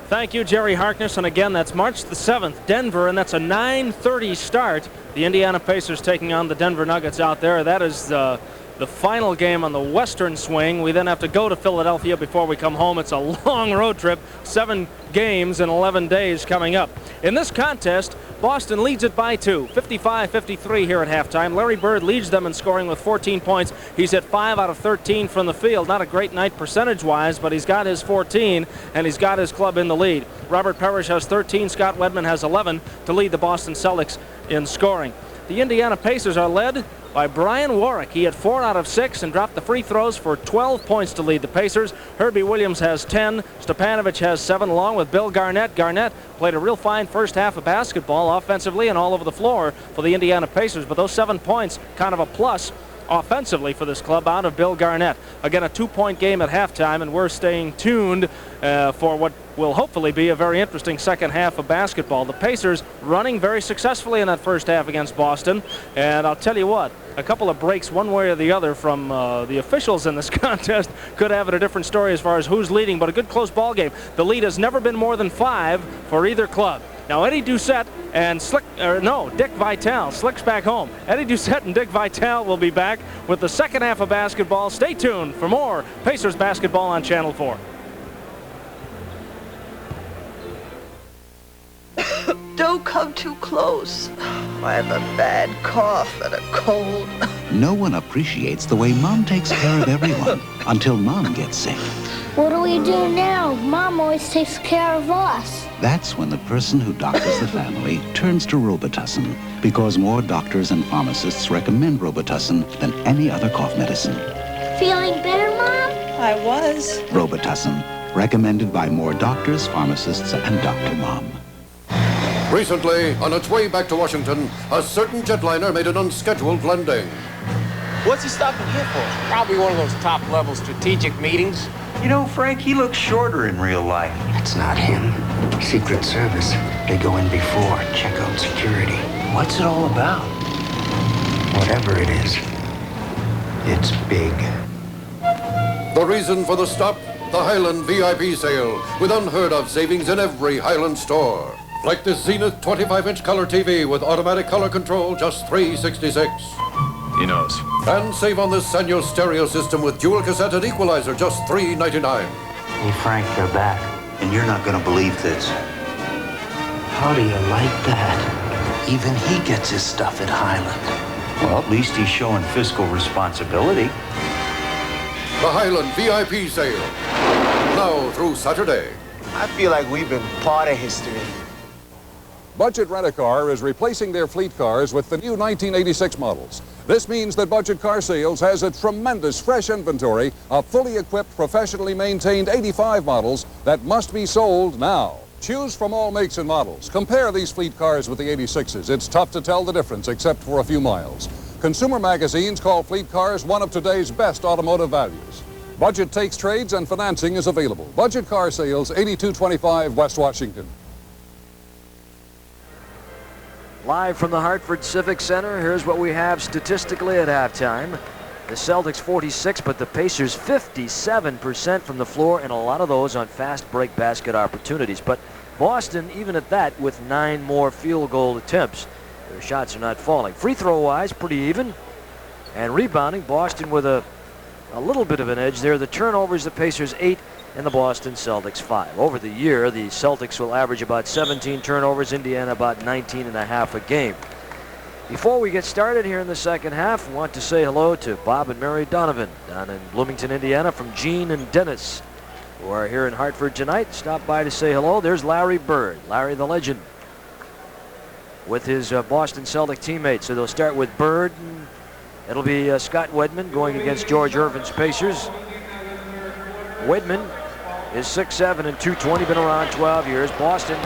Thank you, Jerry Harkness. And again, that's March the 7th, Denver, and that's a 9:30 start. The Indiana Pacers taking on the Denver Nuggets out there. That is the final game on the western swing. We then have to go to Philadelphia before we come home. It's a long road trip, 7 games in 11 days coming up. In this contest, Boston leads it by 2, 55-53 here at halftime. Larry Bird leads them in scoring with 14 points. He's hit 5 out of 13 from the field. Not a great night percentage-wise, but he's got his 14, and he's got his club in the lead. Robert Parrish has 13. Scott Wedman has 11 to lead the Boston Celtics in scoring. The Indiana Pacers are led by Brian Warwick. He had 4 out of 6 and dropped the free throws for 12 points to lead the Pacers. Herbie Williams has 10. Stepanovic has 7, along with Bill Garnett. Garnett played a real fine first half of basketball offensively and all over the floor for the Indiana Pacers, but those 7 points kind of a plus offensively for this club out of Bill Garnett. Again, a 2-point game at halftime, and we're staying tuned for what will hopefully be a very interesting second half of basketball. The Pacers running very successfully in that first half against Boston, and I'll tell you what, a couple of breaks one way or the other from the officials in this contest could have it a different story as far as who's leading, but a good close ball game. The lead has never been more than 5 for either club. Now, Eddie Doucette and Dick Vitale, Slick's back home. Eddie Doucette and Dick Vitale will be back with the second half of basketball. Stay tuned for more Pacers basketball on Channel 4. Don't come too close. I have a bad cough and a cold. No one appreciates the way Mom takes care of everyone until Mom gets sick. What do we do now? Mom always takes care of us. That's when the person who doctors the family turns to Robitussin, because more doctors and pharmacists recommend Robitussin than any other cough medicine. Feeling better, Mom? I was. Robitussin, recommended by more doctors, pharmacists, and Dr. Mom. Recently, on its way back to Washington, a certain jetliner made an unscheduled landing. What's he stopping here for? Probably one of those top-level strategic meetings. You know, Frank, he looks shorter in real life. That's not him. Secret Service. They go in before, check out security. What's it all about? Whatever it is, it's big. The reason for the stop? The Highland VIP sale, with unheard-of savings in every Highland store. Like this Zenith 25-inch color TV with automatic color control, just $366. He knows. And save on this Sanyo stereo system with dual cassette and equalizer, just $399. Hey, Frank, they're back. And you're not gonna believe this. How do you like that? Even he gets his stuff at Highland. Well, at least he's showing fiscal responsibility. The Highland VIP sale. Now through Saturday. I feel like we've been part of history. Budget Rent-A-Car is replacing their fleet cars with the new 1986 models. This means that Budget Car Sales has a tremendous fresh inventory of fully equipped, professionally maintained 85 models that must be sold now. Choose from all makes and models. Compare these fleet cars with the 86s. It's tough to tell the difference except for a few miles. Consumer magazines call fleet cars one of today's best automotive values. Budget takes trades and financing is available. Budget Car Sales, 8225 West Washington. Live from the Hartford Civic Center, here's what we have statistically at halftime. The Celtics 46, but the Pacers 57% from the floor, and a lot of those on fast break basket opportunities. But Boston, even at that, with 9 more field goal attempts. Their shots are not falling. Free throw wise, pretty even. And rebounding, Boston with a little bit of an edge there. The turnovers, the Pacers 8, and the Boston Celtics 5. Over the year, the Celtics will average about 17 turnovers, Indiana about 19.5 a game. Before we get started here in the second half, I want to say hello to Bob and Mary Donovan down in Bloomington, Indiana, from Gene and Dennis, who are here in Hartford tonight. Stop by to say hello. There's Larry Bird, Larry the Legend, with his Boston Celtic teammates. So they'll start with Bird. It'll be Scott Wedman going against George Irvin's Pacers. Wedman is 6'7" and 220, been around 12 years. Boston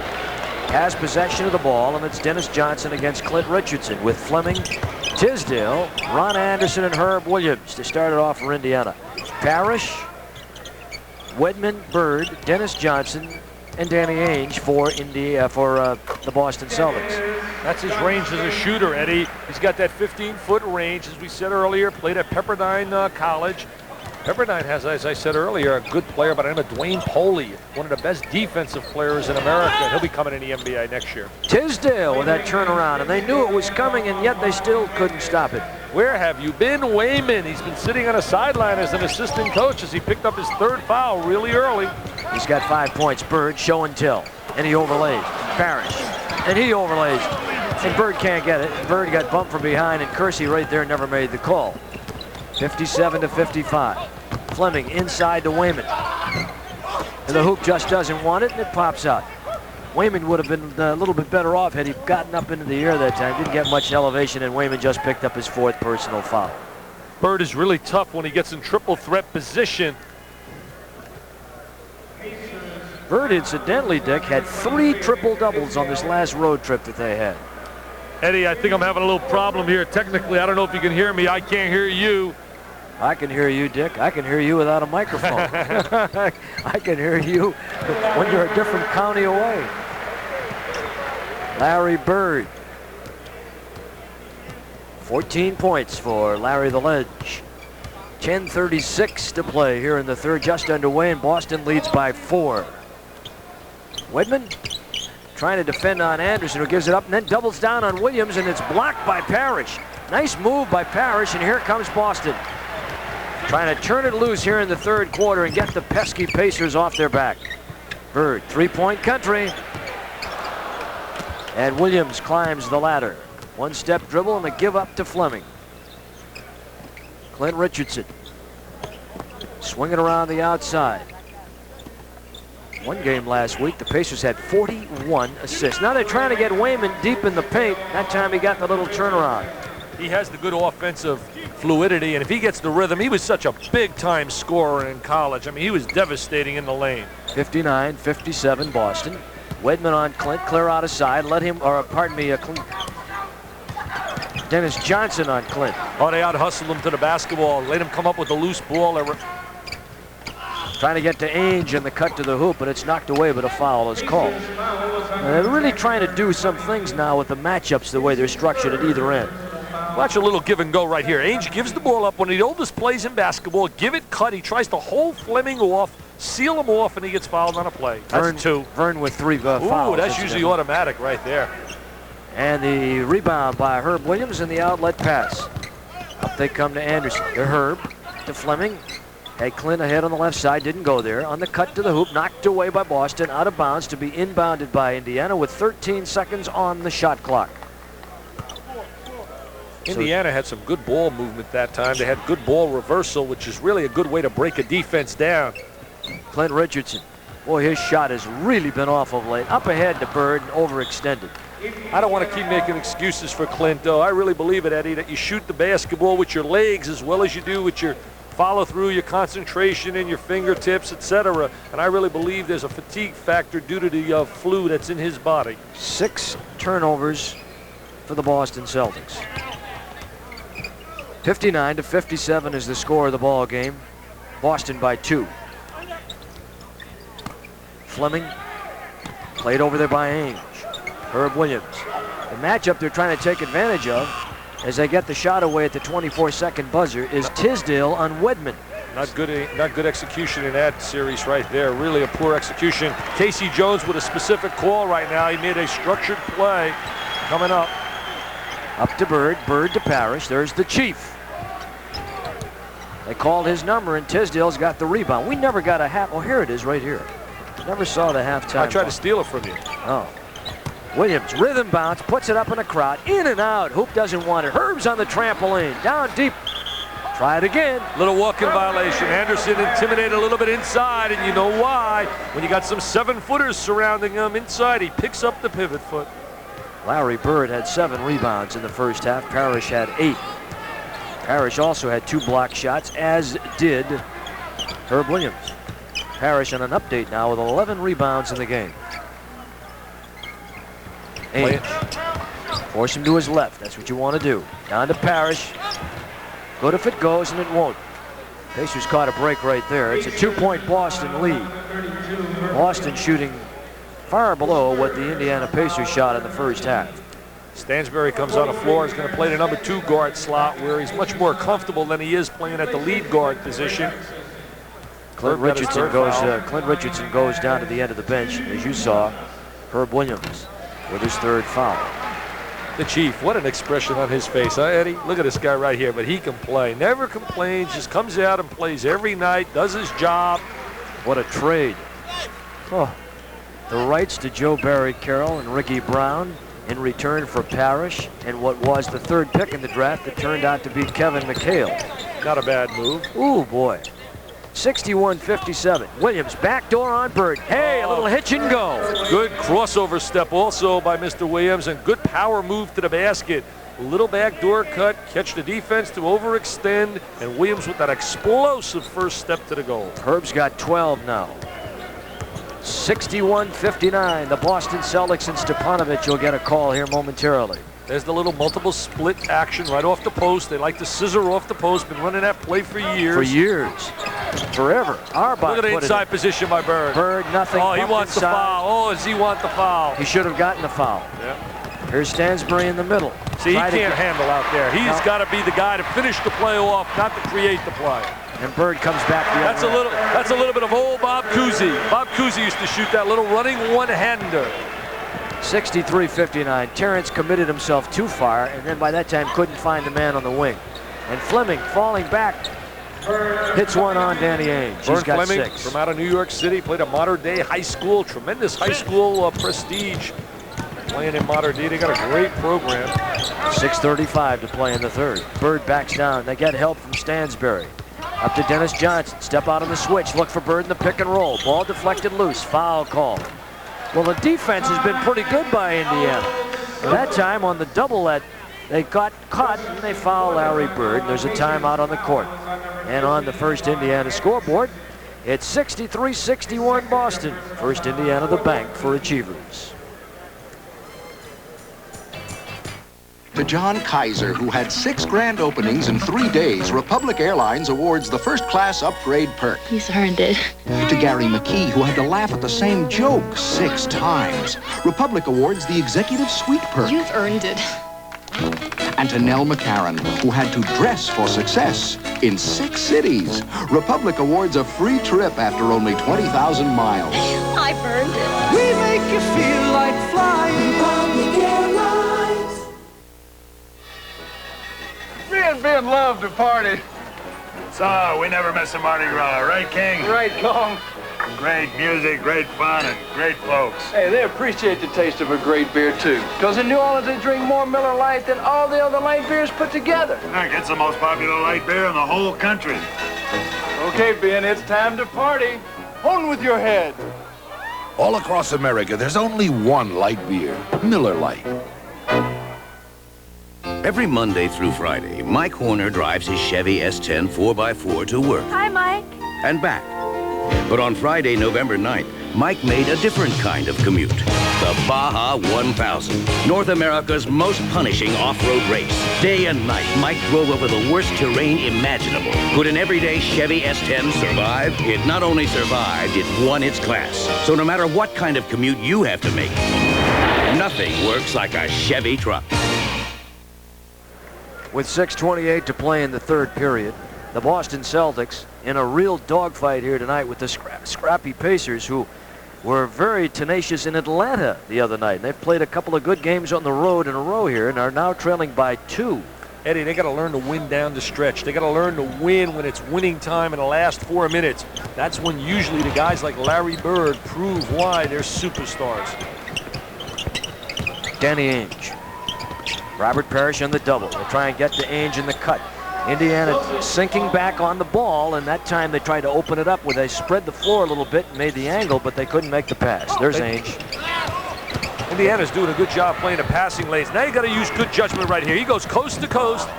has possession of the ball, and it's Dennis Johnson against Clint Richardson with Fleming, Tisdale, Ron Anderson, and Herb Williams to start it off for Indiana. Parrish, Wedman, Bird, Dennis Johnson, and Danny Ainge for the Boston Celtics. That's his range as a shooter, Eddie. He's got that 15-foot range, as we said earlier, played at Pepperdine College. Pepperdine has, as I said earlier, a good player by the name of Dwayne Poley, one of the best defensive players in America. He'll be coming in the NBA next year. Tisdale with that turnaround, and they knew it was coming, and yet they still couldn't stop it. Where have you been, Wayman? He's been sitting on a sideline as an assistant coach as he picked up his third foul really early. He's got 5 points. Bird, show and tell, and he overlays. Parrish, and he overlays, and Bird can't get it. Bird got bumped from behind, and Kersey right there never made the call. 57-55. Fleming inside to Wayman. And the hoop just doesn't want it, and it pops out. Wayman would have been a little bit better off had he gotten up into the air that time. Didn't get much elevation, and Wayman just picked up his 4th personal foul. Bird is really tough when he gets in triple threat position. Bird, incidentally, Dick, had 3 triple-doubles on this last road trip that they had. Eddie, I think I'm having a little problem here. Technically, I don't know if you can hear me. I can't hear you. I can hear you, Dick. I can hear you without a microphone. I can hear you when you're a different county away. Larry Bird. 14 points for Larry the Ledge. 10:36 to play here in the third, just underway, and Boston leads by 4. Wedman trying to defend on Anderson, who gives it up and then doubles down on Williams, and it's blocked by Parrish. Nice move by Parrish, and here comes Boston, trying to turn it loose here in the third quarter and get the pesky Pacers off their back. Bird, 3-point country. And Williams climbs the ladder. 1-step dribble and a give up to Fleming. Clint Richardson swinging around the outside. One game last week, the Pacers had 41 assists. Now they're trying to get Wayman deep in the paint. That time he got the little turnaround. He has the good offensive fluidity, and if he gets the rhythm, he was such a big-time scorer in college. I mean, he was devastating in the lane. 59-57 Boston. Wedman on Clint, clear out of side. Let him, or pardon me, Dennis Johnson on Clint. Oh, they out-hustled him to the basketball, let him come up with a loose ball. Trying to get to Ainge and the cut to the hoop, but it's knocked away, but a foul is called. And they're really trying to do some things now with the matchups, the way they're structured at either end. Watch a little give and go right here. Ainge gives the ball up. One of the oldest plays in basketball. Give it cut. He tries to hold Fleming off, seal him off, and he gets fouled on a play. That's 2. Vern with 3 fouls. Ooh, that's usually automatic right there. And the rebound by Herb Williams and the outlet pass. Up they come to Anderson. To Herb, to Fleming. Had Clint ahead on the left side, didn't go there. On the cut to the hoop, knocked away by Boston, out of bounds to be inbounded by Indiana with 13 seconds on the shot clock. Indiana had some good ball movement that time. They had good ball reversal, which is really a good way to break a defense down. Clint Richardson. Boy, his shot has really been off of late. Up ahead to Bird and overextended. I don't want to keep making excuses for Clint, though. I really believe it, Eddie, that you shoot the basketball with your legs as well as you do with your follow through, your concentration, and your fingertips, etc. And I really believe there's a fatigue factor due to the flu that's in his body. 6 turnovers for the Boston Celtics. 59-57 is the score of the ball game. Boston by 2. Fleming played over there by Ainge. Herb Williams. The matchup they're trying to take advantage of as they get the shot away at the 24-second buzzer is Tisdale on Wedman. Not good execution in that series right there. Really a poor execution. Casey Jones with a specific call right now. He made a structured play coming up. Up to Bird. Bird to Parrish. There's the Chief. They called his number, and Tisdale's got the rebound. We never got a half. Oh, here it is right here. Never saw the halftime. I tried to steal it from you. Oh. Williams, rhythm bounce, puts it up in the crowd. In and out. Hoop doesn't want it. Herb's on the trampoline. Down deep. Try it again. Little walk-in violation. Anderson intimidated a little bit inside, and you know why. When you got some 7-footers surrounding him inside, he picks up the pivot foot. Larry Bird had 7 rebounds in the first half. Parrish had 8. Parrish also had 2 block shots, as did Herb Williams. Parrish on an update now with 11 rebounds in the game. Ainge. Force him to his left. That's what you want to do. Down to Parrish. Good if it goes, and it won't. Pacers caught a break right there. It's a 2-point Boston lead. Boston shooting far below what the Indiana Pacers shot in the first half. Stansbury comes on the floor. He's going to play the number 2 guard slot, where he's much more comfortable than he is playing at the lead guard position. Clint Richardson goes down to the end of the bench, as you saw. Herb Williams with his 3rd foul. The Chief, what an expression on his face, huh, Eddie? Look at this guy right here, but he can play. Never complains, just comes out and plays every night, does his job. What a trade. Oh, the rights to Joe Barry Carroll and Ricky Brown in return for Parrish and what was the 3rd pick in the draft that turned out to be Kevin Mchale. Not a bad move. Ooh, boy. 61-57. Williams backdoor on Bird. Hey, a little hitch and go. Good crossover step also by Mr. Williams, and good power move to the basket. A little backdoor cut, catch the defense to overextend, and Williams with that explosive first step to the goal. Herb's got 12 now. 61-59. The Boston Celtics and Stepanovic will get a call here momentarily. There's the little multiple split action right off the post. They like to scissor off the post. Been running that play for years. For years. Forever. Arbach. Look at the inside position by Bird. Bird, nothing. Oh, he wants inside. the foul. Oh, does he want the foul? He should have gotten the foul. Yeah. Here's Stansbury in the middle. See, he can't handle out there. He's got to be the guy to finish the play off, not to create the play. And Bird comes back the other way. That's a little bit of old Bob Cousy. Bob Cousy used to shoot that little running one-hander. 63-59. Terrence committed himself too far, and then by that time couldn't find the man on the wing. And Fleming falling back hits one on Danny Ainge. He's got Fleming 6. from out of New York City, played at Modern Day High School. Tremendous high school prestige. Playing in Modern Day, they got a great program. 6:35 to play in the 3rd. Bird backs down. They get help from Stansbury. Up to Dennis Johnson. Step out on the switch. Look for Bird in the pick and roll. Ball deflected loose. Foul call. Well, the defense has been pretty good by Indiana. That time on the double that they got caught, and they foul Larry Bird. There's a timeout on the court. And on the first Indiana scoreboard, it's 63-61 Boston. First Indiana the bank for Achievers. To John Kaiser, who had 6 grand openings in 3 days, Republic Airlines awards the first-class upgrade perk. He's earned it. To Gary McKee, who had to laugh at the same joke 6 times, Republic awards the executive suite perk. You've earned it. And to Nell McCarran, who had to dress for success in 6 cities, Republic awards a free trip after only 20,000 miles. I've earned it. We make you feel like flying. Republic Airlines. Ben loved to party. So, we never miss a Mardi Gras, right, King? Right, Kong. Great music, great fun, and great folks. Hey, they appreciate the taste of a great beer, too. Because in New Orleans, they drink more Miller Lite than all the other light beers put together. It's the most popular light beer in the whole country. Okay, Ben, it's time to party. On with your head. All across America, there's only one light beer, Miller Lite. Every Monday through Friday, Mike Horner drives his Chevy S10 4x4 to work. Hi, Mike. And back. But on Friday, November 9th, Mike made a different kind of commute. The Baja 1000, North America's most punishing off-road race. Day and night, Mike drove over the worst terrain imaginable. Could an everyday Chevy S10 survive? It not only survived, it won its class. So no matter what kind of commute you have to make, nothing works like a Chevy truck. With 6:28 to play in the 3rd period, the Boston Celtics in a real dogfight here tonight with the scrappy Pacers, who were very tenacious in Atlanta the other night. They've played a couple of good games on the road in a row here and are now trailing by 2. Eddie, they got to learn to win down the stretch. They got to learn to win when it's winning time in the last 4 minutes. That's when usually the guys like Larry Bird prove why they're superstars. Danny Ainge. Robert Parrish on the double. They try and get to Ainge in the cut. Indiana sinking back on the ball, and that time they tried to open it up where they spread the floor a little bit and made the angle, but they couldn't make the pass. There's Ainge. Indiana's doing a good job playing the passing lanes. Now you got to use good judgment right here. He goes coast to coast.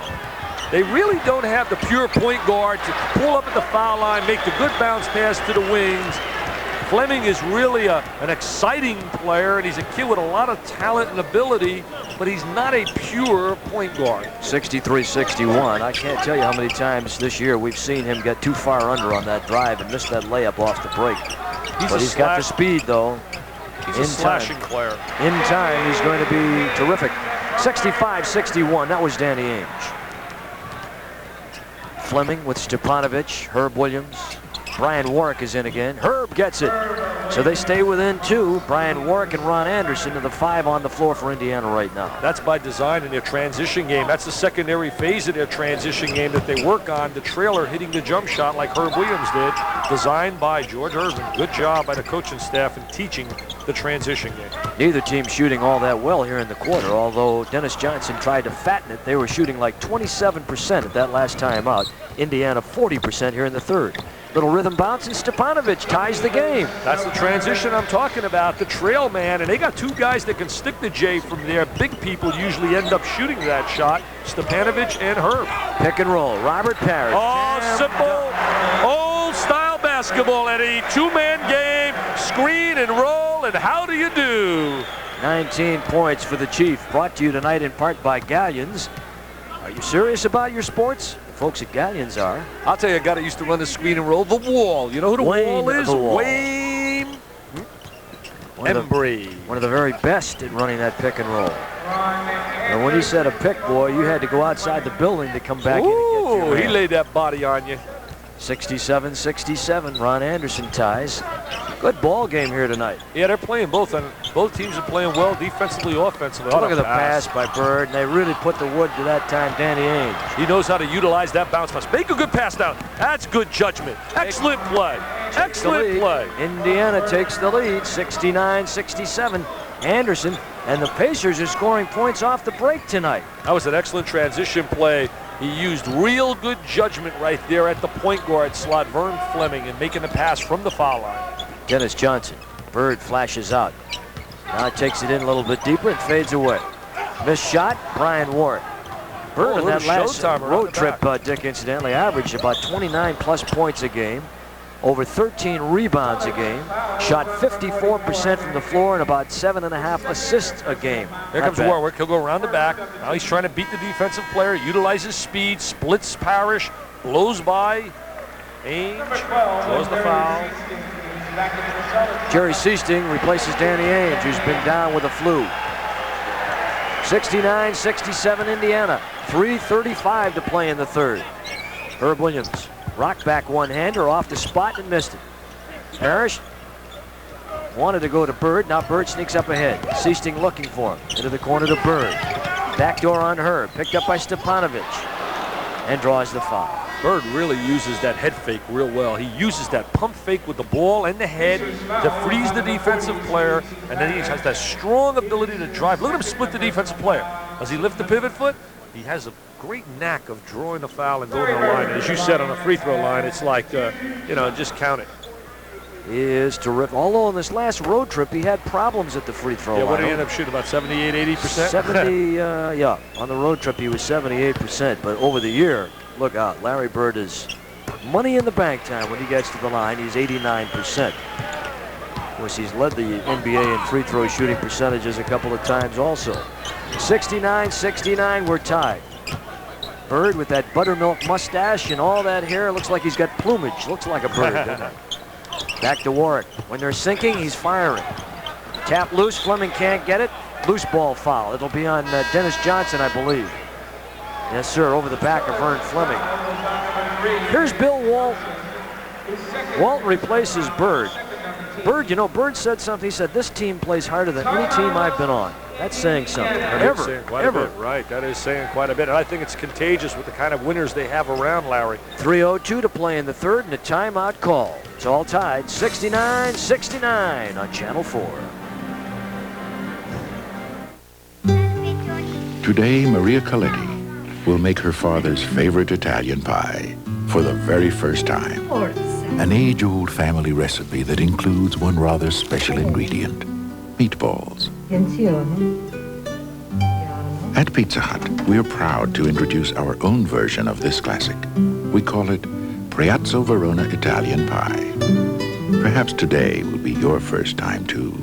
They really don't have the pure point guard to pull up at the foul line, make the good bounce pass to the wings. Fleming is really an exciting player, and he's a kid with a lot of talent and ability, but he's not a pure point guard. 63-61. I can't tell you how many times this year we've seen him get too far under on that drive and miss that layup off the break. But he's got the speed, though. He's a slashing player. In time, he's going to be terrific. 65-61. That was Danny Ainge. Fleming with Stepanovic, Herb Williams. Brian Warwick is in again. Herb gets it. So they stay within 2. Brian Warwick and Ron Anderson are the 5 on the floor for Indiana right now. That's by design in their transition game. That's the secondary phase of their transition game that they work on. The trailer hitting the jump shot like Herb Williams did. Designed by George Irvin. Good job by the coaching staff in teaching the transition game. Neither team shooting all that well here in the quarter, although Dennis Johnson tried to fatten it. They were shooting like 27% at that last time out. Indiana 40% here in the third. Little rhythm bounce, and Stepanovic ties the game. That's the transition I'm talking about, the trail man, and they got 2 guys that can stick the J from there. Big people usually end up shooting that shot, Stepanovic and Herb. Pick and roll, Robert Parrish. Oh, simple, old-style basketball, Eddie. 2-man game, screen and roll, and how do you do? 19 points for the Chief, brought to you tonight in part by Galleons. Are you serious about your sports? Folks at Galleons are. I'll tell you a guy that used to run the screen and roll, the Wall. You know who the Wall is? Wall. Wayne Embry. One of the very best at running that pick and roll. And when he said a pick, boy, you had to go outside the building to come back in and get your he laid that body on you. 67-67, Ron Anderson ties. Good ball game here tonight. Yeah, they're playing both, and both teams are playing well defensively, offensively. Look at the pass by Bird, and they really put the wood to that time, Danny Ainge. He knows how to utilize that bounce pass. Make a good pass down. That's good judgment. Excellent play. Excellent play. Indiana takes the lead, 69-67. Anderson and the Pacers are scoring points off the break tonight. That was an excellent transition play. He used real good judgment right there at the point guard slot, Vern Fleming, and making the pass from the foul line. Dennis Johnson. Bird flashes out. Now takes it in a little bit deeper and fades away. Missed shot, Brian Warwick. Bird in that last road trip, Dick, incidentally, averaged about 29-plus points a game, over 13 rebounds a game, shot 54% from the floor, and about 7.5 assists a game. Here comes Warwick. He'll go around the back. Now he's trying to beat the defensive player, utilizes speed, splits Parrish, blows by Ainge, draws the foul. Jerry Seasting replaces Danny Ainge, who's been down with a flu. 69-67 Indiana. 3:35 to play in the third. Herb Williams, rock back one-hander off the spot and missed it. Parrish wanted to go to Bird. Now Bird sneaks up ahead. Seasting looking for him. Into the corner to Bird. Backdoor on Herb. Picked up by Stepanovic. And draws the foul. Bird really uses that head fake real well. He uses that pump fake with the ball and the head to freeze the defensive player, and then he has that strong ability to drive. Look at him split the defensive player. Does he lift the pivot foot? He has a great knack of drawing the foul and going to the line. And as you said, on a free throw line, it's like, just count it. He is terrific. Although on this last road trip, he had problems at the free throw line. Yeah, what did he end up shooting, about 78, 80%? 70, yeah. On the road trip, he was 78%. But over the year, look out. Larry Bird is money in the bank time when he gets to the line. He's 89%. Of course, he's led the NBA in free throw shooting percentages a couple of times also. 69-69, we're tied. Bird with that buttermilk mustache and all that hair. Looks like he's got plumage. Looks like a bird, doesn't it? Back to Warwick. When they're sinking, he's firing. Tap loose. Fleming can't get it. Loose ball foul. It'll be on Dennis Johnson, I believe. Yes, sir, over the back of Vern Fleming. Here's Bill Walt. Walt replaces Bird. Bird, you know, Bird said something. He said, this team plays harder than any team I've been on. That's saying something. That is saying quite a bit, right. That is saying quite a bit. And I think it's contagious with the kind of winners they have around, Larry. 3:02 to play in the third and a timeout call. It's all tied, 69-69 on Channel 4. Today, Maria Coletti will make her father's favorite Italian pie for the very first time. An age-old family recipe that includes one rather special ingredient, meatballs. At Pizza Hut, we're proud to introduce our own version of this classic. We call it Priazzo Verona Italian Pie. Perhaps today will be your first time, too.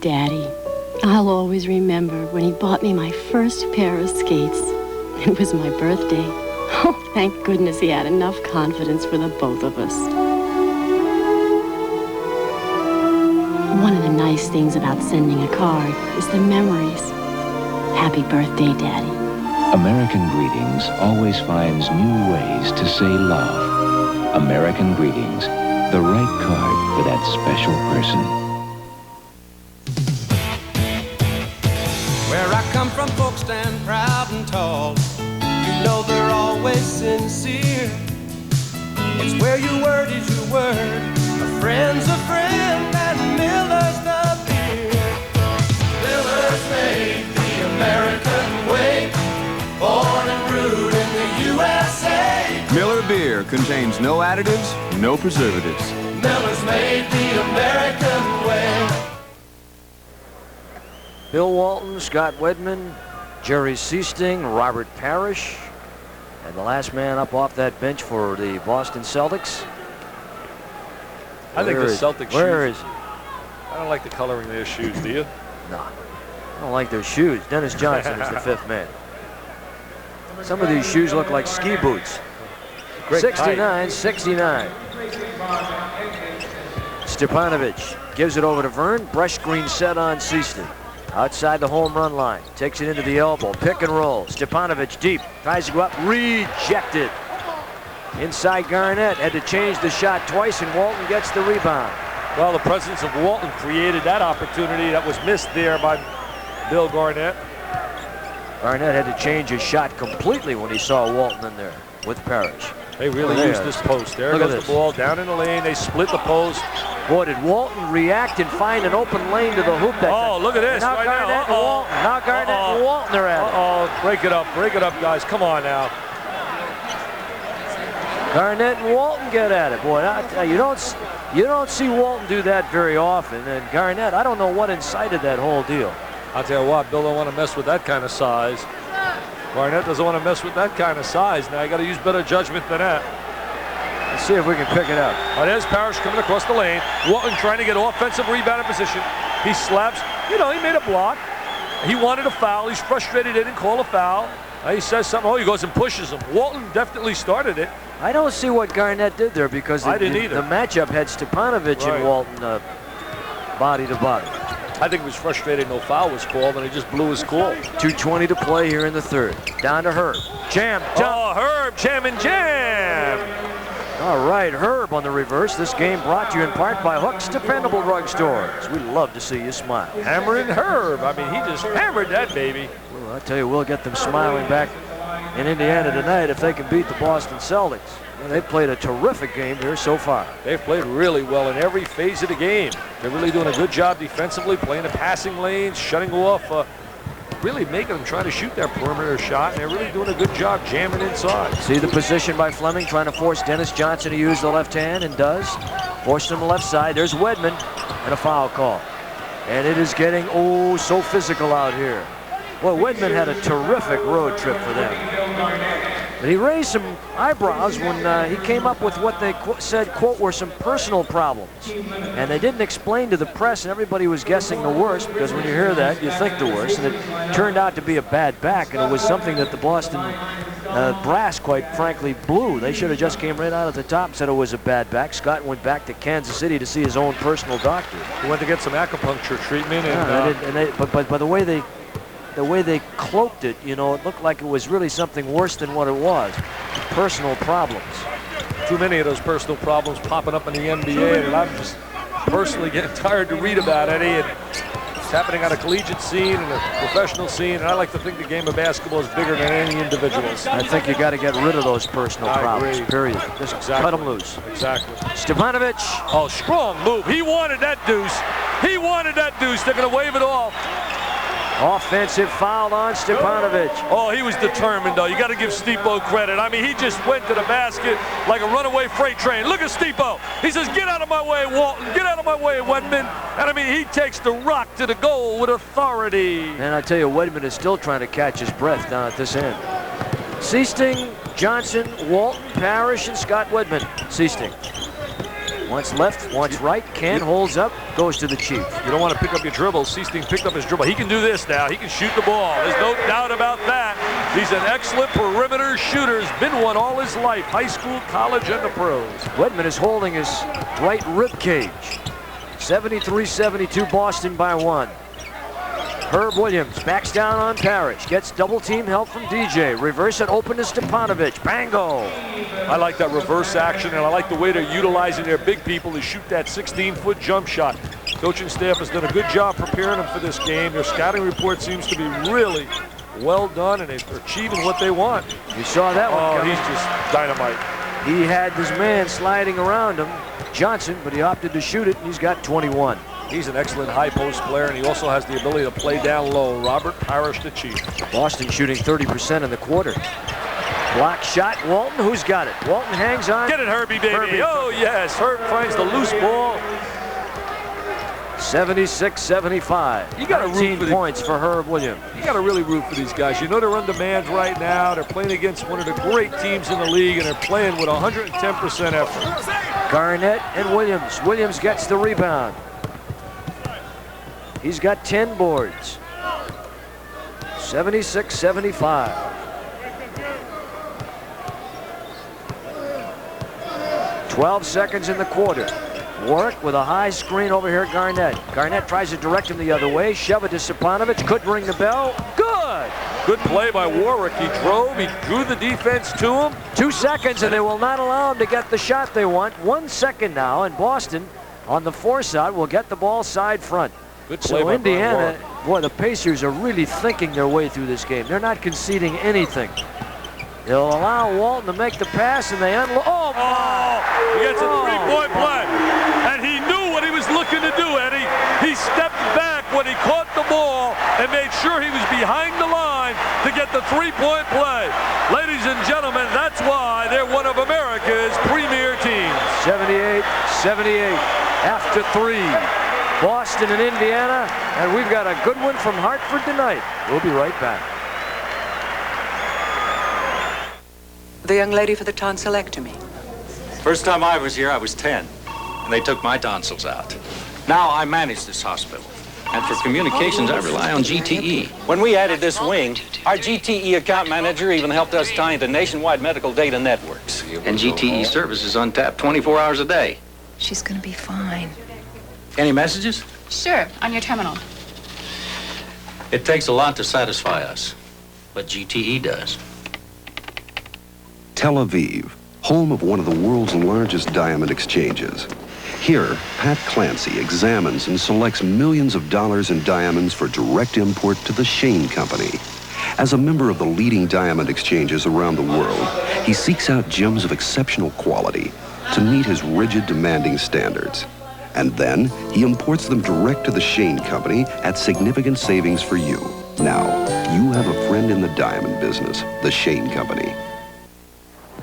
Daddy, I'll always remember when he bought me my first pair of skates. It was my birthday. Oh, thank goodness he had enough confidence for the both of us. One of the nice things about sending a card is the memories. Happy birthday, Daddy. American Greetings always finds new ways to say love. American Greetings, the right card for that special person. Where I come from, folks stand proud and tall. You know they're always sincere. It's where your word is your word. A friend's a friend, and Miller's the beer. Miller's made the American way. Born and brewed in the USA. Miller beer contains no additives, no preservatives. Miller's made the American way. Bill Walton, Scott Wedman, Jerry Seasting, Robert Parrish, and the last man up off that bench for the Boston Celtics. I think the Celtics Where shoes. is he? I don't like the coloring of their shoes, do you? No. I don't like their shoes. Dennis Johnson is the fifth man. Some of these shoes look like ski boots. 69-69. Stepanovic gives it over to Vern. Brush screen set on Seaston. Outside the home run line. Takes it into the elbow. Pick and roll. Stepanovic deep. Tries to go up. Rejected. Inside Garnett. Had to change the shot twice, and Walton gets the rebound. Well, the presence of Walton created that opportunity that was missed there by Bill Garnett. Garnett had to change his shot completely when he saw Walton in there with Parrish. They really used this post. There goes the ball down in the lane. They split the post. Boy, did Walton react and find an open lane to the hoop that time. Look at this. Now right Garnett and Walton. Now Garnett and Walton are at it. Break it up. Break it up, guys. Come on now. Garnett and Walton get at it. Boy, you don't see Walton do that very often. And Garnett, I don't know what incited that whole deal. I'll tell you what, Bill don't want to mess with that kind of size. Garnett doesn't want to mess with that kind of size. Now you got to use better judgment than that. Let's see if we can pick it up. There's Parrish coming across the lane. Walton trying to get offensive rebound in position. He slaps. You know, he made a block. He wanted a foul. He's frustrated. They didn't call a foul. He says something. He goes and pushes him. Walton definitely started it. I don't see what Garnett did there because I didn't either. The matchup had Stepanovic and Walton body to body. I think he was frustrated no foul was called, and he just blew his call. 2:20 to play here in the third. Down to Herb. Jam. Herb, jam and jam. All right, Herb on the reverse. This game brought to you in part by Hook's Dependable Drugstores. We love to see you smile. Hammering Herb. I mean, he just hammered that baby. Well, I tell you, we'll get them smiling back in Indiana tonight if they can beat the Boston Celtics. And they've played a terrific game here so far. They've played really well in every phase of the game. They're really doing a good job defensively, playing the passing lanes, shutting off, really making them try to shoot that perimeter shot, and they're really doing a good job jamming inside. See the position by Fleming, trying to force Dennis Johnson to use the left hand, and does. Forced him the left side. There's Wedman, and a foul call. And it is getting, so physical out here. Boy, Wedman had a terrific road trip for them. But he raised some eyebrows when he came up with what they said, quote, were some personal problems. And they didn't explain to the press, and everybody was guessing the worst, because when you hear that, you think the worst. And it turned out to be a bad back, and it was something that the Boston brass, quite frankly, blew. They should have just came right out at the top and said it was a bad back. Scott went back to Kansas City to see his own personal doctor. He went to get some acupuncture treatment. But by the way they cloaked it, it looked like it was really something worse than what it was. Personal problems. too many of those personal problems popping up in the NBA, and I'm just personally getting tired to read about, Eddie. And it's happening on a collegiate scene and a professional scene, and I like to think the game of basketball is bigger than any individuals. I think you got to get rid of those personal problems, period. Just cut them loose. Exactly. Stepanovic. Oh, strong move. He wanted that deuce. He wanted that deuce. They're going to wave it off. Offensive foul on Stepanovic. Oh, he was determined, though. You got to give Stipo credit. I mean, he just went to the basket like a runaway freight train. Look at Stipo. He says, get out of my way, Walton. Get out of my way, Wedman. And, I mean, he takes the rock to the goal with authority. And I tell you, Wedman is still trying to catch his breath down at this end. Seasting, Johnson, Walton, Parrish, and Scott Wedman. Seasting. Once left, once right, Kent holds up, goes to the Chief. You don't want to pick up your dribble. Seasting picked up his dribble. He can do this now. He can shoot the ball. There's no doubt about that. He's an excellent perimeter shooter. He's been one all his life, high school, college, and the pros. Wedman is holding his right rib cage. 73-72 Boston by 1. Herb Williams backs down on Parrish. Gets double team help from DJ. Reverse it open to Stepanovic. Bango. I like that reverse action, and I like the way they're utilizing their big people to shoot that 16-foot jump shot. Coaching staff has done a good job preparing them for this game. Their scouting report seems to be really well done, and they're achieving what they want. You saw that one coming. He's just dynamite. He had this man sliding around him, Johnson, but he opted to shoot it, and he's got 21. He's an excellent high post player, and he also has the ability to play down low. Robert Parrish, the Chief. Boston shooting 30% in the quarter. Block shot, Walton, who's got it? Walton hangs on. Get it, Herbie, baby. Herbie. Oh, yes, Herb finds the loose ball. 76-75. You got to root for points for Herb Williams. You got to really root for these guys. You know they're on demand right now. They're playing against one of the great teams in the league, and they're playing with 110% effort. Garnett and Williams. Williams gets the rebound. He's got 10 boards. 76-75. 12 seconds in the quarter. Warwick with a high screen over here, Garnett. Garnett tries to direct him the other way. Shove it to Stepanovic. Could ring the bell. Good! Good play by Warwick. He drove. He drew the defense to him. 2 seconds, and they will not allow him to get the shot they want. 1 second now, and Boston on the force out will get the ball side front. Good play so by Indiana, boy, the Pacers are really thinking their way through this game. They're not conceding anything. They'll allow Walton to make the pass, and they unload. Oh, he gets a three-point play. And he knew what he was looking to do, Eddie. He stepped back when he caught the ball and made sure he was behind the line to get the three-point play. Ladies and gentlemen, that's why they're one of America's premier teams. 78-78 after 3. Boston and Indiana, and we've got a good one from Hartford tonight. We'll be right back. The young lady for the tonsillectomy. First time I was here, I was 10, and they took my tonsils out. Now I manage this hospital. And for communications, I rely on GTE. When we added this wing, our GTE account manager even helped us tie into nationwide medical data networks. And GTE service is untapped 24 hours a day. She's gonna be fine. Any messages? Sure, on your terminal. It takes a lot to satisfy us, but GTE does. Tel Aviv, home of one of the world's largest diamond exchanges. Here, Pat Clancy examines and selects millions of dollars in diamonds for direct import to the Shane Company. As a member of the leading diamond exchanges around the world, he seeks out gems of exceptional quality to meet his rigid, demanding standards. And then he imports them direct to the Shane Company at significant savings for you. Now, you have a friend in the diamond business, the Shane Company.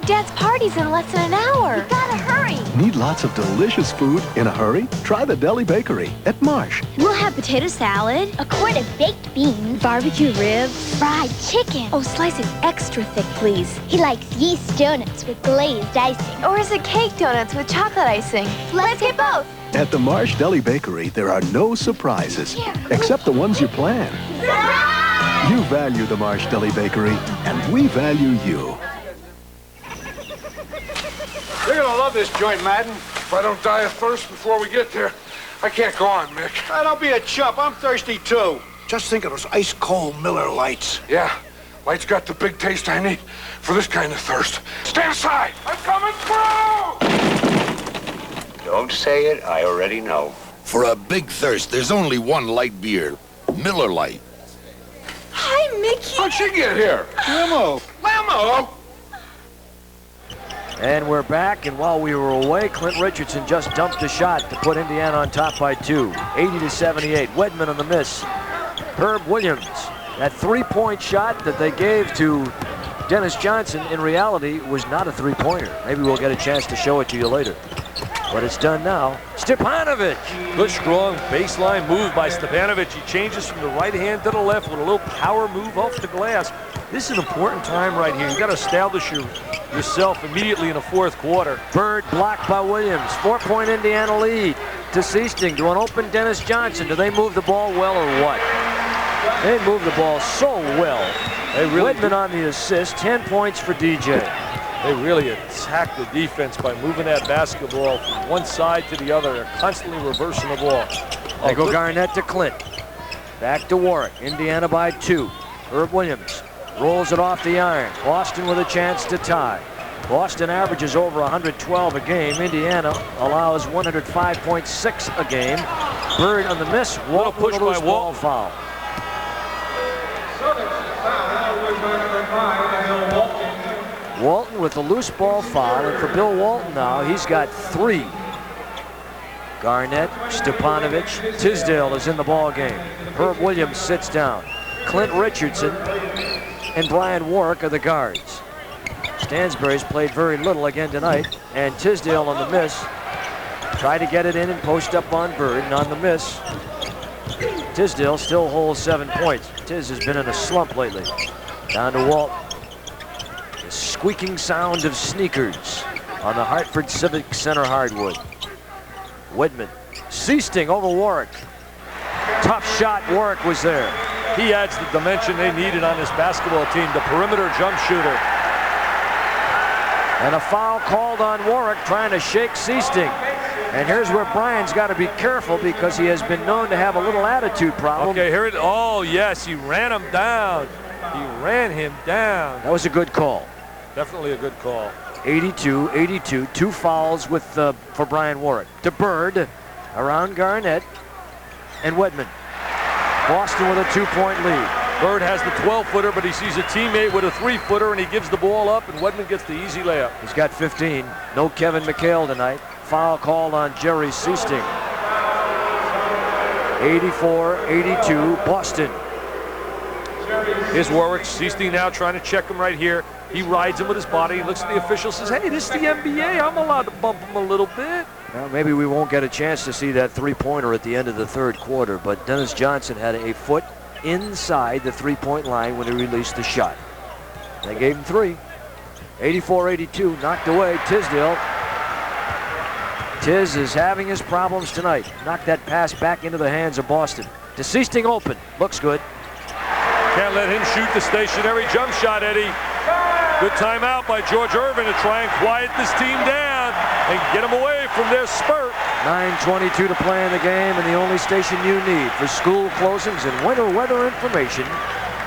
Dad's party's in less than an hour. You gotta hurry. Need lots of delicious food in a hurry? Try the Deli Bakery at Marsh. We'll have potato salad, a quart of baked beans, barbecue ribs, fried chicken. Oh, slice it extra thick, please. He likes yeast donuts with glazed icing. Or is it cake donuts with chocolate icing? Let's get both. At the Marsh Deli Bakery, there are no surprises, except the ones you plan. You value the Marsh Deli Bakery, and we value you. You're gonna love this joint, Madden. If I don't die of thirst before we get there, I can't go on, Mick. Don't be a chump. I'm thirsty, too. Just think of those ice-cold Miller Lights. Yeah, Light's got the big taste I need for this kind of thirst. Stand aside! I'm coming through! Don't say it, I already know. For a big thirst, there's only one light beer. Miller Lite. Hi, Mickey. How'd she get here? Limo. Limo? And we're back, and while we were away, Clint Richardson just dumped a shot to put Indiana on top by 2, 80-78. Wedman on the miss. Herb Williams. That three-point shot that they gave to Dennis Johnson in reality was not a three-pointer. Maybe we'll get a chance to show it to you later. But it's done now. Stepanovic. Good, strong baseline move by Stepanovic. He changes from the right hand to the left with a little power move off the glass. This is an important time right here. You got to establish yourself immediately in the fourth quarter. Bird blocked by Williams. 4-point Indiana lead to Seasting to an open Dennis Johnson. Do they move the ball well or what? They move the ball so well. They really Whitman on the assist. 10 points for DJ. They really attack the defense by moving that basketball from one side to the other. They're constantly reversing the ball. They go Garnett to Clint. Back to Warwick. Indiana by 2. Herb Williams rolls it off the iron. Boston with a chance to tie. Boston averages over 112 a game. Indiana allows 105.6 a game. Bird on the miss. Walton push with a loose by ball Walton. foul. Walton with a loose ball foul, and for Bill Walton now, he's got 3. Garnett, Stepanovic, Tisdale is in the ball game. Herb Williams sits down. Clint Richardson and Brian Warwick are the guards. Stansbury's played very little again tonight, and Tisdale on the miss. Try to get it in and post up on Bird, and on the miss, Tisdale still holds 7 points. Tiz has been in a slump lately. Down to Walton. The squeaking sound of sneakers on the Hartford Civic Center hardwood. Whitman. Seasting over Warwick. Tough shot. Warwick was there. He adds the dimension they needed on this basketball team, the perimeter jump shooter. And a foul called on Warwick trying to shake Seasting. And here's where Brian's got to be careful because he has been known to have a little attitude problem. Okay, here it. Oh, yes, he ran him down. He ran him down. That was a good call. Definitely a good call. 82-82, 2 fouls with for Brian Warwick. To Bird, around Garnett, and Whitman. Boston with a 2-point lead. Bird has the 12-footer, but he sees a teammate with a 3-footer, and he gives the ball up, and Whitman gets the easy layup. He's got 15. No Kevin Mchale tonight. Foul called on Jerry Seasting. 84-82, Boston. Here's Warwick. Seasting now trying to check him right here. He rides him with his body. He looks at the official, says, hey, this is the NBA. I'm allowed to bump him a little bit. Well, maybe we won't get a chance to see that 3-pointer at the end of the third quarter, but Dennis Johnson had a foot inside the 3-point line when he released the shot. They gave him 3. 84-82, knocked away. Tisdale. Tiz is having his problems tonight. Knocked that pass back into the hands of Boston. To Seasting open. Looks good. Can't let him shoot the stationary jump shot, Eddie. Good timeout by George Irvin to try and quiet this team down and get them away from their spurt. 9:22 to play in the game, and the only station you need for school closings and winter weather information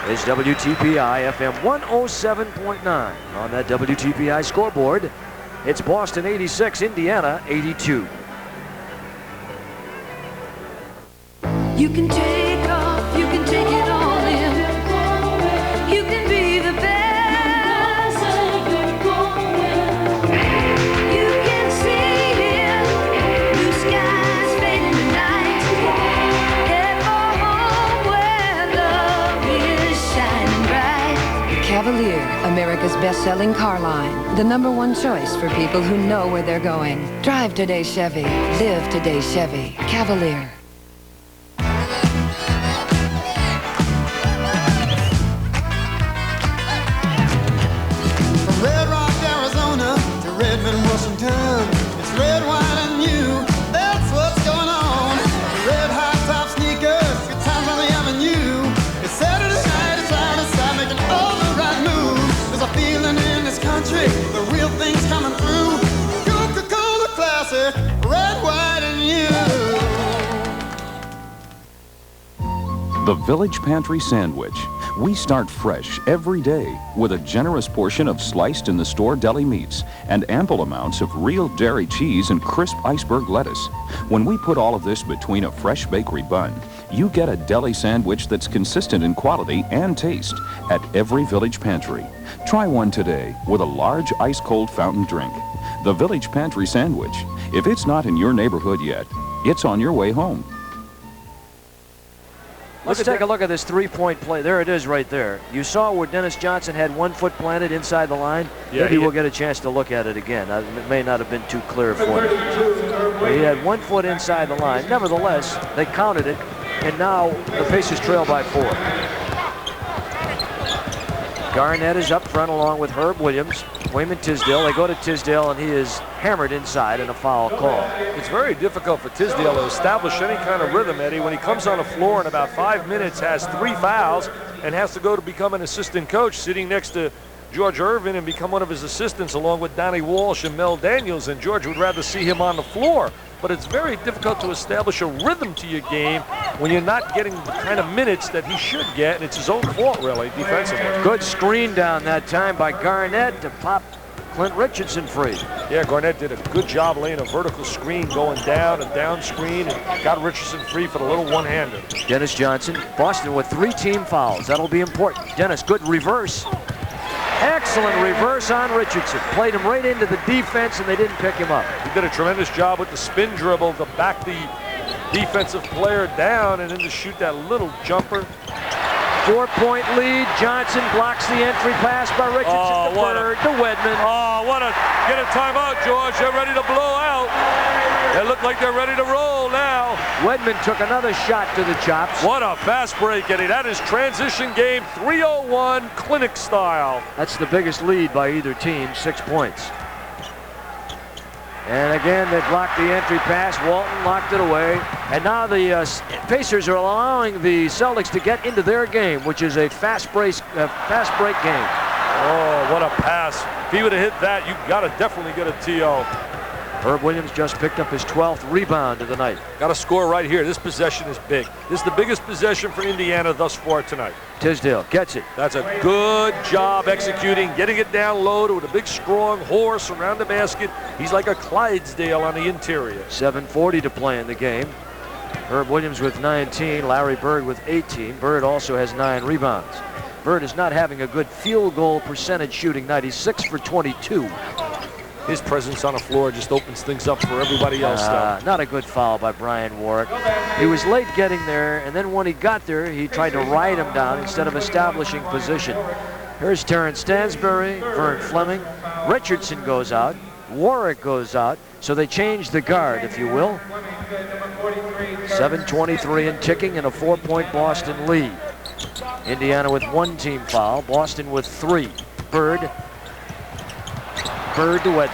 is WTPI FM 107.9. On that WTPI scoreboard, it's Boston 86, Indiana 82. You can take off, you can take it all in. You can be the best. You can see it. Blue skies fading tonight. Head for home where love is shining bright. Cavalier, America's best-selling car line. The #1 choice for people who know where they're going. Drive today's Chevy. Live today's Chevy. Cavalier. Washington. It's red, white, and new. That's what's going on. Red hot top sneakers, good times on the avenue. It's Saturday night, it's out inside, making all the right moves. There's a feeling in this country, the real thing's coming through. Coca-Cola Classic, red, white, and new. The Village Pantry Sandwich. We start fresh every day with a generous portion of sliced in the store deli meats and ample amounts of real dairy cheese and crisp iceberg lettuce. When we put all of this between a fresh bakery bun, you get a deli sandwich that's consistent in quality and taste at every Village Pantry. Try one today with a large ice-cold fountain drink. The Village Pantry Sandwich. If it's not in your neighborhood yet, it's on your way home. Let's take a look at this three-point play. There it is right there. You saw where Dennis Johnson had 1 foot planted inside the line. Yeah, Maybe we'll get a chance to look at it again. It may not have been too clear for you. But he had 1 foot inside the line. Nevertheless, they counted it, and now the Pacers trail by 4. Garnett is up front along with Herb Williams. Wayman Tisdale. They go to Tisdale, and he is hammered inside in a foul call. It's very difficult for Tisdale to establish any kind of rhythm, Eddie, when he comes on the floor in about 5 minutes, has 3 fouls, and has to go to become an assistant coach, sitting next to George Irvin and become one of his assistants along with Donnie Walsh and Mel Daniels, and George would rather see him on the floor. But it's very difficult to establish a rhythm to your game when you're not getting the kind of minutes that he should get, and it's his own fault, really, defensively. Good screen down that time by Garnett to pop Clint Richardson free. Yeah, Garnett did a good job laying a vertical screen, going down and down screen, and got Richardson free for the little one-hander. Dennis Johnson, Boston with 3 team fouls. That'll be important. Dennis, good reverse. Excellent reverse on Richardson. Played him right into the defense, and they didn't pick him up. He did a tremendous job with the spin dribble to back the defensive player down and then to shoot that little jumper. 4-point lead. Johnson blocks the entry pass by Richardson to Bird to Wedman. Oh, get a timeout, George. They're ready to blow out. They look like they're ready to roll now. Wedman took another shot to the chops. What a fast break, Eddie. That is transition game 301 clinic style. That's the biggest lead by either team, 6 points. And again, they blocked the entry pass. Walton locked it away. And now the Pacers are allowing the Celtics to get into their game, which is a fast break game. Oh, what a pass. If he would have hit that, you've got to definitely get a TO. Herb Williams just picked up his 12th rebound of the night. Got to score right here. This possession is big. This is the biggest possession for Indiana thus far tonight. Tisdale gets it. That's a good job executing, getting it down low with a big, strong horse around the basket. He's like a Clydesdale on the interior. 7:40 to play in the game. Herb Williams with 19, Larry Bird with 18. Bird also has 9 rebounds. Bird is not having a good field goal percentage shooting night. He's 6 for 22. His presence on the floor just opens things up for everybody else. Not a good foul by Brian Warwick. He was late getting there, and then when he got there, he tried to ride him down instead of establishing position. Here's Terrence Stansbury, Vern Fleming. Richardson goes out. Warwick goes out. So they change the guard, if you will. 7:23 and ticking in a 4-point Boston lead. Indiana with 1 team foul. Boston with 3. Bird to Wedman.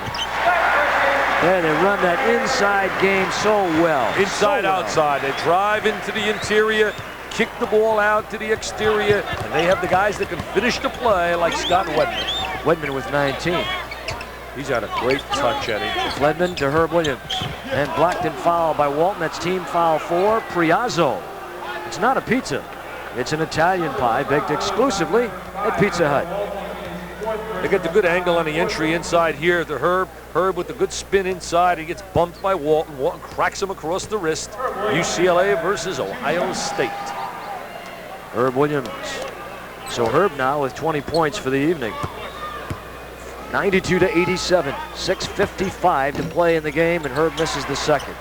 Yeah, they run that inside game so well. Inside, outside. They drive into the interior, kick the ball out to the exterior, and they have the guys that can finish the play like Scott Wedman. Wedman with 19. He's had a great touch, Eddie. Wedman to Herb Williams. And blocked and fouled by Walton. That's team foul 4. Priazzo. It's not a pizza. It's an Italian pie baked exclusively at Pizza Hut. They get the good angle on the entry inside here to Herb. Herb with the good spin inside. He gets bumped by Walton. Walton cracks him across the wrist. UCLA versus Ohio State. Herb Williams. So Herb now with 20 points for the evening. 92-87. 6:55 to play in the game, and Herb misses the second.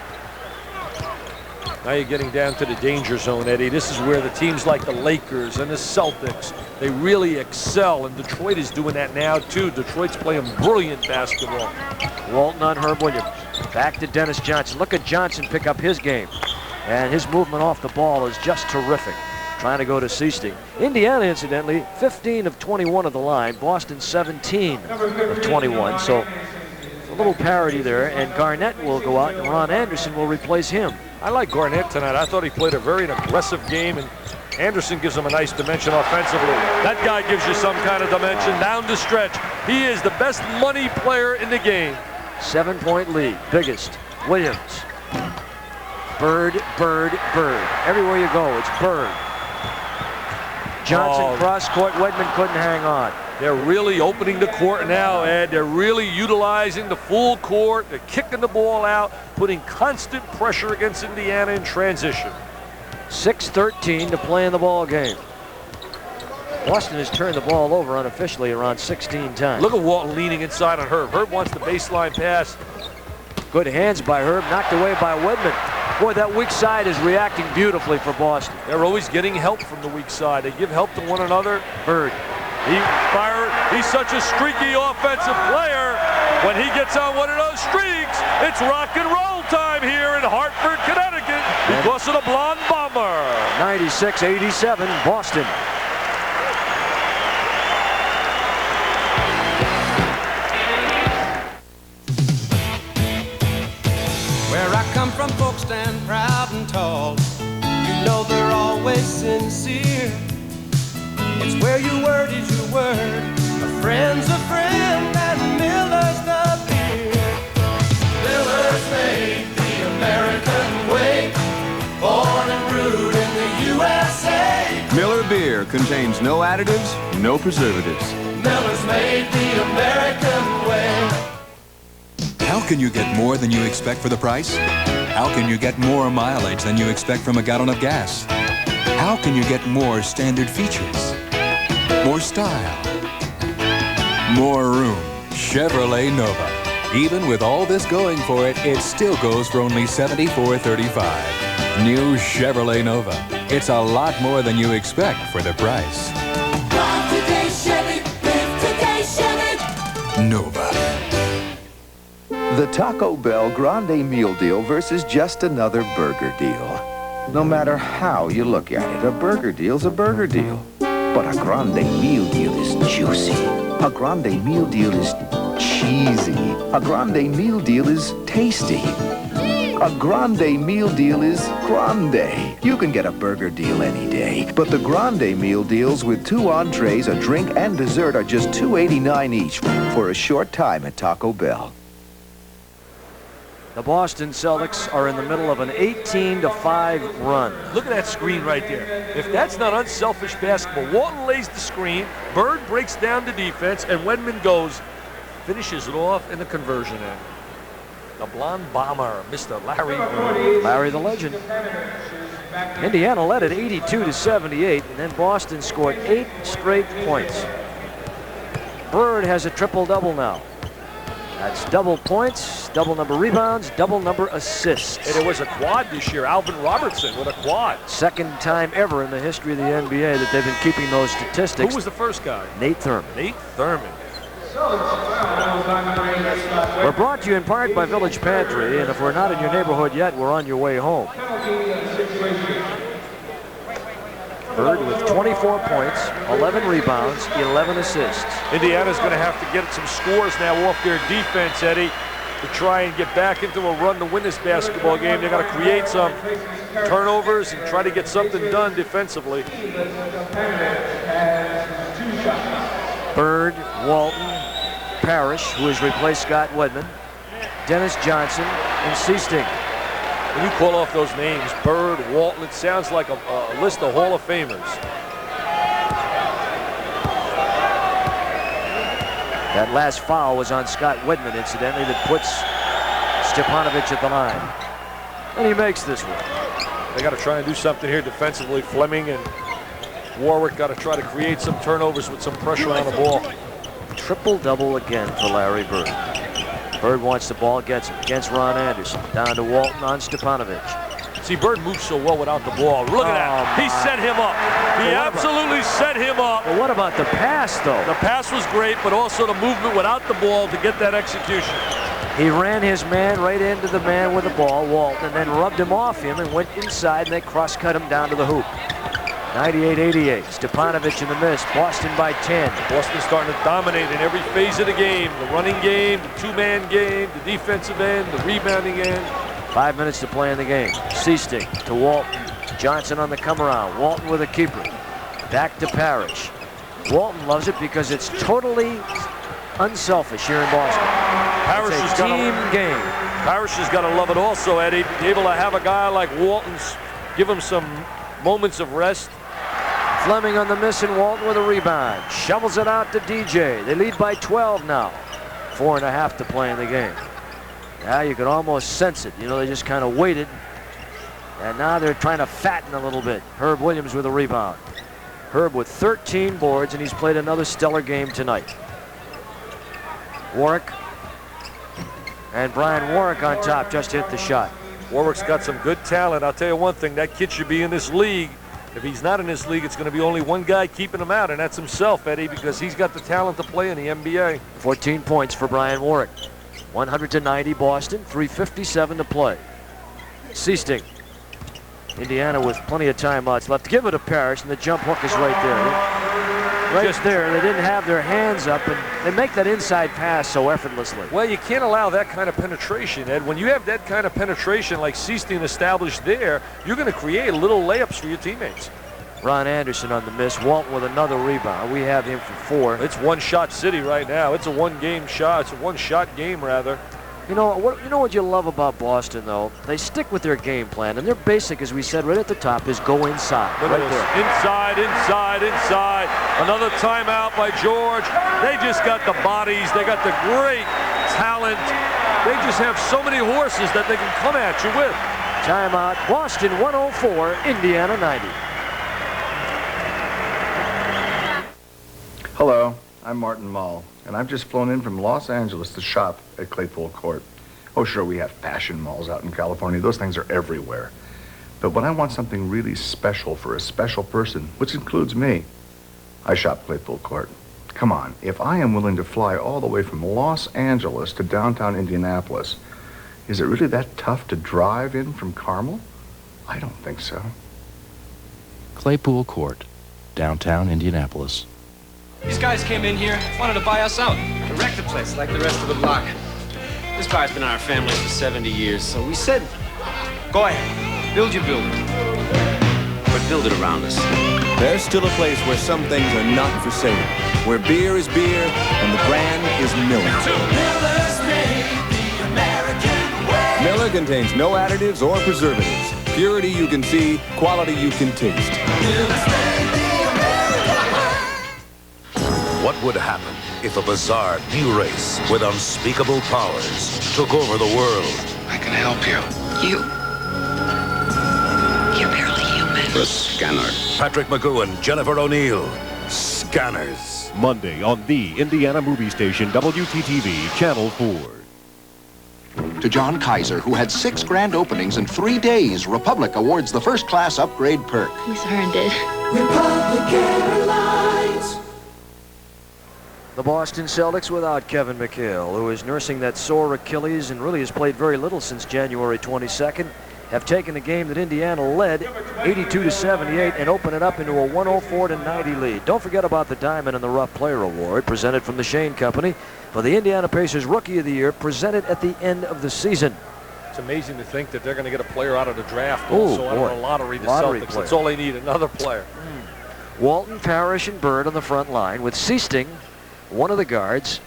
Now you're getting down to the danger zone, Eddie. This is where the teams like the Lakers and the Celtics, they really excel, and Detroit is doing that now too. Detroit's playing brilliant basketball. Walton on Herb Williams. Back to Dennis Johnson. Look at Johnson pick up his game. And his movement off the ball is just terrific. Trying to go to Seasting. Indiana, incidentally, 15 of 21 of the line. Boston 17 of 21. So a little parity there, and Garnett will go out, and Ron Anderson will replace him. I like Garnett tonight. I thought he played a very aggressive game, and Anderson gives him a nice dimension offensively. That guy gives you some kind of dimension down the stretch. He is the best money player in the game. 7-point lead, biggest. Williams. Bird. Everywhere you go, it's Bird. Johnson cross-court. Wedman couldn't hang on. They're really opening the court now, Ed. They're really utilizing the full court. They're kicking the ball out, putting constant pressure against Indiana in transition. 6:13 to play in the ball game. Boston has turned the ball over unofficially around 16 times. Look at Walton leaning inside on Herb. Herb wants the baseline pass. Good hands by Herb, knocked away by Wedman. Boy, that weak side is reacting beautifully for Boston. They're always getting help from the weak side. They give help to one another. Bird. He's such a streaky offensive player. When he gets on one of those streaks, it's rock and roll time here in Hartford, Connecticut, because of the blonde bomber. 96-87, Boston. Where I come from, folks stand proud and tall. You know they're always sincere. It's where your word is your word. A friend's a friend, and Miller's the beer. Miller's made the American way. Born and brewed in the USA. Miller beer contains no additives, no preservatives. Miller's made the American way. How can you get more than you expect for the price? How can you get more mileage than you expect from a gallon of gas? How can you get more standard features? More style? More room? Chevrolet Nova. Even with all this going for it, it still goes for only $74.35. New Chevrolet Nova. It's a lot more than you expect for the price. Drive today, Chevy. Live today, Chevy. Nova. The Taco Bell Grande Meal Deal versus just another burger deal. No matter how you look at it, a burger deal's a burger deal. But a Grande Meal Deal is juicy. A Grande Meal Deal is cheesy. A Grande Meal Deal is tasty. A Grande Meal Deal is grande. You can get a burger deal any day, but the Grande Meal Deals with 2 entrees, a drink, and dessert are just $2.89 each for a short time at Taco Bell. The Boston Celtics are in the middle of an 18-5 run. Look at that screen right there. If that's not unselfish basketball, Walton lays the screen, Bird breaks down the defense, and Wedman goes, finishes it off in the conversion end. The blonde bomber, Mr. Larry Bird. Larry the legend. Indiana led at 82-78, and then Boston scored 8 straight points. Bird has a triple-double now. That's double points, double number rebounds, double number assists. And it was a quad this year. Alvin Robertson with a quad. Second time ever in the history of the NBA that they've been keeping those statistics. Who was the first guy? Nate Thurman. Nate Thurman. We're brought to you in part by Village Pantry, and if we're not in your neighborhood yet, we're on your way home. Bird with 24 points, 11 rebounds, 11 assists. Indiana's going to have to get some scores now off their defense, Eddie, to try and get back into a run to win this basketball game. They've got to create some turnovers and try to get something done defensively. Bird, Walton, Parrish, who has replaced Scott Wedman, Dennis Johnson, and Seasting. When you call off those names, Bird, Walton, it sounds like a list of Hall of Famers. That last foul was on Scott Wedman, incidentally, that puts Stepanovic at the line. And he makes this one. They got to try and do something here defensively. Fleming and Warwick got to try to create some turnovers with some pressure on the ball. Triple-double again for Larry Bird. Bird wants the ball, gets it against Ron Anderson. Down to Walton on Stepanovic. See, Bird moves so well without the ball. Look at that. He set him up. He absolutely set him up. But what about the pass, though? The pass was great, but also the movement without the ball to get that execution. He ran his man right into the man with the ball, Walton, and then rubbed him off him and went inside, and they cross-cut him down to the hoop. 98-88. Stepanovic in the miss. Boston by 10. Boston starting to dominate in every phase of the game. The running game, the two-man game, the defensive end, the rebounding end. 5 minutes to play in the game. Seasting to Walton. Johnson on the come-around. Walton with a keeper. Back to Parrish. Walton loves it because it's totally unselfish here in Boston. Parrish it's a team game. Parrish has got to love it also, Eddie. Be able to have a guy like Walton give him some moments of rest. Fleming on the miss and Walton with a rebound. Shovels it out to DJ. They lead by 12 now. 4.5 to play in the game. Now you can almost sense it. You know, they just kind of waited. And now they're trying to fatten a little bit. Herb Williams with a rebound. Herb with 13 boards, and he's played another stellar game tonight. Warwick. And Brian Warwick on top just hit the shot. Warwick's got some good talent. I'll tell you one thing, that kid should be in this league. If he's not in this league, it's going to be only one guy keeping him out, and that's himself, Eddie, because he's got the talent to play in the NBA. 14 points for Brian Warwick. 100-90 Boston, 3:57 to play. Seasting. Indiana with plenty of timeouts left. Give it to Parrish, and the jump hook is right there. Right there, they didn't have their hands up, and they make that inside pass so effortlessly. Well, you can't allow that kind of penetration, Ed. When you have that kind of penetration like Seasting established there, you're going to create little layups for your teammates. Ron Anderson on the miss. Walton with another rebound. We have him for 4. It's one-shot city right now. It's a one-game shot. It's a one-shot game, rather. You know what you love about Boston, though? They stick with their game plan, and their basic, as we said right at the top, is go inside. Right there. Inside, inside, inside. Another timeout by George. They just got the bodies. They got the great talent. They just have so many horses that they can come at you with. Timeout. Boston 104, Indiana 90. Hello, I'm Martin Mull, and I've just flown in from Los Angeles to shop at Claypool Court. Oh, sure, we have fashion malls out in California. Those things are everywhere. But when I want something really special for a special person, which includes me, I shop Claypool Court. Come on, if I am willing to fly all the way from Los Angeles to downtown Indianapolis, is it really that tough to drive in from Carmel? I don't think so. Claypool Court, downtown Indianapolis. These guys came in here, wanted to buy us out. To wreck the place like the rest of the block. This bar's been in our family for 70 years, so we said, go ahead, build your building. But build it around us. There's still a place where some things are not for sale. Where beer is beer and the brand is Miller. Miller contains no additives or preservatives. Purity you can see, quality you can taste. What would happen if a bizarre new race with unspeakable powers took over the world? I can help you. You're barely human. The Scanner. Patrick McGowan, Jennifer O'Neill. Scanners. Monday on the Indiana movie station WTTV Channel 4. To John Kaiser, who had 6 grand openings in 3 days, Republic awards the first-class upgrade perk. He's earned it. Republic Airlines. The Boston Celtics without Kevin Mchale, who is nursing that sore Achilles and really has played very little since January 22nd, have taken a game that Indiana led 82-78 and opened it up into a 104-90 lead. Don't forget about the Diamond and the Rough Player Award presented from the Shane Company for the Indiana Pacers Rookie of the Year, presented at the end of the season. It's amazing to think that they're going to get a player out of the draft, Ooh, also out of the lottery, the Celtics. Player. That's all they need, another player. Walton, Parrish, and Bird on the front line with Seasting, one of the guards,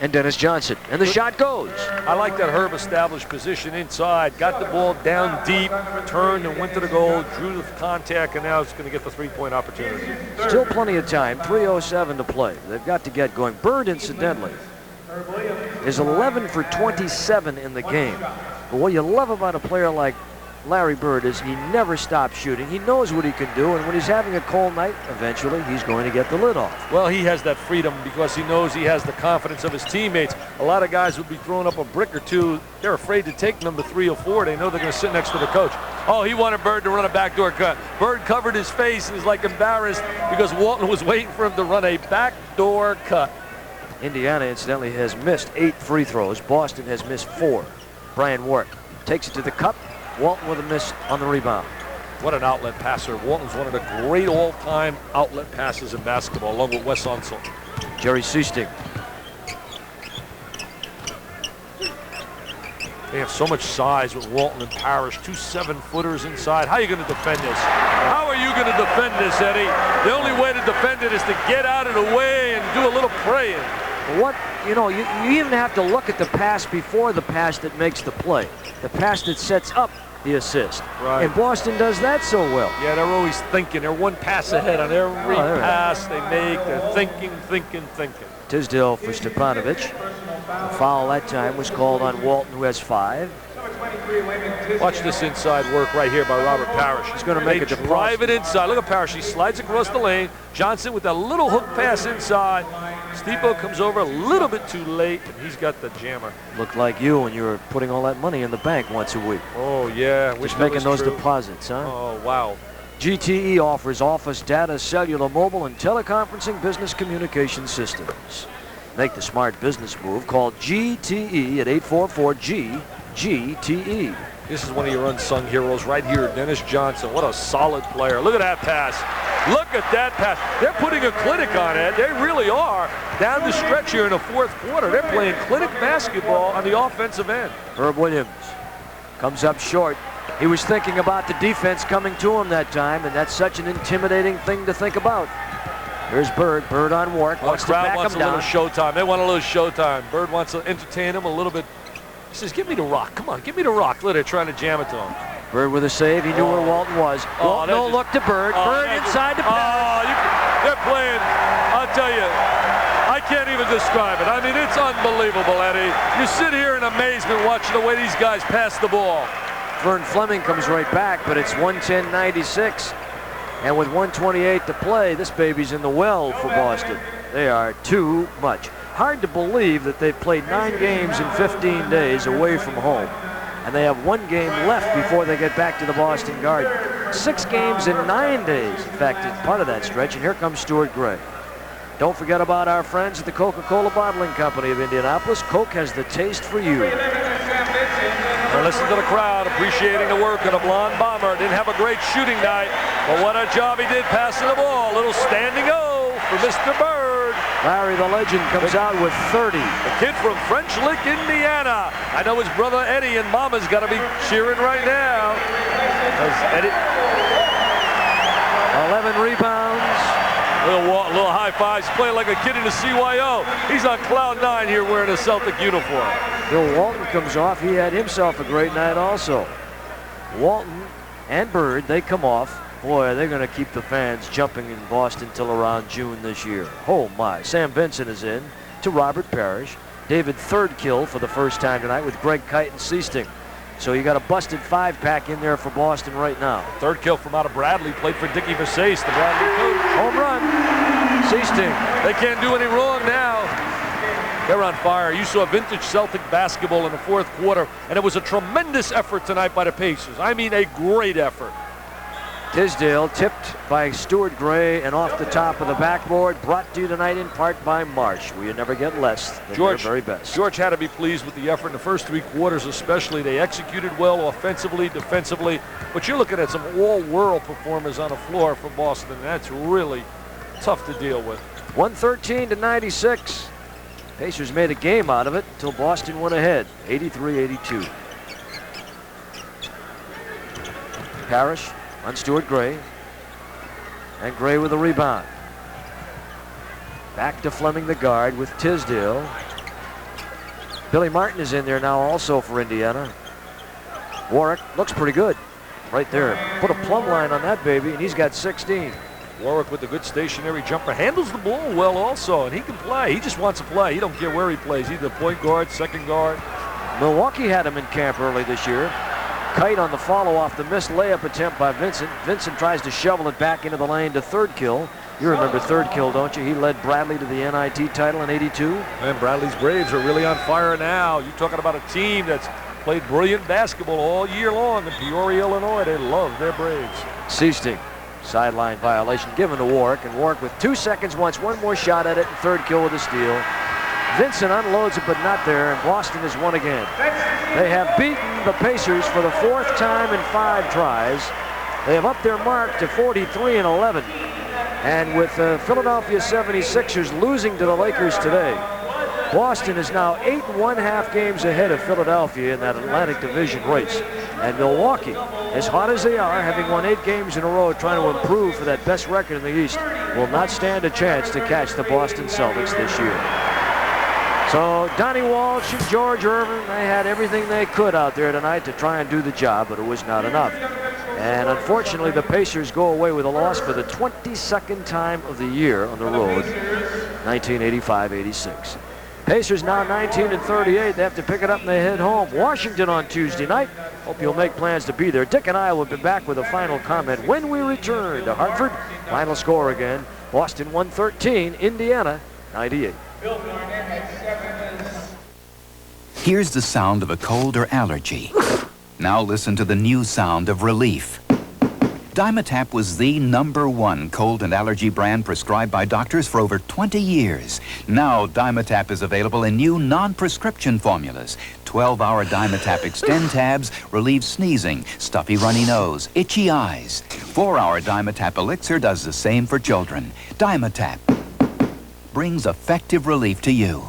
and Dennis Johnson. And the shot goes. I like that Herb established position inside, got the ball down deep, turned and went to the goal, drew the contact, and now it's going to get the three-point opportunity. Still plenty of time, 3:07 to play. They've got to get going. Bird, incidentally, is 11 for 27 in the game. But what you love about a player like Larry Bird is he never stops shooting. He knows what he can do, and when he's having a cold night, eventually he's going to get the lid off. Well, he has that freedom because he knows he has the confidence of his teammates. A lot of guys would be throwing up a brick or two. They're afraid to take number 3 or 4. They know they're going to sit next to the coach. Oh, he wanted Bird to run a backdoor cut. Bird covered his face and is like embarrassed because Walton was waiting for him to run a backdoor cut. Indiana, incidentally, has missed 8 free throws. Boston has missed 4. Brian Warwick takes it to the cup. Walton with a miss on the rebound. What an outlet passer. Walton's one of the great all-time outlet passers in basketball, along with Wes Unseld. Jerry Seasting. They have so much size with Walton and Parrish, 2 7-footers inside. How are you going to defend this? How are you going to defend this, Eddie? The only way to defend it is to get out of the way and do a little praying. What, you know, you even have to look at the pass before the pass that makes the play. The pass that sets up the assist. Right. And Boston does that so well. Yeah, they're always thinking. They're one pass ahead on every pass they make. They're thinking. Tisdale for Stepanovic. The foul that time was called on Walton, who has 5. Watch this inside work right here by Robert Parrish. He's going to make a deposit. Drive it inside. Look at Parrish. He slides across the lane. Johnson with that little hook pass inside. Stipo comes over a little bit too late, and he's got the jammer. Looked like you when you were putting all that money in the bank once a week. Oh, yeah. Just making those deposits, huh? Oh, wow. GTE offers office, data, cellular, mobile, and teleconferencing business communication systems. Make the smart business move. Call GTE at 844-GTE. This is one of your unsung heroes right here, Dennis Johnson. What a solid player. Look at that pass. Look at that pass. They're putting a clinic on it. They really are. Down the stretch here in the fourth quarter, they're playing clinic basketball on the offensive end. Herb Williams comes up short. He was thinking about the defense coming to him that time, and that's such an intimidating thing to think about. Here's Bird. Bird on Wark. Well, the crowd wants a little showtime. They want a little showtime. Bird wants to entertain him a little bit. He says, give me the rock. Come on, give me the rock. Look, they're trying to jam it to him. Bird with a save. He knew where Walton was. Walton no look to Bird. Bird inside the pass. They're playing. I'll tell you, I can't even describe it. I mean, it's unbelievable, Eddie. You sit here in amazement watching the way these guys pass the ball. Vern Fleming comes right back, but it's 110-96. And with 1:28 to play, this baby's in the well for Boston. They are too much. Hard to believe that they've played 9 games in 15 days away from home. And they have 1 game left before they get back to the Boston Garden. 6 games in 9 days. In fact, it's part of that stretch. And here comes Stuart Gray. Don't forget about our friends at the Coca-Cola Bottling Company of Indianapolis. Coke has the taste for you. Now listen to the crowd appreciating the work of the blonde bomber. Didn't have a great shooting night, but what a job he did passing the ball. A little standing O for Mr. Bird. Larry the Legend comes out with 30. The kid from French Lick, Indiana. I know his brother Eddie and Mama's got to be cheering right now. Eddie. 11 rebounds. Little high fives, playing like a kid in the CYO. He's on cloud 9 here wearing a Celtic uniform. Bill Walton comes off. He had himself a great night also. Walton and Bird, they come off. Boy, they're going to keep the fans jumping in Boston till around June this year. Oh my. Sam Vincent is in to Robert Parrish. David third kill for the first time tonight with Greg Kite and Seasting. So you got a busted 5-pack in there for Boston right now. Third kill from out of Bradley, played for Dickie Versace, the Bradley coach. Home run. Seasting. They can't do any wrong now. They're on fire. You saw vintage Celtic basketball in the fourth quarter, and it was a tremendous effort tonight by the Pacers. I mean, a great effort. Tisdale tipped by Stuart Gray and off the top of the backboard, brought to you tonight in part by Marsh, where you never get less than their very best. George had to be pleased with the effort in the first 3 quarters especially. They executed well offensively, defensively, but you're looking at some all-world performers on the floor for Boston. That's really tough to deal with. 113-96. Pacers made a game out of it until Boston went ahead, 83-82. Parrish on Stuart Gray, and Gray with a rebound. Back to Fleming, the guard, with Tisdale. Billy Martin is in there now also for Indiana. Warwick looks pretty good right there. Put a plumb line on that baby, and he's got 16. Warwick with a good stationary jumper, handles the ball well also, and he can play. He just wants to play. He don't care where he plays, either point guard, second guard. Milwaukee had him in camp early this year. Kite on the follow off the missed layup attempt by Vincent. Vincent tries to shovel it back into the lane to third kill. You remember third kill, don't you? He led Bradley to the NIT title in '82. And Bradley's Braves are really on fire now. You're talking about a team that's played brilliant basketball all year long in Peoria, Illinois. They love their Braves. Seasting, sideline violation given to Warwick, and Warwick with 2 seconds wants one more shot at it, and third kill with a steal. Vincent unloads it, but not there, and Boston has won again. They have beaten the Pacers for the 4th time in 5 tries. They have upped their mark to 43-11. And with the Philadelphia 76ers losing to the Lakers today, Boston is now 8 1/2 games ahead of Philadelphia in that Atlantic Division race. And Milwaukee, as hot as they are, having won 8 games in a row, trying to improve for that best record in the East, will not stand a chance to catch the Boston Celtics this year. So Donnie Walsh and George Irvin, they had everything they could out there tonight to try and do the job, but it was not enough. And unfortunately, the Pacers go away with a loss for the 22nd time of the year on the road, 1985-86. Pacers now 19-38. They have to pick it up and they head home. Washington on Tuesday night. Hope you'll make plans to be there. Dick and I will be back with a final comment when we return to Hartford. Final score again, Boston 113, Indiana 98. Here's the sound of a cold or allergy. Now listen to the new sound of relief. Dimetapp was the #1 cold and allergy brand prescribed by doctors for over 20 years. Now Dimetapp is available in new non-prescription formulas. 12-hour Dimetapp Extend tabs relieve sneezing, stuffy runny nose, itchy eyes. 4-hour Dimetapp Elixir does the same for children. Dimetapp brings effective relief to you.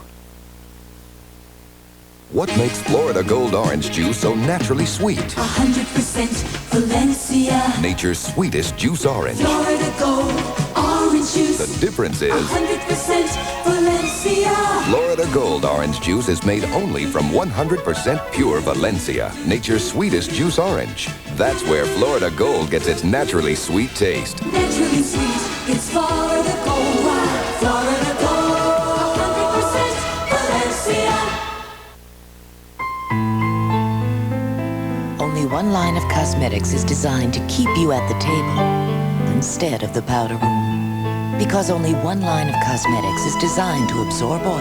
What makes Florida Gold Orange Juice so naturally sweet? 100% Valencia. Nature's sweetest juice orange. Florida Gold Orange Juice. The difference is 100% Valencia. Florida Gold Orange Juice is made only from 100% pure Valencia, nature's sweetest juice orange. That's where Florida Gold gets its naturally sweet taste. Naturally sweet. It's Florida Gold. Why? Florida Gold. 100% Valencia. Only one line of cosmetics is designed to keep you at the table instead of the powder room. Because only one line of cosmetics is designed to absorb oil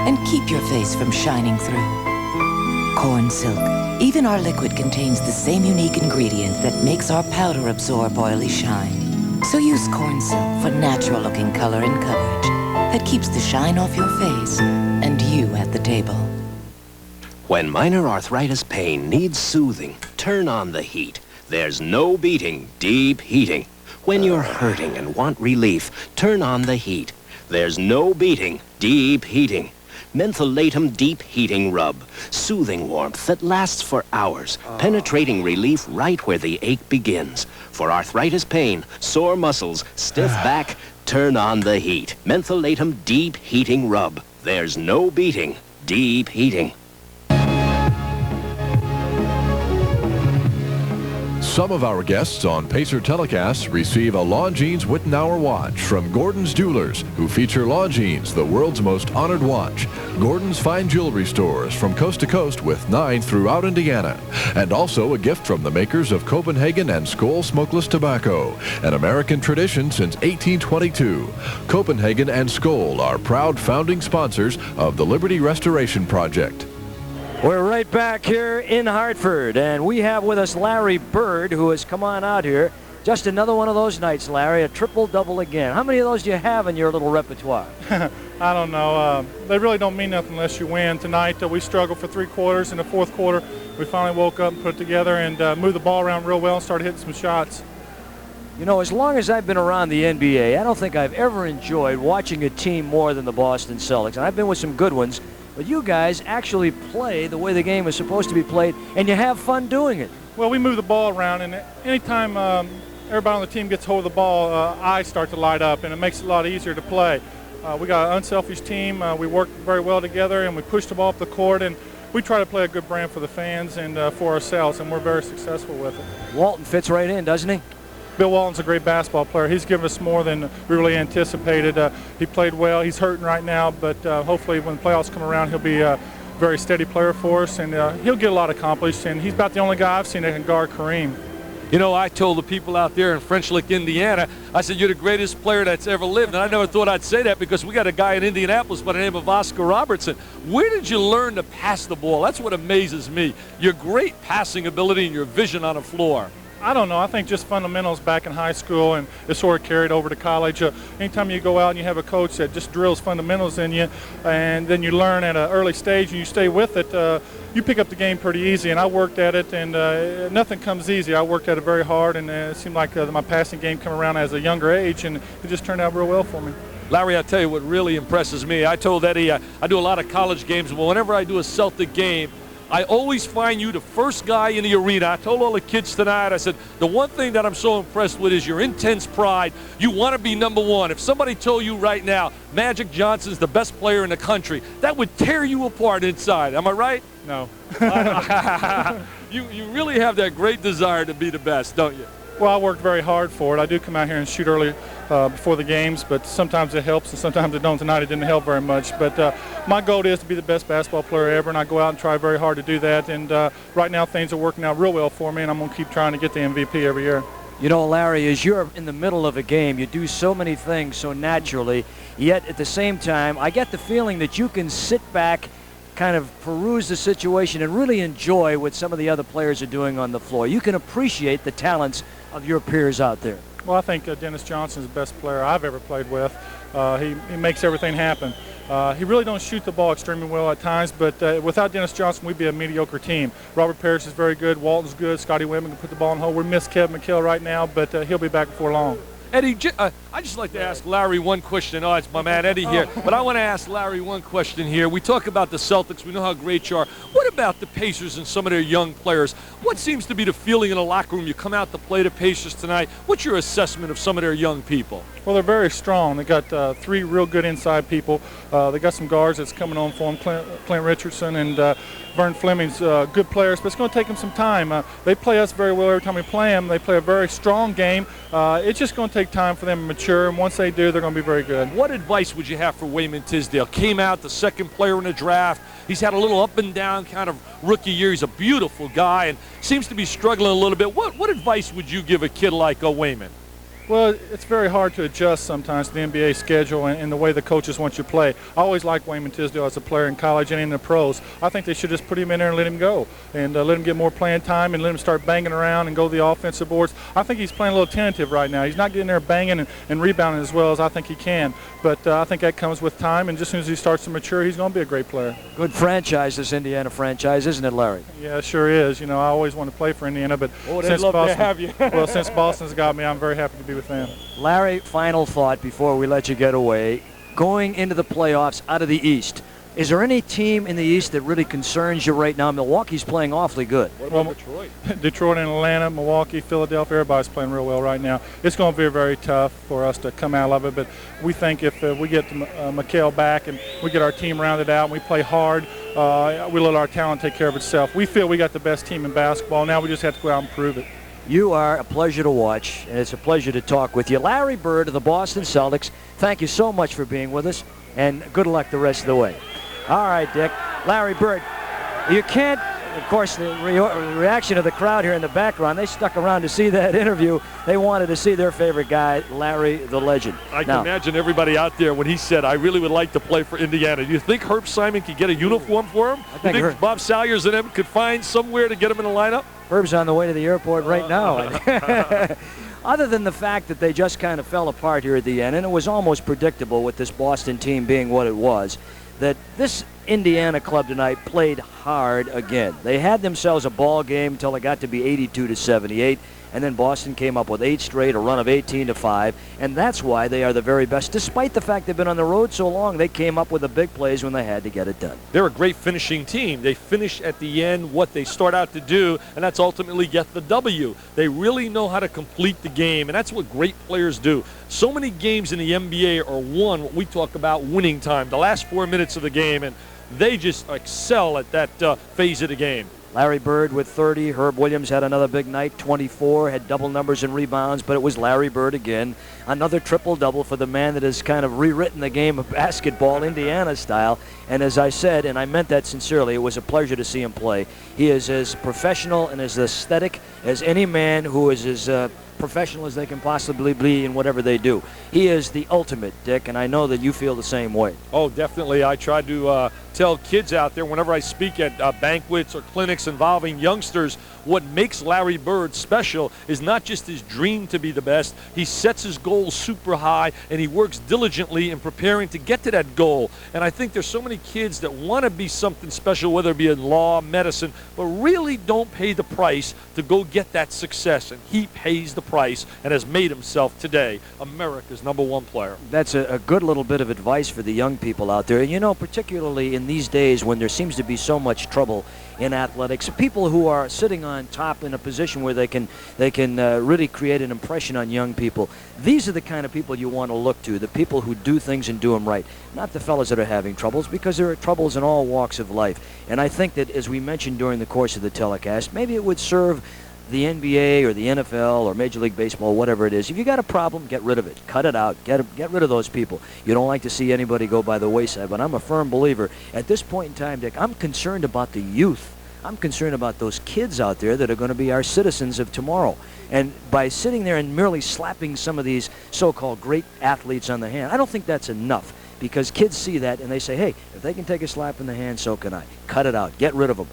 and keep your face from shining through. Corn Silk. Even our liquid contains the same unique ingredient that makes our powder absorb oily shine. So use Corn Silk for natural-looking color and coverage that keeps the shine off your face and you at the table. When minor arthritis pain needs soothing, turn on the heat. There's no beating deep heating. When you're hurting and want relief, turn on the heat. There's no beating deep heating. Mentholatum Deep Heating Rub. Soothing warmth that lasts for hours, penetrating relief right where the ache begins. For arthritis pain, sore muscles, stiff back, turn on the heat. Mentholatum Deep Heating Rub. There's no beating deep heating. Some of our guests on Pacer Telecasts receive a Longines Wittenauer watch from Gordon's Jewelers, who feature Longines, the world's most honored watch. Gordon's fine jewelry stores from coast to coast with 9 throughout Indiana. And also a gift from the makers of Copenhagen and Skoal Smokeless Tobacco, an American tradition since 1822. Copenhagen and Skoal are proud founding sponsors of the Liberty Restoration Project. We're right back here in Hartford, and we have with us Larry Bird, who has come on out here. Just another one of those nights, Larry, a triple-double again. How many of those do you have in your little repertoire? I don't know. They really don't mean nothing unless you win. Tonight, we struggled for 3 quarters. In the 4th quarter, we finally woke up and put it together and moved the ball around real well and started hitting some shots. You know, as long as I've been around the NBA, I don't think I've ever enjoyed watching a team more than the Boston Celtics. And I've been with some good ones. But you guys actually play the way the game is supposed to be played, and you have fun doing it. Well, we move the ball around, and anytime everybody on the team gets hold of the ball, eyes start to light up, and it makes it a lot easier to play. We got an unselfish team. We work very well together, and we push the ball up the court, and we try to play a good brand for the fans and for ourselves, and we're very successful with it. Walton fits right in, doesn't he? Bill Walton's a great basketball player. He's given us more than we really anticipated. He played well. He's hurting right now, but hopefully when the playoffs come around, he'll be a very steady player for us, and he'll get a lot accomplished, and he's about the only guy I've seen that can guard Kareem. You know, I told the people out there in French Lick, Indiana, I said, you're the greatest player that's ever lived. And I never thought I'd say that because we got a guy in Indianapolis by the name of Oscar Robertson. Where did you learn to pass the ball? That's what amazes me. Your great passing ability and your vision on the floor. I don't know. I think just fundamentals back in high school, and it sort of carried over to college. Anytime you go out and you have a coach that just drills fundamentals in you, and then you learn at an early stage and you stay with it, you pick up the game pretty easy. And I worked at it, and nothing comes easy. I worked at it very hard, and it seemed like my passing game came around as a younger age, and it just turned out real well for me. Larry, I'll tell you what really impresses me. I told Eddie I do a lot of college games, but whenever I do a Celtic game, I always find you the first guy in the arena. I told all the kids tonight, I said, the one thing that I'm so impressed with is your intense pride. You want to be number one. If somebody told you right now, Magic Johnson's the best player in the country, that would tear you apart inside. Am I right? No. You really have that great desire to be the best, don't you? Well, I worked very hard for it. I do come out here and shoot early before the games, but sometimes it helps and sometimes it don't. Tonight it didn't help very much. But my goal is to be the best basketball player ever, and I go out and try very hard to do that. And right now things are working out real well for me, and I'm going to keep trying to get the MVP every year. You know, Larry, as you're in the middle of a game, you do so many things so naturally, yet at the same time, I get the feeling that you can sit back, kind of peruse the situation, and really enjoy what some of the other players are doing on the floor. You can appreciate the talents of your peers out there. Well, I think Dennis Johnson's the best player I've ever played with. He makes everything happen. He really don't shoot the ball extremely well at times, but without Dennis Johnson, we'd be a mediocre team. Robert Parrish is very good. Walton's good. Scotty Whitman can put the ball in the hole. We miss Kevin Mchale right now, but he'll be back before long. Eddie, I just like to ask Larry one question. Oh, it's my man Eddie here. But I want to ask Larry one question here. We talk about the Celtics. We know how great you are. What about the Pacers and some of their young players? What seems to be the feeling in the locker room? You come out to play the Pacers tonight. What's your assessment of some of their young people? Well, they're very strong. They got 3 real good inside people. They got some guards that's coming on for them, Clint Richardson and Vern Fleming's good players, but it's going to take them some time. They play us very well every time we play them. They play a very strong game. It's just going to take time for them to mature, and once they do, they're going to be very good. What advice would you have for Wayman Tisdale? Came out the second player in the draft. He's had a little up and down kind of rookie year. He's a beautiful guy and seems to be struggling a little bit. What advice would you give a kid like Wayman? Well, it's very hard to adjust sometimes to the NBA schedule and the way the coaches want you to play. I always liked Wayman Tisdale as a player in college and in the pros. I think they should just put him in there and let him go and let him get more playing time and let him start banging around and go to the offensive boards. I think he's playing a little tentative right now. He's not getting there banging and rebounding as well as I think he can. But I think that comes with time, and just as soon as he starts to mature, he's going to be a great player. Good franchise, this Indiana franchise, isn't it, Larry? Yeah, it sure is. You know, I always want to play for Indiana, but since Boston, to have you. Well, since Boston's got me, I'm very happy to be with them. Larry, final thought before we let you get away. Going into the playoffs out of the East, is there any team in the East that really concerns you right now? Milwaukee's playing awfully good. What about Detroit? Detroit and Atlanta, Milwaukee, Philadelphia, everybody's playing real well right now. It's going to be very tough for us to come out of it, but we think if we get Mchale back and we get our team rounded out and we play hard, we let our talent take care of itself. We feel we got the best team in basketball. Now we just have to go out and prove it. You are a pleasure to watch, and it's a pleasure to talk with you. Larry Bird of the Boston Celtics, thank you so much for being with us, and good luck the rest of the way. All right, Dick. Larry Bird, you can't, of course, the reaction of the crowd here in the background, they stuck around to see that interview. They wanted to see their favorite guy, Larry the Legend. I can imagine everybody out there when he said, I really would like to play for Indiana. Do you think Herb Simon could get a uniform for him? Do you think Bob Salyers and them could find somewhere to get him in the lineup? Herb's on the way to the airport right now. Other than the fact that they just kind of fell apart here at the end, and it was almost predictable with this Boston team being what it was, that this Indiana club tonight played hard again. They had themselves a ball game until it got to be 82-78, and then Boston came up with 8 straight, a run of 18-5, and that's why they are the very best. Despite the fact they've been on the road so long, they came up with the big plays when they had to get it done. They're a great finishing team. They finish at the end what they start out to do, and that's ultimately get the W. They really know how to complete the game, and that's what great players do. So many games in the NBA are won, what we talk about winning time, the last 4 minutes of the game, and they just excel at that phase of the game. Larry Bird with 30. Herb Williams had another big night, 24, had double numbers in rebounds, but it was Larry Bird again. Another triple-double for the man that has kind of rewritten the game of basketball, Indiana style. And as I said, and I meant that sincerely, it was a pleasure to see him play. He is as professional and as aesthetic as any man who is as professional as they can possibly be in whatever they do. He is the ultimate, Dick, and I know that you feel the same way. Oh, definitely. I try to tell kids out there whenever I speak at banquets or clinics involving youngsters, what makes Larry Bird special is not just his dream to be the best. He sets his goals super high, and he works diligently in preparing to get to that goal. And I think there's so many kids that want to be something special, whether it be in law, medicine, but really don't pay the price to go get that success. And he pays the price and has made himself today America's #1 player. That's a good little bit of advice for the young people out there. You know, particularly in in these days when there seems to be so much trouble in athletics, people who are sitting on top in a position where they can really create an impression on young people. These are the kind of people you want to look to, the people who do things and do them right, not the fellas that are having troubles, because there are troubles in all walks of life. And I think that, as we mentioned during the course of the telecast, maybe it would serve the NBA or the NFL or Major League Baseball, whatever it is. If you got a problem, get rid of it. Cut it out. Get rid of those people. You don't like to see anybody go by the wayside, but I'm a firm believer. At this point in time, Dick, I'm concerned about the youth. I'm concerned about those kids out there that are going to be our citizens of tomorrow. And by sitting there and merely slapping some of these so-called great athletes on the hand, I don't think that's enough, because kids see that and they say, hey, if they can take a slap in the hand, so can I. Cut it out. Get rid of them.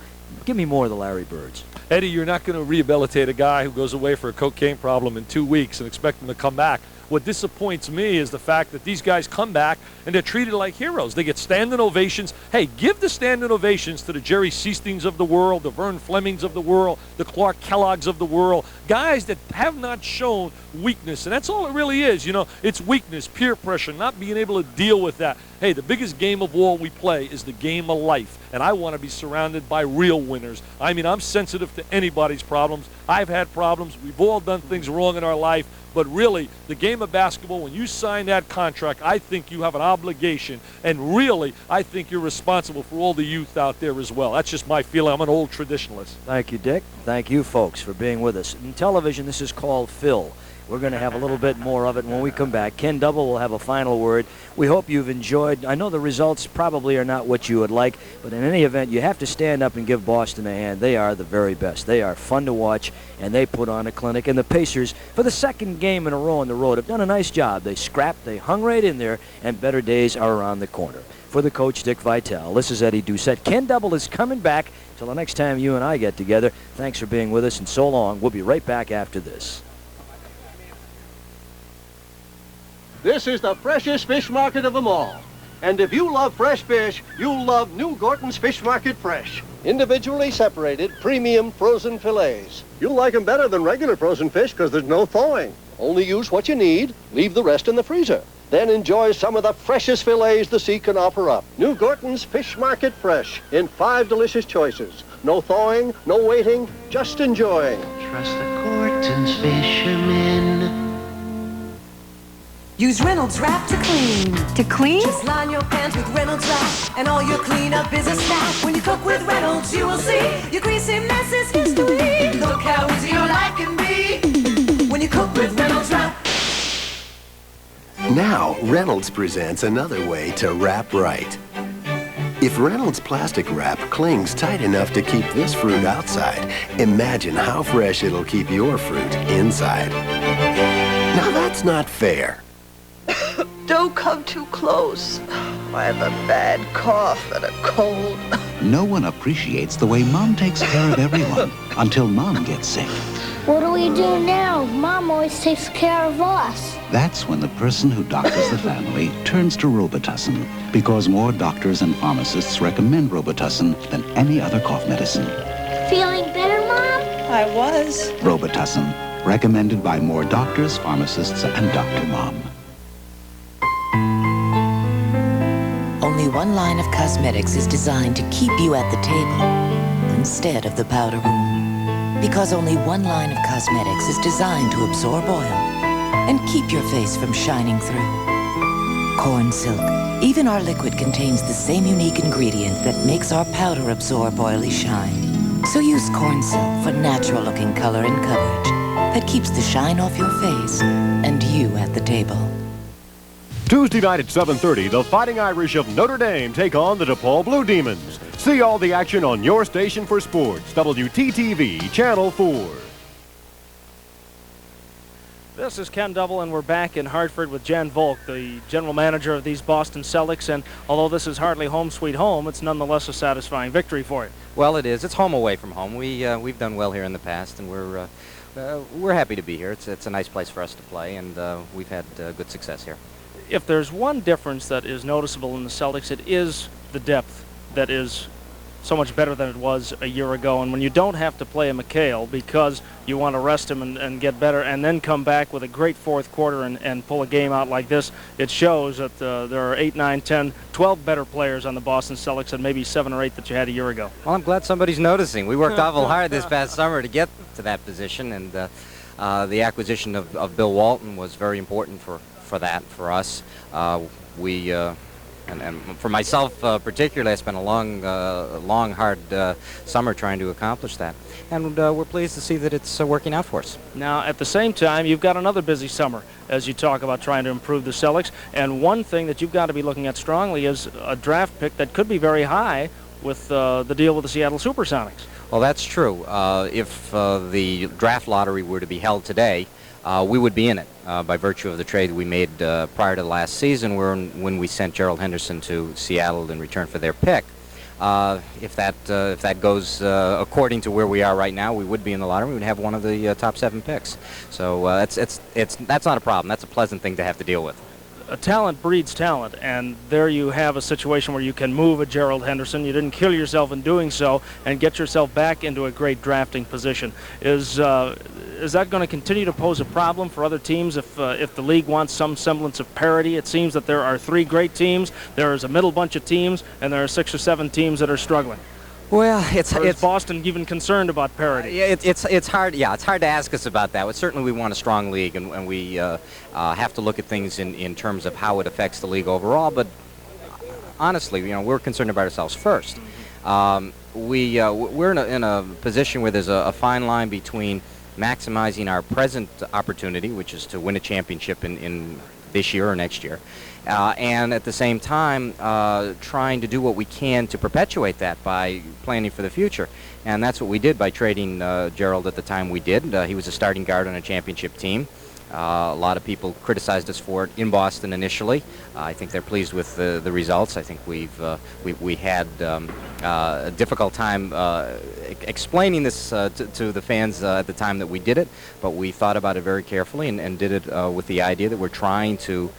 Give me more of the Larry Birds. Eddie, you're not going to rehabilitate a guy who goes away for a cocaine problem in 2 weeks and expect him to come back. What disappoints me is the fact that these guys come back and they're treated like heroes. They get standing ovations. Hey, give the standing ovations to the Jerry Seastings of the world, the Vern Flemings of the world, the Clark Kellogg's of the world, guys that have not shown weakness. And that's all it really is. You know, it's weakness, peer pressure, not being able to deal with that. Hey, the biggest game of all we play is the game of life, and I want to be surrounded by real winners. I mean, I'm sensitive to anybody's problems. I've had problems. We've all done things wrong in our life. But really, the game of basketball, when you sign that contract, I think you have an obligation. And really, I think you're responsible for all the youth out there as well. That's just my feeling. I'm an old traditionalist. Thank you, Dick. Thank you, folks, for being with us. In television, this is called Phil. We're going to have a little bit more of it when we come back. Ken Double will have a final word. We hope you've enjoyed. I know the results probably are not what you would like, but in any event, you have to stand up and give Boston a hand. They are the very best. They are fun to watch, and they put on a clinic. And the Pacers, for the second game in a row on the road, have done a nice job. They scrapped, they hung right in there, and better days are around the corner. For the coach, Dick Vitale, this is Eddie Doucette. Ken Double is coming back. Till the next time you and I get together, thanks for being with us, and so long. We'll be right back after this. This is the freshest fish market of them all. And if you love fresh fish, you'll love New Gorton's Fish Market Fresh. Individually separated, premium frozen fillets. You'll like them better than regular frozen fish because there's no thawing. Only use what you need, leave the rest in the freezer. Then enjoy some of the freshest fillets the sea can offer up. New Gorton's Fish Market Fresh in 5 delicious choices. No thawing, no waiting, just enjoying. Trust the Gorton's fishermen. Use Reynolds Wrap to clean. To clean? Just line your pans with Reynolds Wrap, and all your cleanup is a snap. When you cook with Reynolds, you will see your greasy mess is history. Look how easy your life can be when you cook with Reynolds Wrap. Now, Reynolds presents another way to wrap right. If Reynolds plastic wrap clings tight enough to keep this fruit outside, imagine how fresh it'll keep your fruit inside. Now that's not fair. Don't come too close. I have a bad cough and a cold. No one appreciates the way Mom takes care of everyone until Mom gets sick. What do we do now? Mom always takes care of us. That's when the person who doctors the family turns to Robitussin, because more doctors and pharmacists recommend Robitussin than any other cough medicine. Feeling better, Mom? I was. Robitussin, recommended by more doctors, pharmacists, and Dr. Mom. Only one line of cosmetics is designed to keep you at the table instead of the powder room. Because only one line of cosmetics is designed to absorb oil and keep your face from shining through. Corn silk. Even our liquid contains the same unique ingredient that makes our powder absorb oily shine. So use corn silk for natural-looking color and coverage that keeps the shine off your face and you at the table. Tuesday night at 7:30, the Fighting Irish of Notre Dame take on the DePaul Blue Demons. See all the action on your station for sports, WTTV, Channel 4. This is Ken Double, and we're back in Hartford with Jan Volk, the general manager of these Boston Celtics. And although this is hardly home sweet home, it's nonetheless a satisfying victory for you. Well, it is. It's home away from home. We've done well here in the past, and we're happy to be here. It's a nice place for us to play, and we've had good success here. If there's one difference that is noticeable in the Celtics, it is the depth that is so much better than it was a year ago. And when you don't have to play a Mchale because you want to rest him and get better, and then come back with a great fourth quarter and pull a game out like this, it shows that there are 8, 9, 10, 12 better players on the Boston Celtics than maybe 7 or 8 that you had a year ago. Well, I'm glad somebody's noticing. We worked awful hard this past summer to get to that position, and the acquisition of Bill Walton was very important for that, for us. And for myself particularly, I spent a long, hard summer trying to accomplish that. And we're pleased to see that it's working out for us. Now, at the same time, you've got another busy summer as you talk about trying to improve the Celtics. And one thing that you've got to be looking at strongly is a draft pick that could be very high with the deal with the Seattle Supersonics. Well, that's true. If the draft lottery were to be held today, we would be in it by virtue of the trade we made prior to the last season when we sent Gerald Henderson to Seattle in return for their pick. If that goes according to where we are right now, we would be in the lottery. We would have one of the top 7 picks. So that's not a problem. That's a pleasant thing to have to deal with. Talent breeds talent, and there you have a situation where you can move a Gerald Henderson. You didn't kill yourself in doing so, and get yourself back into a great drafting position. Is that going to continue to pose a problem for other teams if the league wants some semblance of parity? It seems that there are 3 great teams, there is a middle bunch of teams, and there are 6 or 7 teams that are struggling. Well, it's Boston even concerned about parity. It's hard. Yeah, it's hard to ask us about that. But certainly, we want a strong league, and we have to look at things in terms of how it affects the league overall. But honestly, we're concerned about ourselves first. We're in a position where there's a fine line between maximizing our present opportunity, which is to win a championship in this year or next year, and at the same time trying to do what we can to perpetuate that by planning for the future. And that's what we did by trading Gerald at the time we did. He was a starting guard on a championship team. A lot of people criticized us for it in Boston initially. I think they're pleased with the results. I think we had a difficult time explaining this to the fans at the time that we did it, but we thought about it very carefully and did it with the idea that we're trying to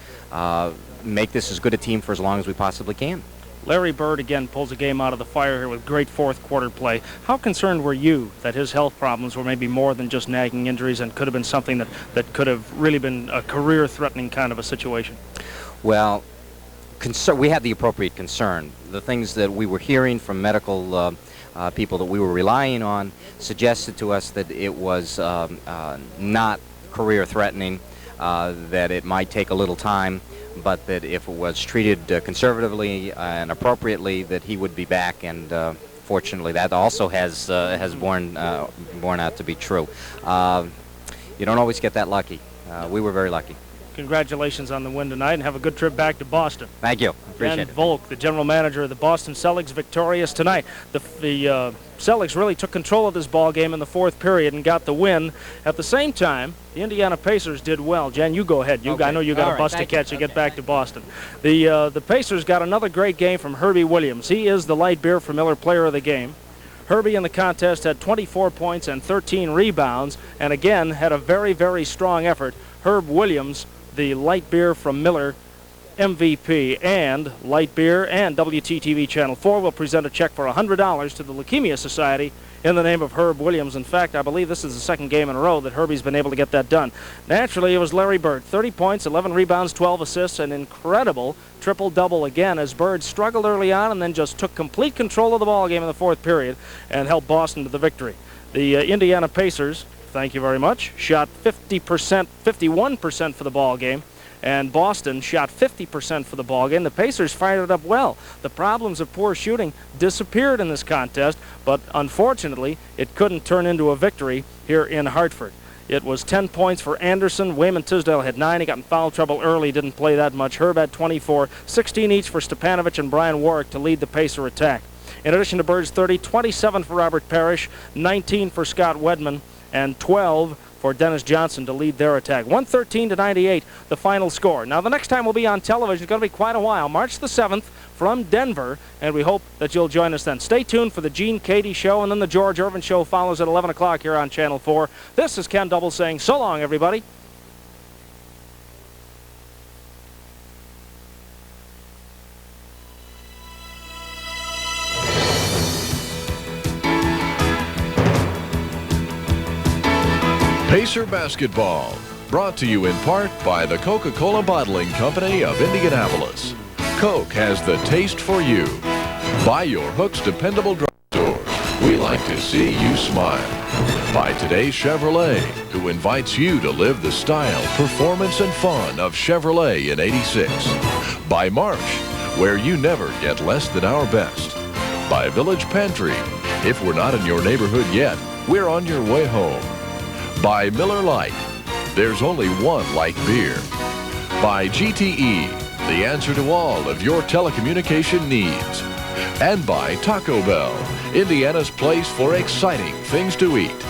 make this as good a team for as long as we possibly can. Larry Bird again pulls a game out of the fire here with great fourth quarter play. How concerned were you that his health problems were maybe more than just nagging injuries and could have been something that could have really been a career-threatening kind of a situation? Well, we had the appropriate concern. The things that we were hearing from medical people that we were relying on suggested to us that it was not career-threatening, that it might take a little time, but that if it was treated conservatively and appropriately, that he would be back. And fortunately, that also has borne out to be true. You don't always get that lucky. We were very lucky. Congratulations on the win tonight, and have a good trip back to Boston. Thank you. Appreciate it. Volk, the general manager of the Boston Celtics, victorious tonight. The Celtics really took control of this ball game in the fourth period and got the win. At the same time, the Indiana Pacers did well. Jen, you go ahead. I know you got a bus to catch to get back to Boston. The Pacers got another great game from Herbie Williams. He is the light beer for Miller player of the game. Herbie in the contest had 24 points and 13 rebounds, and again had a very, very strong effort. Herb Williams, the light beer from Miller MVP, and light beer and WTTV Channel 4 will present a check for $100 to the Leukemia Society in the name of Herb Williams. In fact, I believe this is the second game in a row that Herbie's been able to get that done. Naturally, it was Larry Bird. 30 points, 11 rebounds, 12 assists, an incredible triple-double again as Bird struggled early on and then just took complete control of the ball game in the fourth period and helped Boston to the victory. The Indiana Pacers, thank you very much, shot 51% for the ball game, and Boston shot 50% for the ball game. The Pacers fired it up well. The problems of poor shooting disappeared in this contest, but unfortunately, it couldn't turn into a victory here in Hartford. It was 10 points for Anderson. Wayman Tisdale had 9. He got in foul trouble early, didn't play that much. Herb had 24, 16 each for Stepanovic and Brian Warwick to lead the Pacer attack. In addition to Bird's 30, 27 for Robert Parrish, 19 for Scott Wedman, and 12 for Dennis Johnson to lead their attack. 113-98, the final score. Now, the next time we'll be on television is going to be quite a while, March the 7th from Denver, and we hope that you'll join us then. Stay tuned for the Gene Cady Show, and then the George Irvin Show follows at 11 o'clock here on Channel 4. This is Ken Double saying so long, everybody. Pacer Basketball, brought to you in part by the Coca-Cola Bottling Company of Indianapolis. Coke has the taste for you. By your Hooks Dependable Drugstore, we like to see you smile. By today's Chevrolet, who invites you to live the style, performance, and fun of Chevrolet in '86. By Marsh, where you never get less than our best. By Village Pantry, if we're not in your neighborhood yet, we're on your way home. By Miller Lite, there's only one light beer. By GTE, the answer to all of your telecommunication needs. And by Taco Bell, Indiana's place for exciting things to eat.